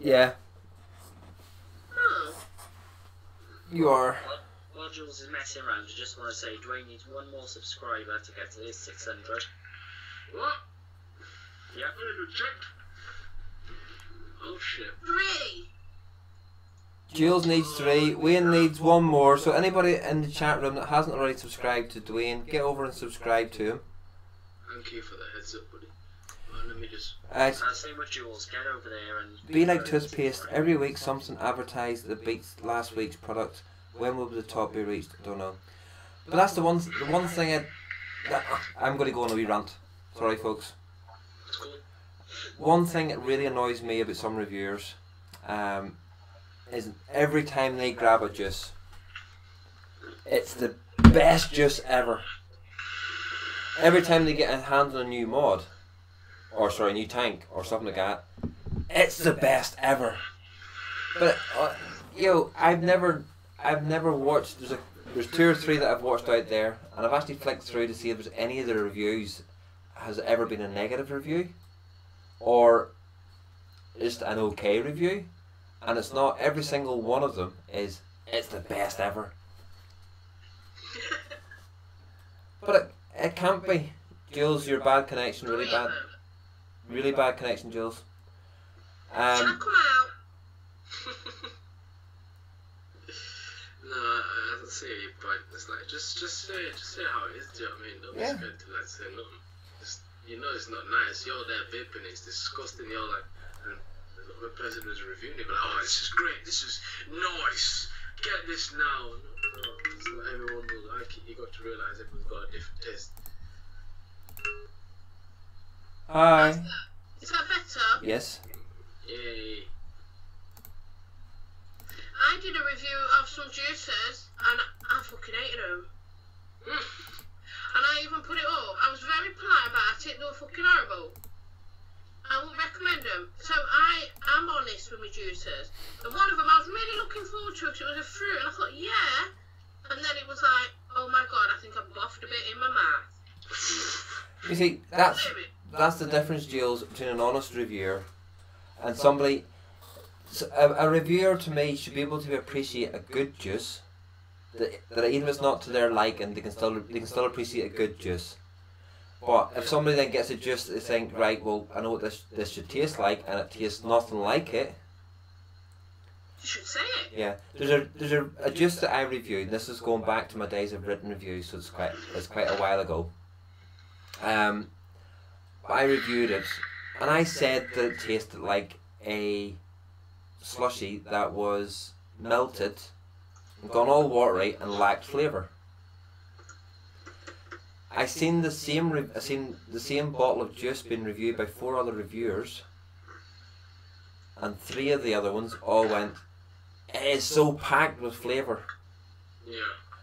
Yeah, Oh. you are. While Jules is messing around, I just want to say Dwayne needs one more subscriber to get to his 600. What? Yep. Oh shit. 3. Jules needs 3. Wayne needs 1 more. So anybody in the chat room that hasn't already subscribed to Dwayne, get over and subscribe to him. Thank you for the heads up, buddy. Let me just. Same with Jules. Get over there and Be like toothpaste. Every week something advertised that beats last week's product. When will the top be reached? I don't know. But that's the one thing I'm going to go on a wee rant. Sorry, folks. It's cool. One thing that really annoys me about some reviewers is every time they grab a juice, it's the best juice ever. Every time they get a hand on a new mod, or sorry, a new tank, or something like that, it's the best ever. But I've never watched. There's 2 or 3 that I've watched out there, and I've actually flicked through to see if there's any of the reviews has ever been a negative review, or just an okay review, and it's not. Every single one of them is it's the best ever. But it can't be. Jules, your bad connection, really bad. Really bad connection, Jules. Shall I come out? No, I don't see your point. It's like just say how it is. Do you know what I mean? Don't be scared to like say nothing. Just, you know it's not nice. You're there vaping. It's disgusting. You're like, and the person who's reviewing it, be like, oh, this is great. This is nice. Get this now. No, it's not everyone will like it. You got to realise everyone's got a different taste. Hi. Is that better? Yes. Yay. I did a review of some juices and I fucking hated them. And I even put it up. I was very polite about it. They were fucking horrible. I wouldn't recommend them. So I am honest with my juices. And one of them I was really looking forward to because it was a fruit. And I thought, yeah. And then it was like, oh my god, I think I buffed a bit in my mouth. You see, that's the difference, Jules, between an honest reviewer and somebody. A reviewer to me should be able to appreciate a good juice. That even if it's not to their liking, they can still appreciate a good juice. But if somebody then gets a juice that they think, right, well, I know what this should taste like, and it tastes nothing like it. You should say it. Yeah, there's a juice that I reviewed. And this is going back to my days of written reviews, so it's quite a while ago. I reviewed it, and I said that it tasted like a slushy that was melted, gone all watery, and lacked flavour. I seen the same bottle of juice being reviewed by 4 other reviewers, and 3 of the other ones all went, it is so packed with flavour. Yeah.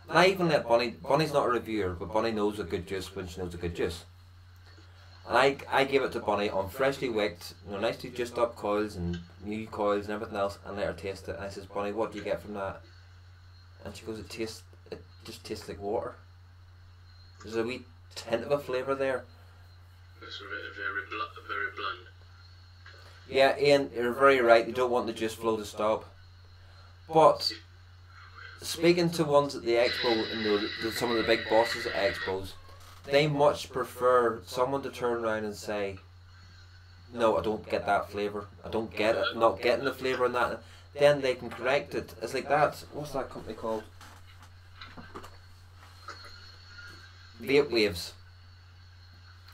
And I even let Bonnie's not a reviewer, but Bonnie knows a good juice when she knows a good juice. And I gave it to Bonnie on freshly wicked, nicely juiced up coils and new coils and everything else, and let her taste it. And I says, Bonnie, what do you get from that? And she goes, it just tastes like water. There's a wee hint of a flavour there. It's very blunt. Yeah, Ian, you're very right. You don't want the juice flow to stop. But speaking to ones at the expo, some of the big bosses at expos, they much prefer someone to turn around and say, no, I don't get that flavour. I don't get it. I'm not getting the flavour in that. Then they can correct it. It's like that. What's that company called? Vape Waves.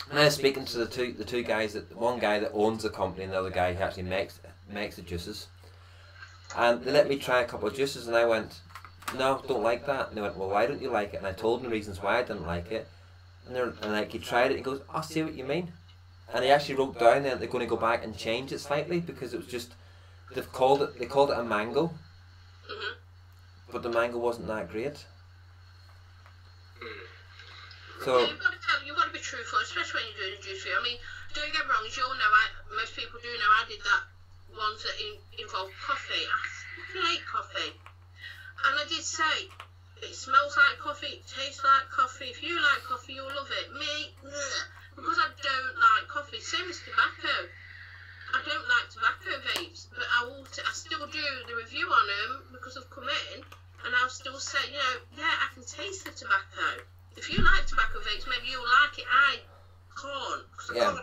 And I was speaking to the two guys, one guy that owns the company and the other guy who actually makes the juices. And they let me try a couple of juices and I went, no, don't like that. And they went, well, why don't you like it? And I told them the reasons why I didn't like it. And he tried it and he goes, I see what you mean. And he actually wrote down that they're going to go back and change it slightly because it was just, they called it a mango. Mm-hmm. But the mango wasn't that great. So you've got to be truthful, especially when you're doing a juice review. I mean, don't get me wrong, as you all know, most people do know, I did that ones that involve coffee. I fucking hate coffee. And I did say, it smells like coffee, it tastes like coffee. If you like coffee, you'll love it. Me, ugh, because I don't like coffee. Same as tobacco. I don't like tobacco vapes, but I still do the review on them because I've come in, and I'll still say, yeah, I can taste the tobacco. If you like tobacco vapes, maybe you'll like it. I can't. Yeah,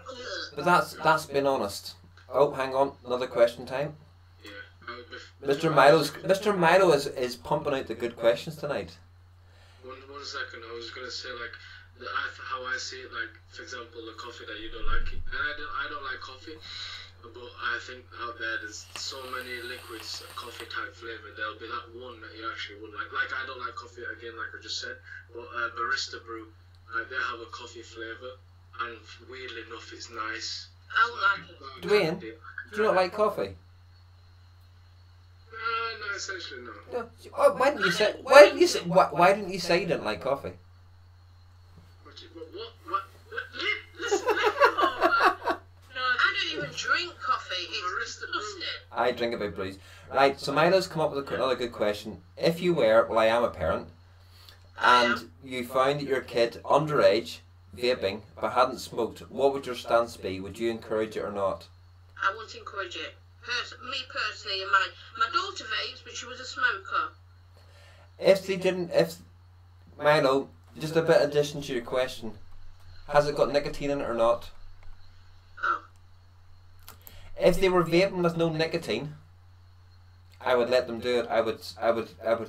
but that's been honest. Oh, hang on, another question time. Yeah. Mr. Milo is pumping out the good questions tonight. One second, I was gonna say like how I see it, like for example the coffee that you don't like it, and I don't like coffee, but I think out there's so many liquids, coffee type flavour. There'll be that one that you actually would like. Like I don't like coffee again, like I just said, but barista brew, they have a coffee flavour, and weirdly enough, it's nice. I would like it. Dwayne, do you not like coffee? No, essentially no. No. Oh, why didn't you say you didn't like coffee? What? Listen, I don't even drink coffee. It's disgusting. I drink it by breeze. Right, so Milo's come up with another good question. If you were, well, I am a parent, and you found that your kid underage vaping but hadn't smoked, what would your stance be? Would you encourage it or not? I wouldn't encourage it. Me personally, and my daughter vapes, but she was a smoker. If Milo, just a bit addition to your question, has it got nicotine in it or not? Oh. If they were vaping with no nicotine, I would let them do it. I would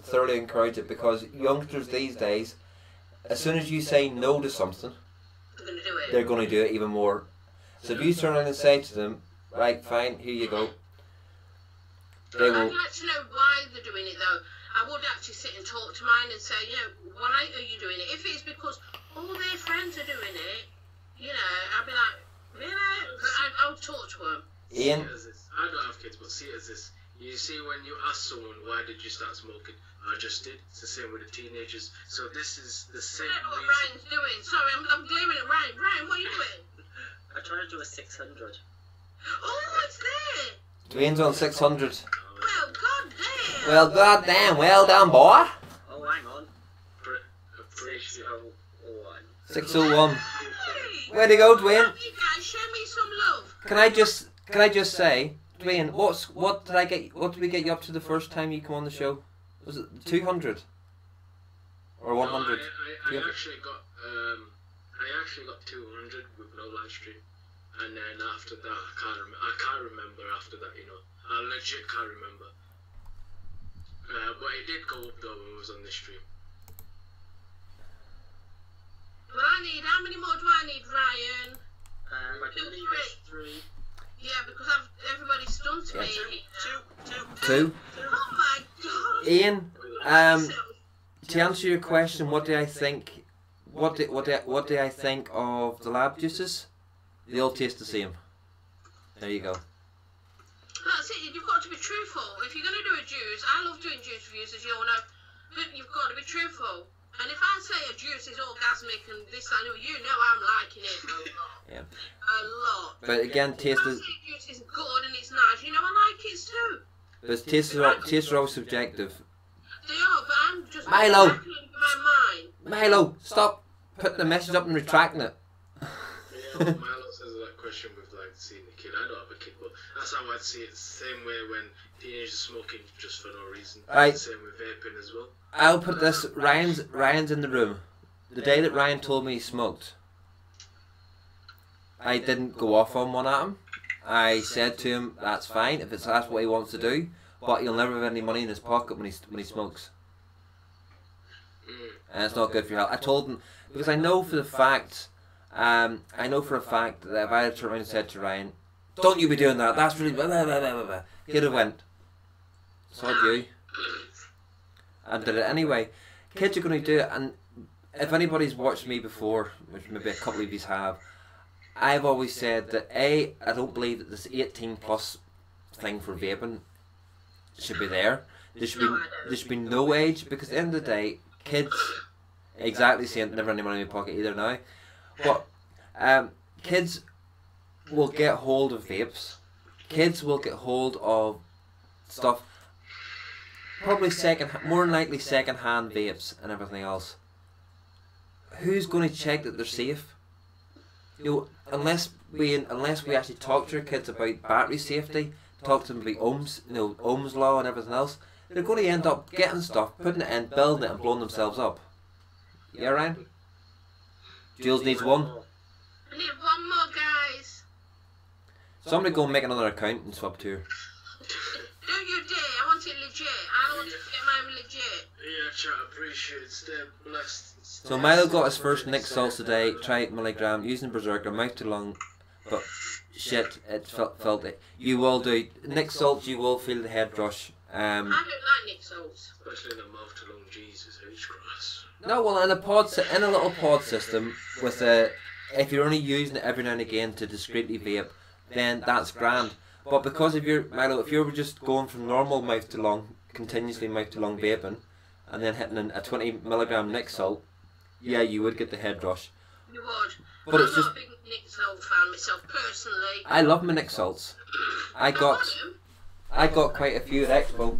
thoroughly encourage it because youngsters these days, as soon as you say no to something, they're going to do it even more. So if you turn around and say to them, right, fine, here you go. They will. I'd like to know why they're doing it though. I would actually sit and talk to mine and say, why are you doing it? If it's because all their friends are doing it, I'd be like, really? I would talk to them. Ian? I don't have kids, but see it as this. You see, when you ask someone, why did you start smoking? I just did. It's the same with the teenagers. So this is the same I don't know what reason. Ryan's doing. Sorry, I'm glaring at Ryan. Ryan, what are you doing? I tried to do a 600. Oh, it's there. Dwayne's on 600. Well, goddamn. Well, goddamn, well done, boy. Oh, hang on. Appreciate 601. 601. Way to go, Dwayne. You guys, show me some love. Can I just say, Dwayne, what did we get you up to the first time you come on the show? Was it 200 or 100? No, I actually got 200 with no live stream, and then after that I can't remember after that. I legit can't remember. But it did go up though when it was on the stream. Well, how many more do I need, Ryan? I believe it's 3. Yeah, because everybody's stunned me. Two. Oh my god. Ian, to answer your question, what do I think? What do I think of the lab juices? They all taste the same. There you go. That's it. You've got to be truthful. If you're going to do a juice, I love doing juice reviews, as you all know, but you've got to be truthful. And if I say a juice is orgasmic and this, I know, you know I'm liking it a lot. Yeah. A lot. But again, taste If I is say juice is good and it's nice, you know I like it too. but tastes are all subjective. They are, but I'm just Milo. tackling my mind. Milo, stop putting the message up and retracting it. Yeah, Milo says that question with like seeing the kid. I don't have a kid, but that's how I'd see it. Same way when teenagers smoking just for no reason. Right. Same with vaping as well. I'll put this. Ryan's in the room. The day that Ryan told me he smoked, I didn't go off on one at him. I said to him, "That's fine if that's what he wants to do, but he'll never have any money in his pocket when he smokes, and it's not good for your health." I told him because I know for a fact that if I had turned around and said to Ryan, "Don't you be doing that? That's really blah, blah, blah, blah, blah," he'd have went, "Sod you," and did it anyway. Kids are going to do it, and if anybody's watched me before, which maybe a couple of you have, I've always said that I don't believe that this 18 plus thing for vaping should be there. There should be no age, because at the end of the day, kids, exactly saying never any money in my pocket either now, but kids will get hold of vapes. Kids will get hold of stuff, probably more than likely second-hand vapes and everything else. Who's going to check that they're safe? You know, unless we actually talk to our kids about battery safety, talk to them about Ohm's law and everything else, they're going to end up getting stuff, putting it in, building it, and blowing themselves up. Yeah, Ryan? Jules needs one. I need one more, guys. Somebody go and make another account and swap to her. Don't you dare. I want it legit. I don't want to get mine legit. Yeah, chat, appreciate it. Stay blessed. So Milo got his first Nick salts today, tried 8 milligram, using Berserker, mouth to lung, but shit, it felt it. You will do. Nick salts, you will feel the head rush. I don't like Nick salts. Especially the mouth to lung, Jesus H. Christ. No, well, in a little pod system, with if you're only using it every now and again to discreetly vape, then that's grand. But because if you're just going from normal mouth to lung, continuously mouth to lung vaping, and then hitting a 20 milligram Nick salt, yeah, you would get the head rush. You would. But it's I'm just, not a big Nick salt fan myself, personally. I love my Nick salts. I got quite a few at Expo.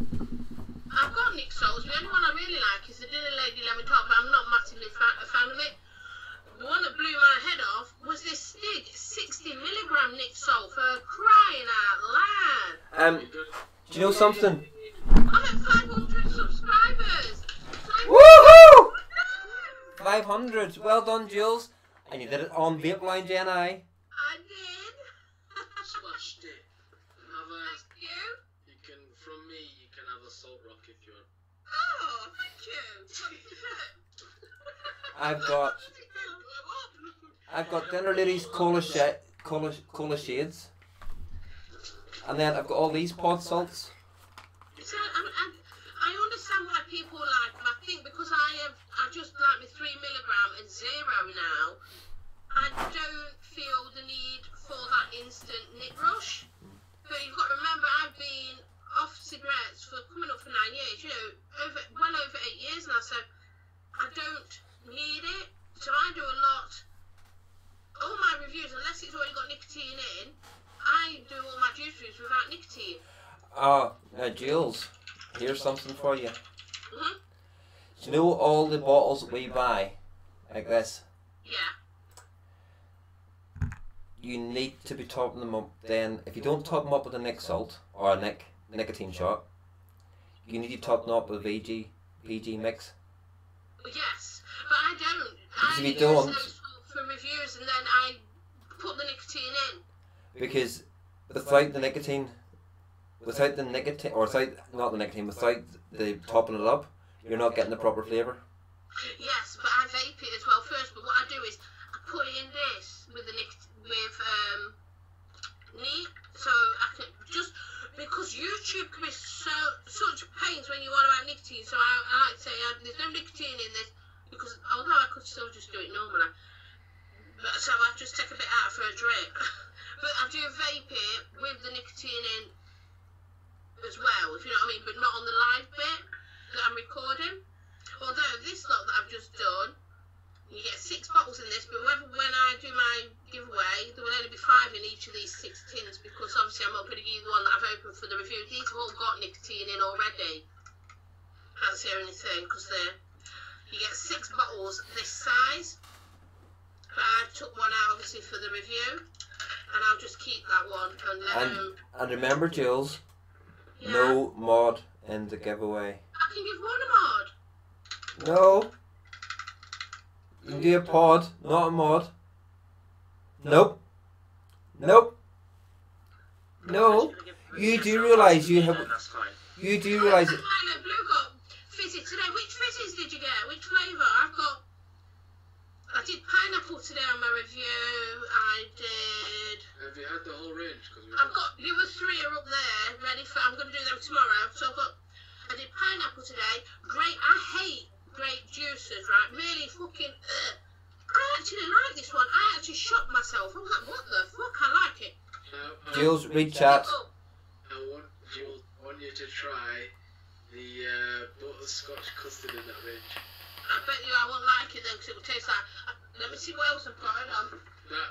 I've got Nick salts. The only one I really like is the Dinner Lady Lemon Top, but I'm not massively a fan of it. The one that blew my head off was this Stig 60 milligram Nick salt, for crying out loud. Do you know something? I'm at 500 subscribers. Woohoo! 500. Well done, Jules. And you did it on Vape Line, Jenny. I did. Smashed it. Thank you. You can, from me, you can have a salt rock if you want. Oh, thank you. I've got Dinner Ladies cola shades, and then I've got all these pod salts. So, I understand why people like them. I think because I just like my 3 milligram and 0 now, I don't feel the need for that instant nip rush. But you've got to remember, I've been off cigarettes for coming up for 9 years, well over 8 years now, so I don't need it. So I do a lot. All my reviews, unless it's already got nicotine in, I do all my juice reviews without nicotine. Oh, now Jules, here's something for you. Mm-hmm. Do you know all the bottles that we buy, like this? Yeah. You need to be topping them up. Then, if you don't top them up with a Nick salt or a nicotine shot, you need to top them up with a PG mix. Yes, but I don't. Because if you don't, for reviews, and then I put the nicotine in. Because without the topping it up, you're not getting the proper flavour. Yes, but I vape it as well first. But what I do is I put it in this with neat, so I can just, because YouTube can be such pains when you want to have nicotine. So I like to say there's no nicotine in this, because although I could still just do it normally, so I just take a bit out for a drip. But I do vape it with the nicotine in as well, if you know what I mean, but not on the live bit that I'm recording. Although this lot that I've just done, you get 6 bottles in this, but when I do my giveaway, there will only be 5 in each of these 6 tins, because obviously I'm not going to give you the one that I've opened for the review. These have all got nicotine in already. Can't see anything, because you get 6 bottles this size. But I took one out obviously for the review, and I'll just keep that one and remember, Jules, yeah. no mod in the giveaway. I can give one a mod. No. You can do a pod, not a mod. Nope. No. You do realise you have. You do realise it. Blue got fizzy today. Which fizzies did you get? Which flavour? I did pineapple today on my review. I did. Have you had the whole range? I've got the other 3 are up there, ready for. I'm going to do them tomorrow. So I did pineapple today. Great. I hate grape juices, right? Really fucking. I actually like this one. I actually shocked myself. I'm like, what the fuck? I like it. Jules, read chat. I want you to try the butterscotch custard in that range. I bet you I won't like it then, because it will taste like. Let me see what else I've got. Hold on.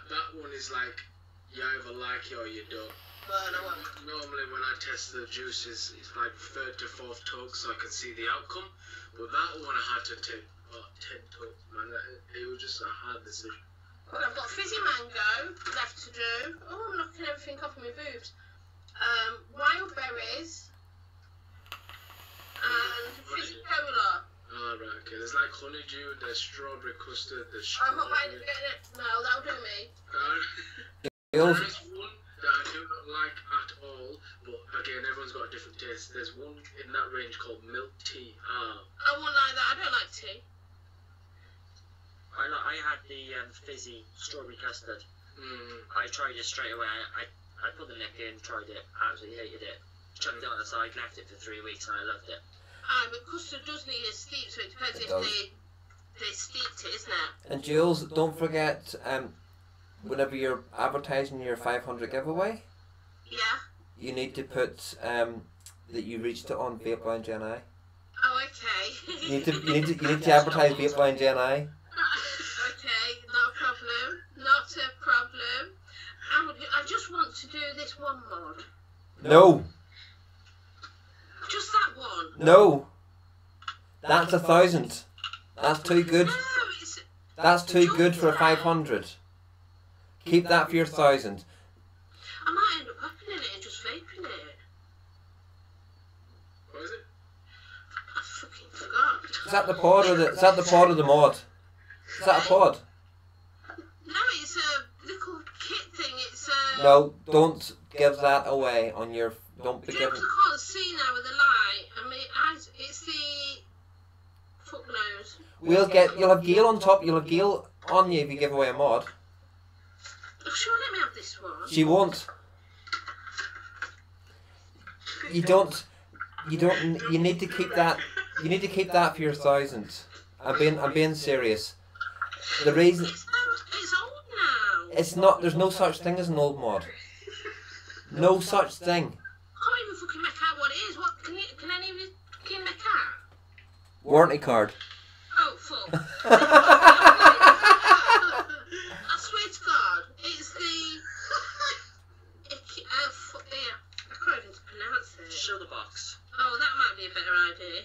That one is like, you either like it or you don't. Well, I won't. Normally when I test the juices, it's like 3rd to 4th tug, so I can see the outcome. But that one I had to take 10 tugs, man. It was just a hard decision. Well, I've got fizzy mango left to do. Oh, I'm knocking everything off of my boobs. Wild berries and fizzy cola. Oh, right, okay. There's like honeydew, there's strawberry custard, there's I'm not strawberry. getting it. No, that'll do me. Jules. There's one that I do not like at all, but again, everyone's got a different taste. There's one in that range called milk tea. I won't like that. I don't like tea. I had the fizzy strawberry custard. I tried it straight away. I put the neck in, tried it, absolutely hated it. Chucked it on the side, left it for 3 weeks, and I loved it. But custard does need a steep, so it depends if they steeped it, isn't it? And Jules, don't forget, whenever you're advertising your 500 giveaway, Yeah. you need to put that you reached it on Vape Lounge NI. Oh, okay. You need to advertise Vape Lounge NI. Okay, not a problem. Not a problem. I just want to do this one mod. No. Just that one. No. That's 1,000. That's too good. No, it's. That's too good for a 500. Keep that for your 1,000. I might end up opening it and just vaping it. What is it? I fucking forgot. Is that the pod or the pod or the mod? Is that a pod? No, it's a little kit thing. It's a. No, don't give that away on your. Don't be Yeah, giving. because I can't see now with the light. I mean, it's the. Fuck knows. You'll have Gail on top. You'll have Gail on you if you give away a mod. Oh, she won't let me have this one. She won't. You don't. You need to keep that. You need to keep that for your 1,000. I'm being serious. The reason. It's old now. It's not. There's no such thing as an old mod. No such thing. I can't even fucking make out what it is. What can any of you fucking make out? Warranty card. Oh, fuck. I swear to God, it's the. Yeah, I can't even pronounce it. Show the box. Oh, that might be a better idea.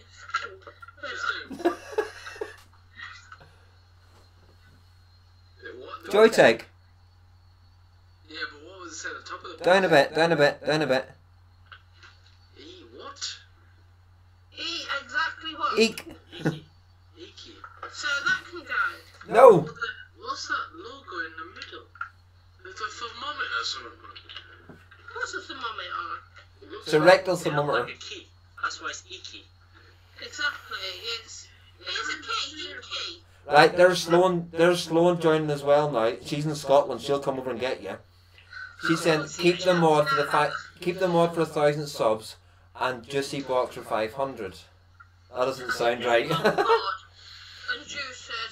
Joy take. Yeah, but what was it said at the top of the box? Down a bit. Down a bit. Down a bit. What? Exactly what? Eek. Icky. So that can go. No. What's that logo in the middle? It's a thermometer or something. What's a thermometer? It's a rectal Like thermometer. a key. That's why it's icky. Exactly. It's a key. Right, there's Sloan joining as well now. She's in Scotland. She'll come over and get you. She said keep the mod for 1,000 subs and Juicy box for 500. That doesn't sound right.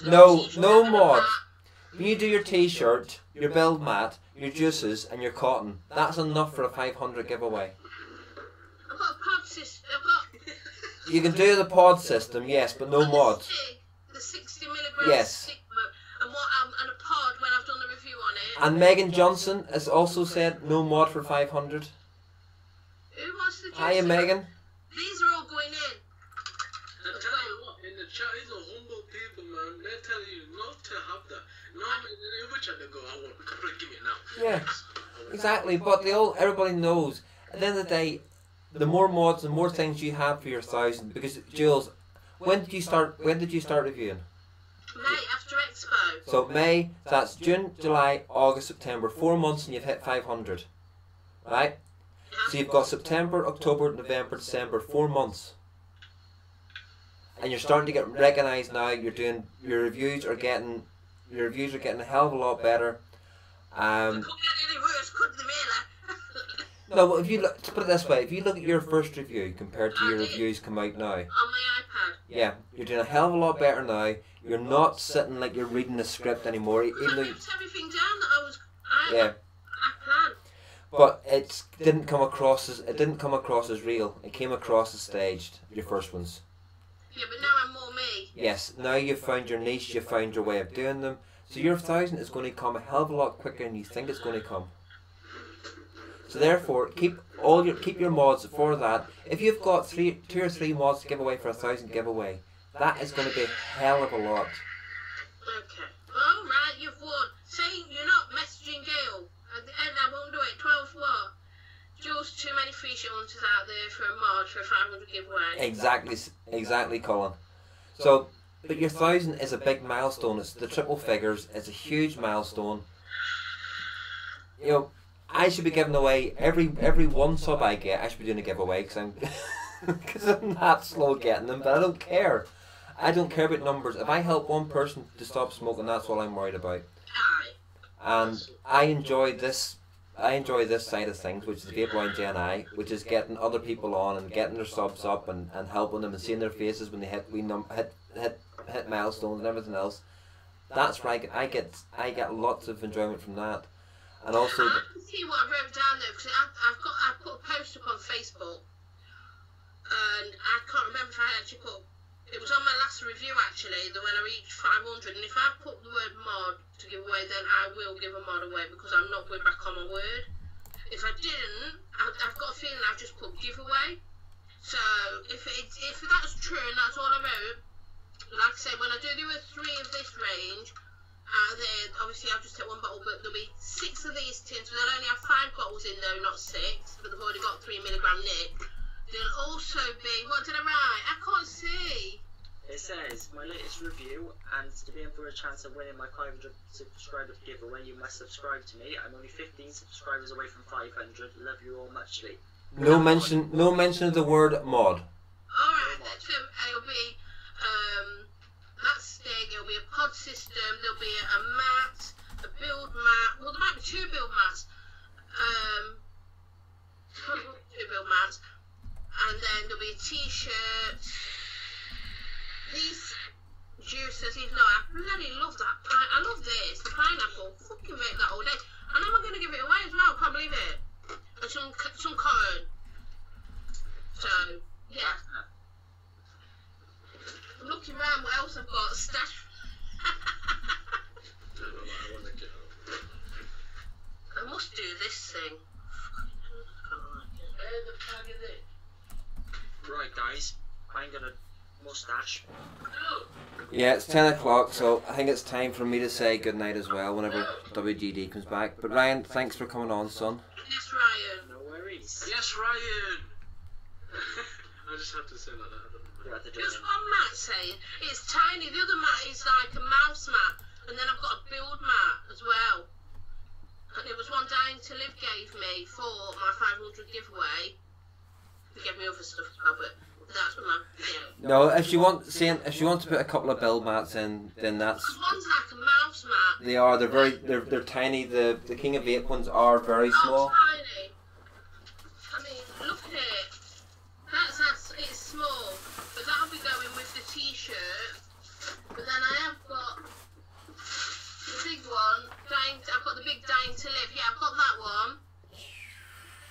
No mod. When you do your t-shirt, your build mat, your juices and your cotton, that's enough for a 500 giveaway. I've got a pod system. I've got. You can do the pod system, yes, but no mods. The 60 milligrams. Yes. Stick, and a pod when I've done the review on it. And Megan Johnson has also said no mod for 500. Who wants the? Hiya, Megan. These are all going in. I tell you what, in the chat, these are humble people, man. They're telling you not to have that. No, I mean, in the chat they go, I want, give me it now. Yeah, exactly. But everybody knows. At the end of the day, the more mods, the more things you have for your 1,000. Because Jules, when did you start reviewing? May after Expo. So May, that's June, July, August, September. 4 months and you've hit 500, right? So you've got September, October, November, December, 4 months. And you're starting to get recognised now. Your reviews are getting a hell of a lot better. Couldn't get any worse, could they really? No, but if you look, to put it this way, if you look at your first review compared to your reviews come out now, On my iPad. yeah, you're doing a hell of a lot better now. You're not sitting like you're reading a script anymore. I Even though, wrote everything down that I yeah, planned. but it didn't come across as real. It came across as staged. Your first ones. Yeah, but now I'm more me. Yes, now you've found your niche. You've found your way of doing them. So your 1,000 is going to come a hell of a lot quicker than you think it's going to come. So therefore, keep your mods for that. If you've got 2 or 3 mods to give away for 1,000 giveaway, that is going to be a hell of a lot. Okay. All right, you've won. Say you're not messaging Gail. At the end, I won't do it. 12 what? Jules, too many free shit hunters out there for a mod for a 500 giveaway. Exactly, Colin. So, but your 1,000 is a big milestone. It's the triple figures. It's a huge milestone. You know, I should be giving away every 1 sub I get. I should be doing a giveaway because I'm that slow getting them. But I don't care. I don't care about numbers. If I help one person to stop smoking, that's all I'm worried about. And I enjoy this side of things, which is the Vape Lounge NI, which is getting other people on and getting their subs up and helping them and seeing their faces when they hit milestones and everything else. That's right. I get lots of enjoyment from that. And also, I can see what I wrote down though, because I put a post up on Facebook, and I can't remember if I actually put. It was on my last review actually, that when I reached 500, and if I put the word mod to give away, then I will give a mod away because I'm not going back on my word. If I didn't, I've got a feeling I've just put giveaway. So if that's true and that's all I wrote, like I said, when I do 3 of this range. Then obviously I'll just take 1 bottle, but there'll be 6 of these tins, so they'll only have 5 bottles in though, not 6, but they've already got 3 milligram nick. There'll also be, what did I write? I can't see. It says, my latest review, and to be in for a chance of winning my 500 subscriber giveaway, you must subscribe to me. I'm only 15 subscribers away from 500. Love you all muchly. no mention of the word mod. Alright, so it'll be, that's Stig, it'll be a pod system, there'll be a mat, a build mat, well there might be 2 build mats, probably 2 build mats, and then there'll be a t-shirt, these juices, even though I bloody love that, I love this, the pineapple, fucking make that all day, and I'm going to give it away as well, can't believe it, and some cotton, so, yeah. I'm looking around what else I've got stashed. I must do this thing. Right, guys, I'm gonna mustache. Yeah, it's 10 o'clock, so I think it's time for me to say goodnight as well whenever WGD comes back. But Ryan, thanks for coming on, son. Yes, Ryan. No worries. Yes, Ryan! I just have to say like that. There's one mat saying it's tiny, the other mat is like a mouse mat, and then I've got a build mat as well. And it was one Dying to Live gave me for my 500 giveaway. They gave me other stuff as well, but that's my No, if you want to put a couple of build mats in, then that's. One's like a mouse mat. They are. They're tiny. The King of Vape ones are very small. Tiny. I mean, look at it. It's small, but that'll be going with the t-shirt. But then I have got the big one. I've got the big Dying to Live. Yeah, I've got that one.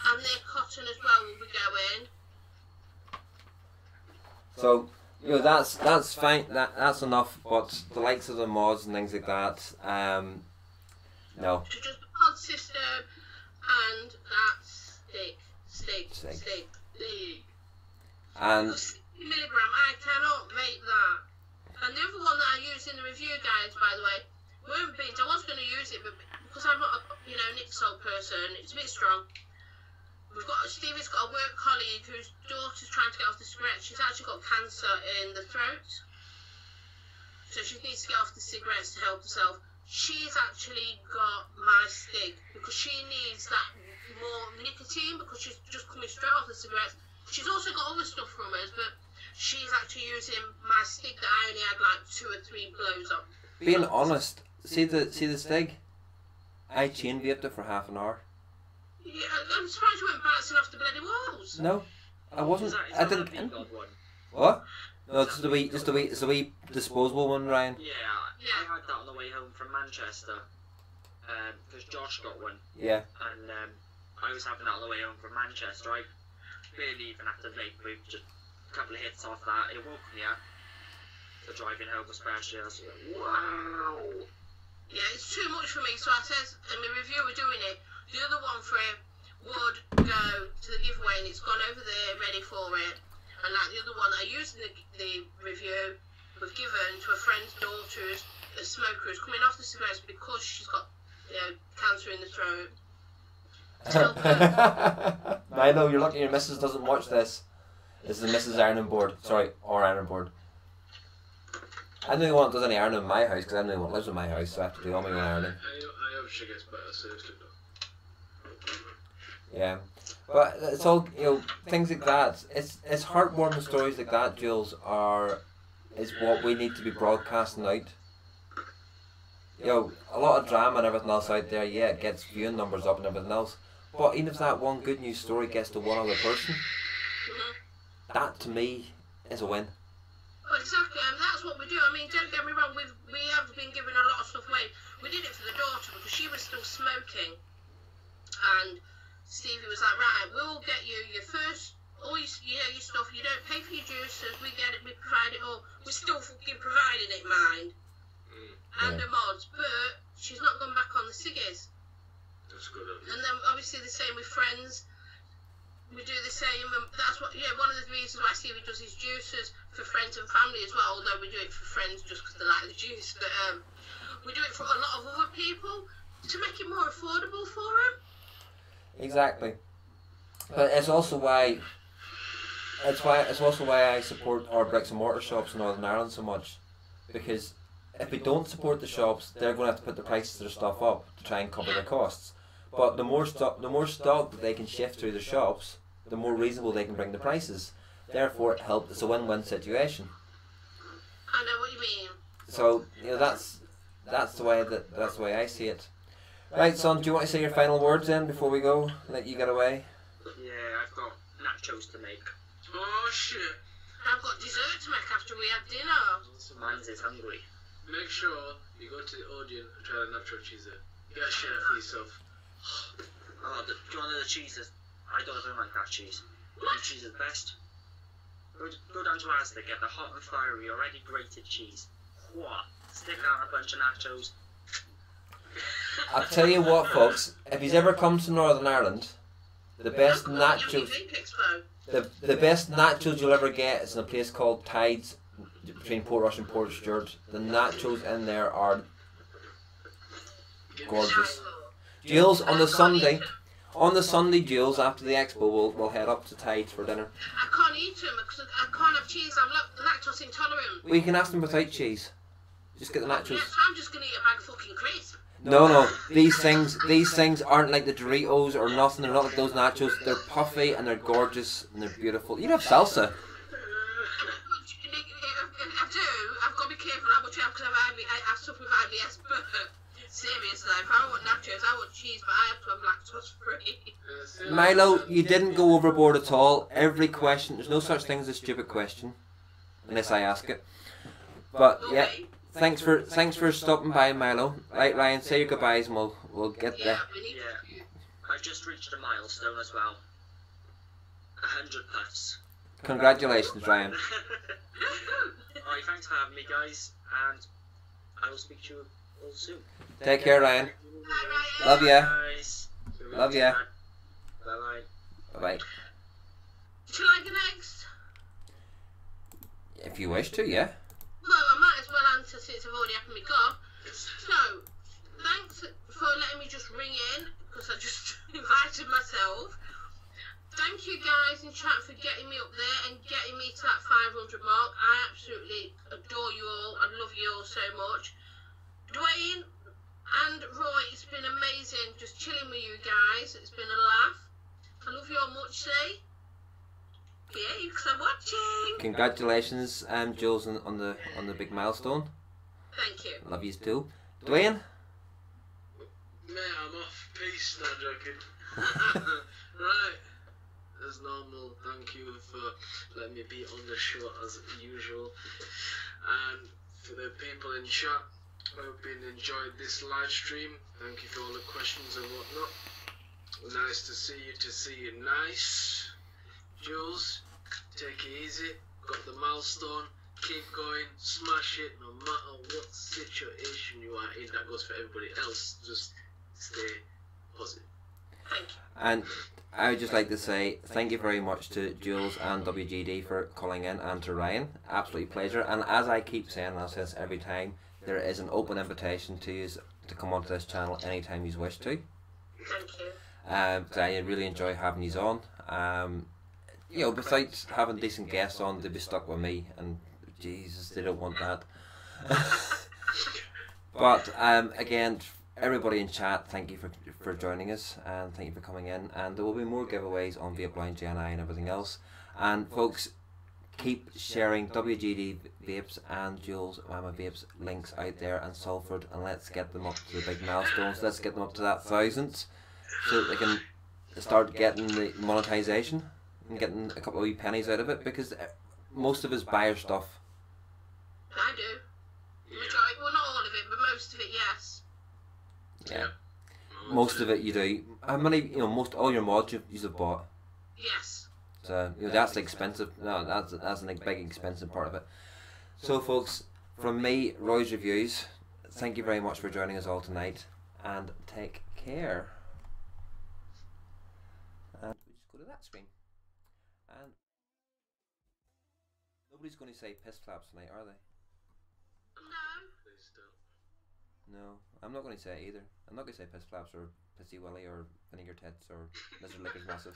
And the cotton as well will be going. So, you know, that's fine. That's enough. But the likes of the mods and things like that, no. So just the pod system and that stick. And 60mg, I cannot vape that. And the other one that I used in the review guides, by the way, weren't beans. I was going to use it, but because I'm not a Nixol person, it's a bit strong. Stevie's got a work colleague whose daughter's trying to get off the cigarettes. She's actually got cancer in the throat, so she needs to get off the cigarettes to help herself. She's actually got my stick because she needs that more nicotine because she's just coming straight off the cigarettes. She's also got other stuff from us, but she's actually using my stick that I only had like 2 or 3 blows on. being honest, see the stig? I chain vaped it for half an hour. Yeah, I'm surprised you weren't bouncing off the bloody walls. No, I wasn't. I didn't. One. What? No, it's the wee disposable one, Ryan. Yeah, I had that on the way home from Manchester. Because Josh got one. Yeah. And I was having that on the way home from Manchester. I barely even had to vape, just a couple of hits off that. It woke me up. For driving home especially, I was like, wow. Yeah, it's too much for me, so I said in my review we're doing it. The other one for it would go to the giveaway and it's gone over there ready for it. And like the other one I used in the review was given to a friend's daughter who's a smoker who's coming off the cigarettes because she's got cancer in the throat. Milo, you're lucky your missus doesn't watch this. This is the Mrs. Ironing Board. Sorry, or Ironing Board. I'm the only one that does any ironing in my house because I'm the only one that lives in my house, so I have to do all my own ironing. I hope she gets better, seriously though. Yeah, but it's all, you know, things like that. It's heartwarming stories like that, Jules, is what we need to be broadcasting out. You know, a lot of drama and everything else out there, yeah, it gets viewing numbers up and everything else. But even if that one good news story gets to one other person, that to me is a win. Well, exactly, and that's what we do. I mean, don't get me wrong, we have been giving a lot of stuff away. We did it for the daughter because she was still smoking, and Stevie was like, right, we'll get you your first, all your stuff. You don't pay for your juices. We get it. We provide it all. We're still fucking providing it, mind. And the mods, but she's not gone back on the ciggies. That's good. And then obviously the same with friends. We do the same, and that's what. Yeah, one of the reasons why Stevie does his juices for friends and family as well. Although we do it for friends just because they like the juice, but we do it for a lot of other people to make it more affordable for them. Exactly, but it's also why I support our bricks and mortar shops in Northern Ireland so much, because if we don't support the shops, they're going to have to put the prices of their stuff up to try and cover their costs. But the more stock that they can shift through the shops, the more reasonable they can bring the prices. Therefore, it helps. It's a win-win situation. I know what you mean. So you know that's the way I see it. Right, son, do you want to say your final words then before we go? Let you get away. Yeah, I've got nachos to make. Oh shit. I've got dessert to make after we have dinner. Mine's is hungry. Make sure you go to the Odeon and try the nacho cheese there. You gotta share for yourself. Oh, do you want the cheese? I don't like that cheese. The cheese is best. Go down to Asda, get the hot and fiery, already grated cheese. What? Stick out a bunch of nachos. I'll tell you what, folks. If he's ever come to Northern Ireland, the best nachos, the best nachos you'll ever get is in a place called Tides, between Portrush and Port Stewart. The nachos in there are gorgeous. Jules, on the Sunday, Jules, after the expo, we'll head up to Tides for dinner. I can't eat them because I can't have cheese. I'm lactose intolerant. We can ask them without cheese. Just get the nachos. Yes, I'm just gonna eat a bag of fucking crisps. No. These things aren't like the Doritos or nothing. They're not like those nachos. They're puffy and they're gorgeous and they're beautiful. You'd have salsa. I do. I've got to be careful how much I have because I suffer with IBS. But seriously, if I want nachos, I want cheese, but I have to have lactose free. Milo, you didn't go overboard at all. Every question, there's no such thing as a stupid question, unless I ask it. But yeah. Thanks for stopping by, Milo. Right, Ryan, say your goodbyes and we'll get there. Yeah, I've just reached a milestone as well. 100 puffs. Congratulations, Ryan. Alright, thanks for having me, guys, and I will speak to you all soon. Take care, Ryan. Bye, Ryan. Love ya. Guys. Love ya. Bye-bye. Bye-bye. Shall I go next? If you wish to, yeah. Well, I might as well answer since I've already happened to go. So, thanks for letting me just ring in, because I just invited myself. Thank you guys in chat for getting me up there and getting me to that 500 mark. I absolutely adore you all. I love you all so much. Dwayne and Roy, it's been amazing just chilling with you guys. It's been a laugh. I love you all much, say. Yeah, because I'm watching. Congratulations, Jules, on the big milestone. Thank you. Love you too. Dwayne? Mate, I'm off. Peace, not joking. Right. As normal, thank you for letting me be on the show as usual. And for the people in chat, I hope you enjoyed this live stream. Thank you for all the questions and whatnot. Nice to see you nice. Jules, take it easy. Got the milestone. Keep going. Smash it no matter what situation you are in. That goes for everybody else. Just stay positive. Thank you. And I would just like to say thank you very much to Jules and WGD for calling in, and to Ryan. Absolute pleasure. And as I keep saying, and I'll say this every time, there is an open invitation to you to come onto this channel anytime you wish to. Thank you. I really enjoy having you on. You know, besides having decent guests on, they'd be stuck with me, and Jesus, they don't want that. But again, everybody in chat, thank you for joining us, and thank you for coming in. And there will be more giveaways on Vape Lounge GNI and everything else. And folks, keep sharing WGD Vapes and Jules Mama Vapes links out there, and Salford, and let's get them up to the big milestones. Let's get them up to that 1,000, so that they can start getting the monetization and getting a couple of wee pennies out of it, because most of us buy our stuff. I do. Majority, well, not all of it, but most of it, yes. Yeah. Most of it you do. How many, most all your mods you've bought. Yes. So that's the expensive. No, that's a big expensive part of it. So folks, from me, Roy's Reviews, thank you very much for joining us all tonight, and take care. And we just go to that screen. And nobody's going to say piss flaps tonight, are they? No. Please don't. No, I'm not going to say it either. I'm not going to say piss flaps or pissy willy or vinegar tits or lizard lickers massive.